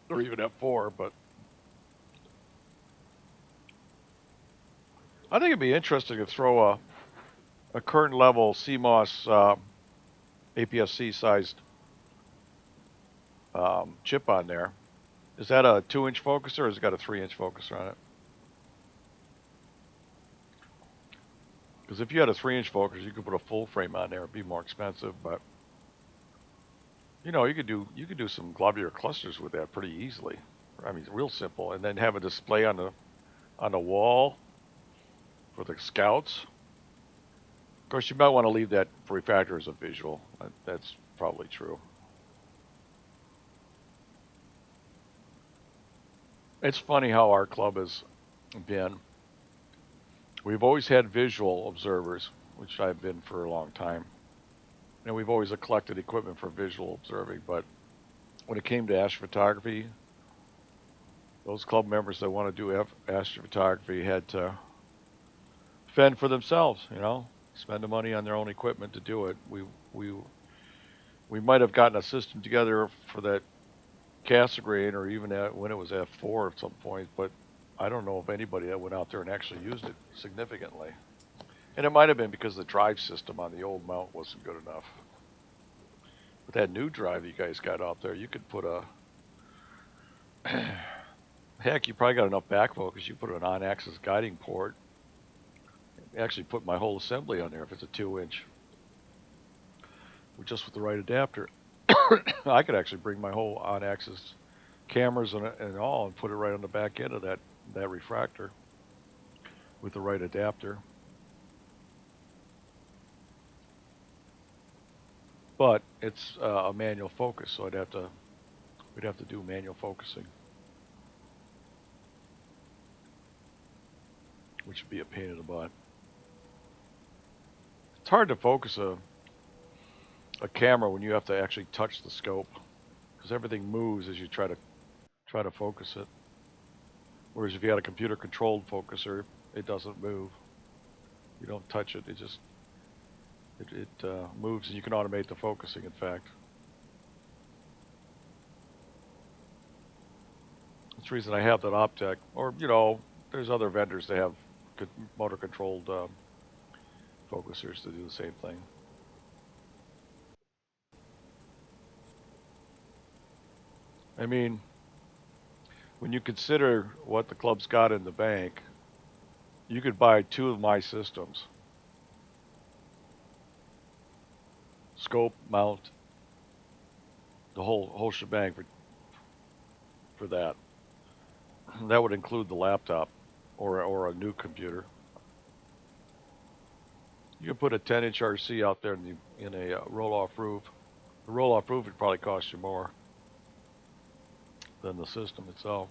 or even F4. But I think it'd be interesting to throw a current level CMOS APS-C sized chip on there. Is that a 2-inch focuser, or has it got a 3-inch focuser on it? Because if you had a 3-inch focuser, you could put a full frame on there. It'd be more expensive, but you could do some globular clusters with that pretty easily. I mean, it's real simple, and then have a display on the wall for the scouts. Of course, you might want to leave that refractor as a visual. That's probably true. It's funny how our club has been. We've always had visual observers, which I've been for a long time. And we've always collected equipment for visual observing. But when it came to astrophotography, those club members that want to do astrophotography had to fend for themselves, spend the money on their own equipment to do it. We we might have gotten a system together for that Cassegrain or even when it was F4 at some point, but I don't know of anybody that went out there and actually used it significantly. And it might have been because the drive system on the old mount wasn't good enough. With that new drive you guys got out there, you could put a heck, you probably got enough back focus. You put an on-axis guiding port. Actually, put my whole assembly on there if it's a 2-inch, just with the right adapter. I could actually bring my whole on-axis cameras and all and put it right on the back end of that refractor with the right adapter. But it's a manual focus, so we'd have to do manual focusing, which would be a pain in the butt. It's hard to focus a camera when you have to actually touch the scope, because everything moves as you try to focus it. Whereas if you had a computer controlled focuser, it doesn't move. You don't touch it. It moves, and you can automate the focusing, in fact. That's the reason I have that Optec. Or, there's other vendors that have motor controlled focusers to do the same thing. I mean, when you consider what the club's got in the bank, you could buy 2 of my systems. Scope, mount, the whole shebang for that. That would include the laptop or a new computer. You could put a 10-inch RC out there in a roll-off roof. The roll-off roof would probably cost you more than the system itself.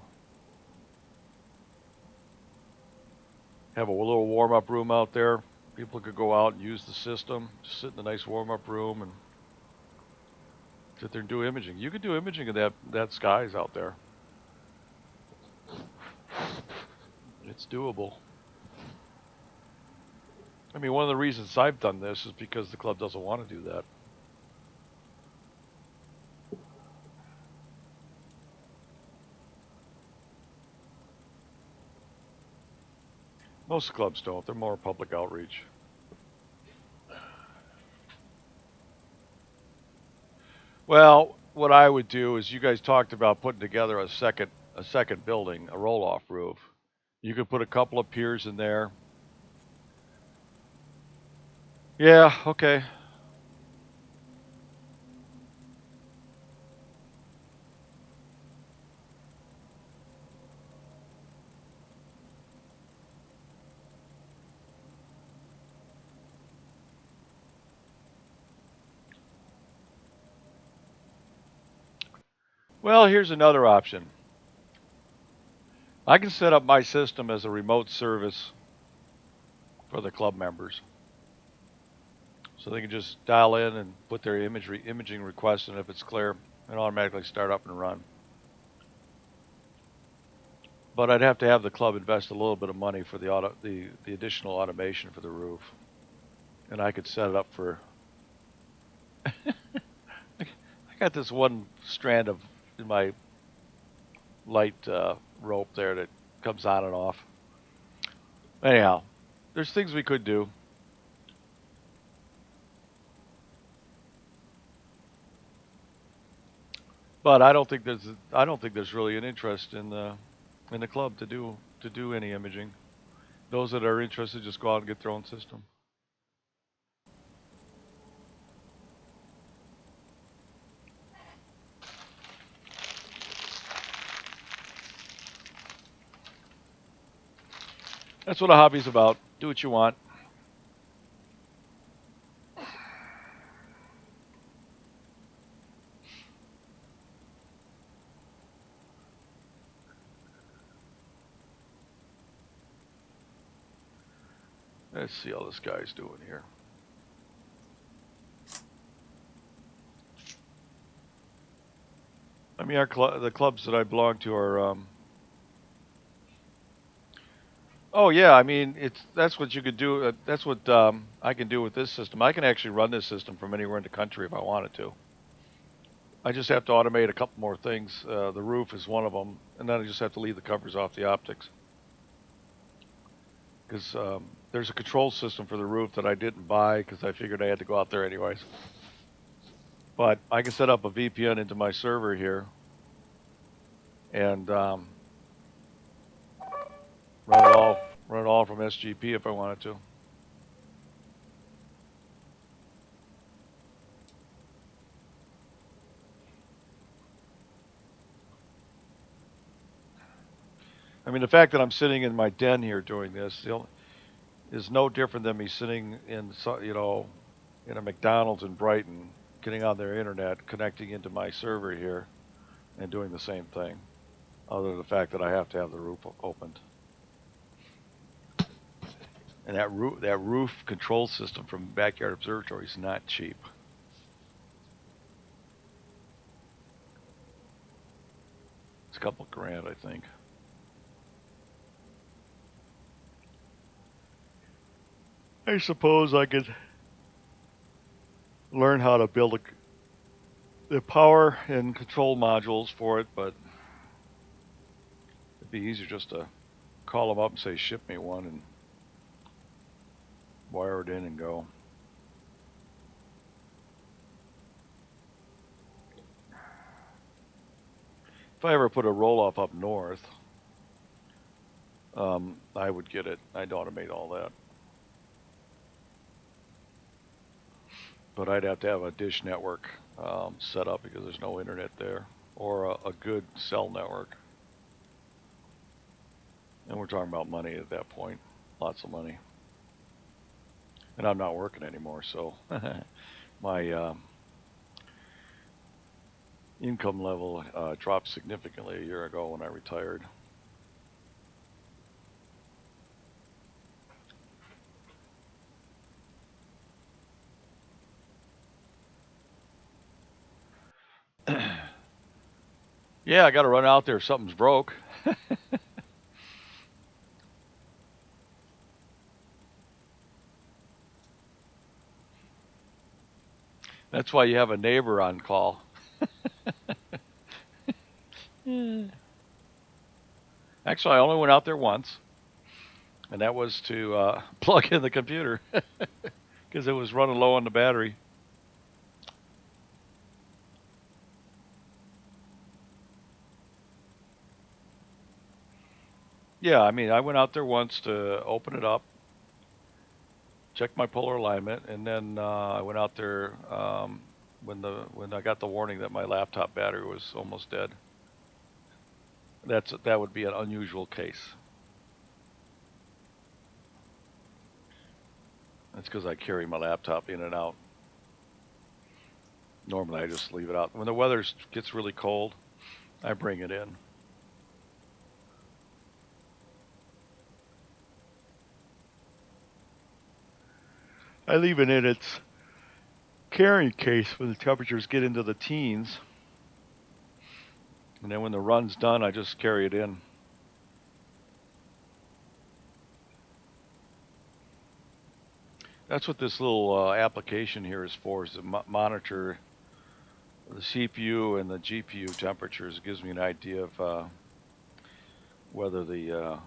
Have a little warm-up room out there. People could go out and use the system, just sit in a nice warm-up room and sit there and do imaging. You could do imaging of that skies out there. It's doable. I mean, one of the reasons I've done this is because the club doesn't want to do that. Most clubs don't. They're more public outreach. Well, what I would do is you guys talked about putting together a second building, a roll-off roof. You could put a couple of piers in there. Yeah, okay. Well, here's another option. I can set up my system as a remote service for the club members. So they can just dial in and put their imaging request, and if it's clear, it automatically start up and run. But I'd have to have the club invest a little bit of money for the additional automation for the roof, and I could set it up for. I got this one strand in my light rope there that comes on and off. Anyhow, there's things we could do. But I don't think there's really an interest in the club to do any imaging. Those that are interested just go out and get their own system. That's what a hobby's about. Do what you want. Let's see how this guy's doing here. I mean, the clubs that I belong to are. Oh yeah, I mean, that's what you could do. That's what I can do with this system. I can actually run this system from anywhere in the country if I wanted to. I just have to automate a couple more things. The roof is one of them, and then I just have to leave the covers off the optics. Because there's a control system for the roof that I didn't buy because I figured I had to go out there anyways. But I can set up a VPN into my server here and run it all from SGP if I wanted to. I mean, the fact that I'm sitting in my den here doing this is no different than me sitting in, in a McDonald's in Brighton, getting on their internet, connecting into my server here, and doing the same thing. Other than the fact that I have to have the roof opened. And that roof control system from Backyard Observatory is not cheap. It's a couple grand, I think. I suppose I could learn how to build the power and control modules for it, but it'd be easier just to call them up and say, ship me one, and wire it in and go. If I ever put a roll-off up north, I would get it. I'd automate all that. But I'd have to have a dish network set up because there's no internet there, or a good cell network. And we're talking about money at that point, lots of money. And I'm not working anymore, so my income level dropped significantly a year ago when I retired. Yeah, I got to run out there if something's broke. That's why you have a neighbor on call. Actually, I only went out there once, and that was to plug in the computer because it was running low on the battery. Yeah, I mean, I went out there once to open it up, check my polar alignment, and then I went out there when I got the warning that my laptop battery was almost dead. That would be an unusual case. That's because I carry my laptop in and out. Normally, I just leave it out. When the weather gets really cold, I bring it in. I leave it in its carrying case when the temperatures get into the teens. And then when the run's done, I just carry it in. That's what this little application here is for, is to monitor the CPU and the GPU temperatures. It gives me an idea of whether the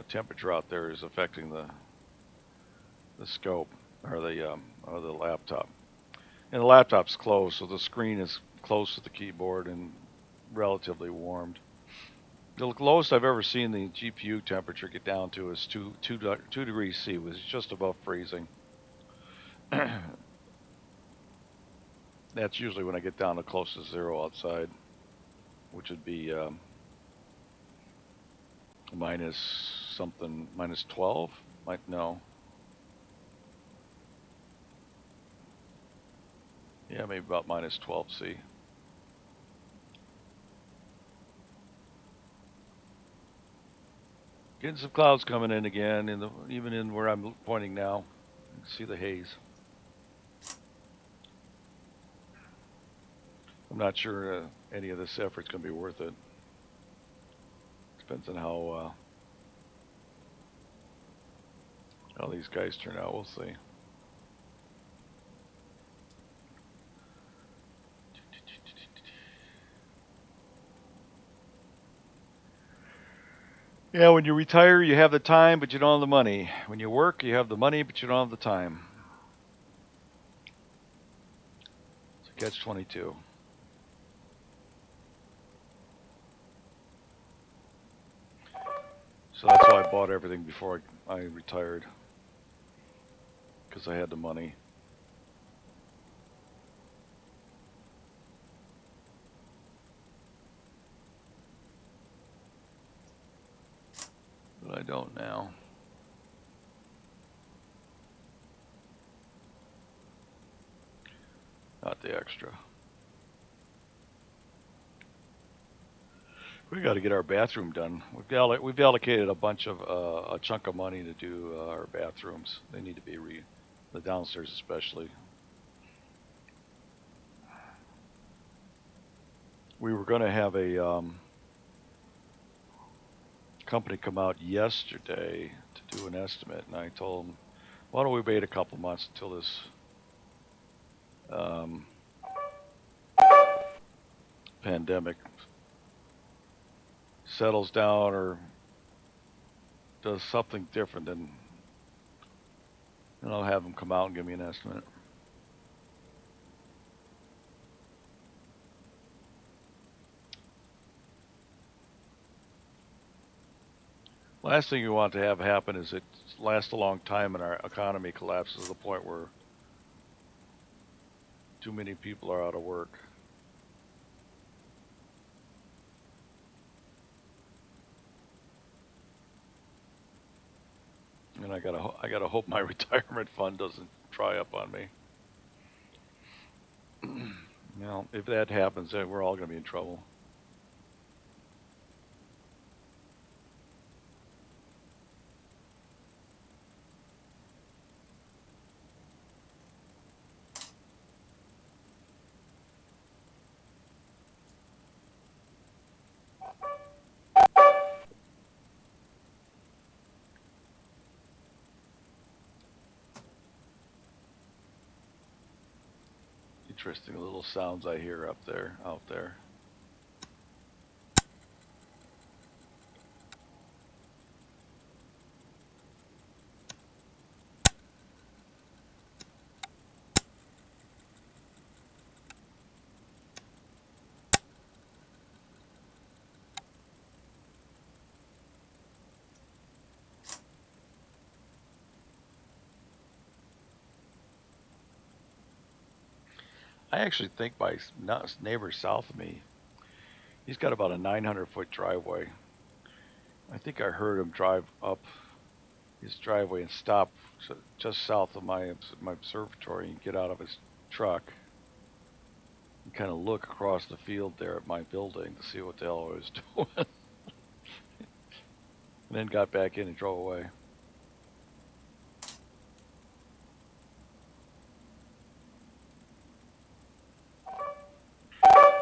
temperature out there is affecting the scope or the laptop. And the laptop's closed, so the screen is close to the keyboard and relatively warmed. The lowest I've ever seen the GPU temperature get down to is 2 degrees C, which is just above freezing. That's usually when I get down to close to zero outside, which would be minus something, minus 12? No. Yeah, maybe about minus 12 C. Getting some clouds coming in again, even in where I'm pointing now. You can see the haze. I'm not sure any of this effort's going to be worth it. Depends on how these guys turn out. We'll see. Yeah, when you retire, you have the time, but you don't have the money. When you work, you have the money, but you don't have the time. It's a catch-22. So that's why I bought everything before I retired, because I had the money. But I don't now. Not the extra. We got to get our bathroom done. We've allocated a chunk of money to do our bathrooms. They need to be the downstairs especially. We were going to have a company come out yesterday to do an estimate, and I told them, why don't we wait a couple months until this pandemic settles down or does something different, then I'll have them come out and give me an estimate. Last thing you want to have happen is it lasts a long time and our economy collapses to the point where too many people are out of work. And I gotta hope my retirement fund doesn't dry up on me. If that happens, then we're all gonna be in trouble. Interesting little sounds I hear out there. I actually think my neighbor south of me, he's got about a 900-foot driveway. I think I heard him drive up his driveway and stop just south of my observatory and get out of his truck and kind of look across the field there at my building to see what the hell I was doing. And then got back in and drove away.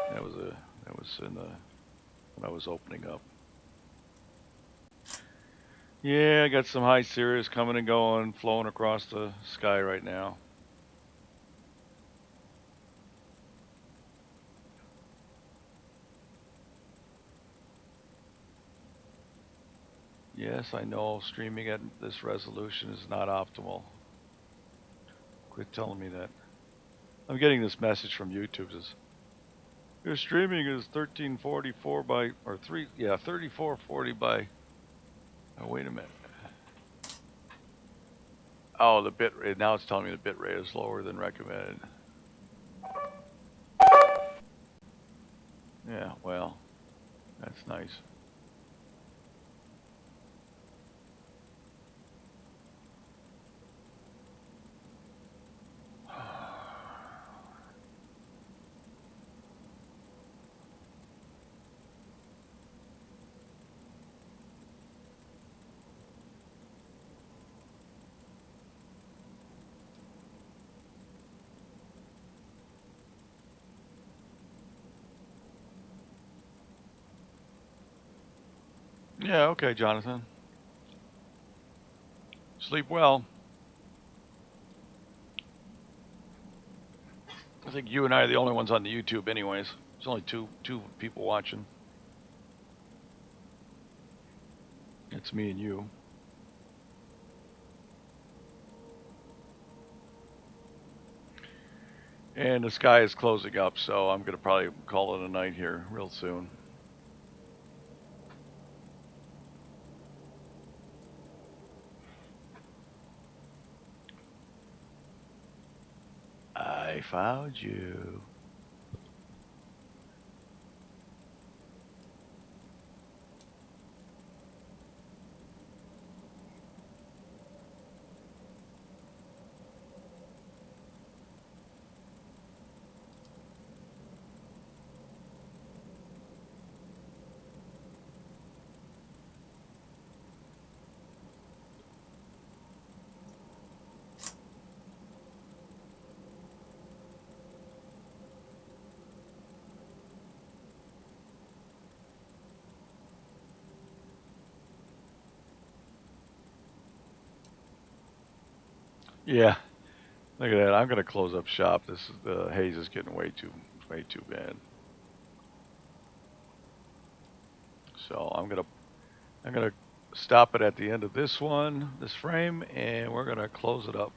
That was when I was opening up. Yeah, I got some high Sirius coming and going, flowing across the sky right now. Yes, I know streaming at this resolution is not optimal. Quit telling me that. I'm getting this message from YouTube. Says your streaming is 1344 by 3440 by. Oh, wait a minute. Oh, the bit rate. Now it's telling me the bit rate is lower than recommended. Yeah, well, that's nice. Yeah, okay, Jonathan. Sleep well. I think you and I are the only ones on the YouTube anyways. There's only two people watching. It's me and you. And the sky is closing up, so I'm going to probably call it a night here real soon. I found you. Yeah, look at that. I'm going to close up shop. The haze is getting way too bad. So I'm gonna stop it at the end of this frame, and we're gonna close it up.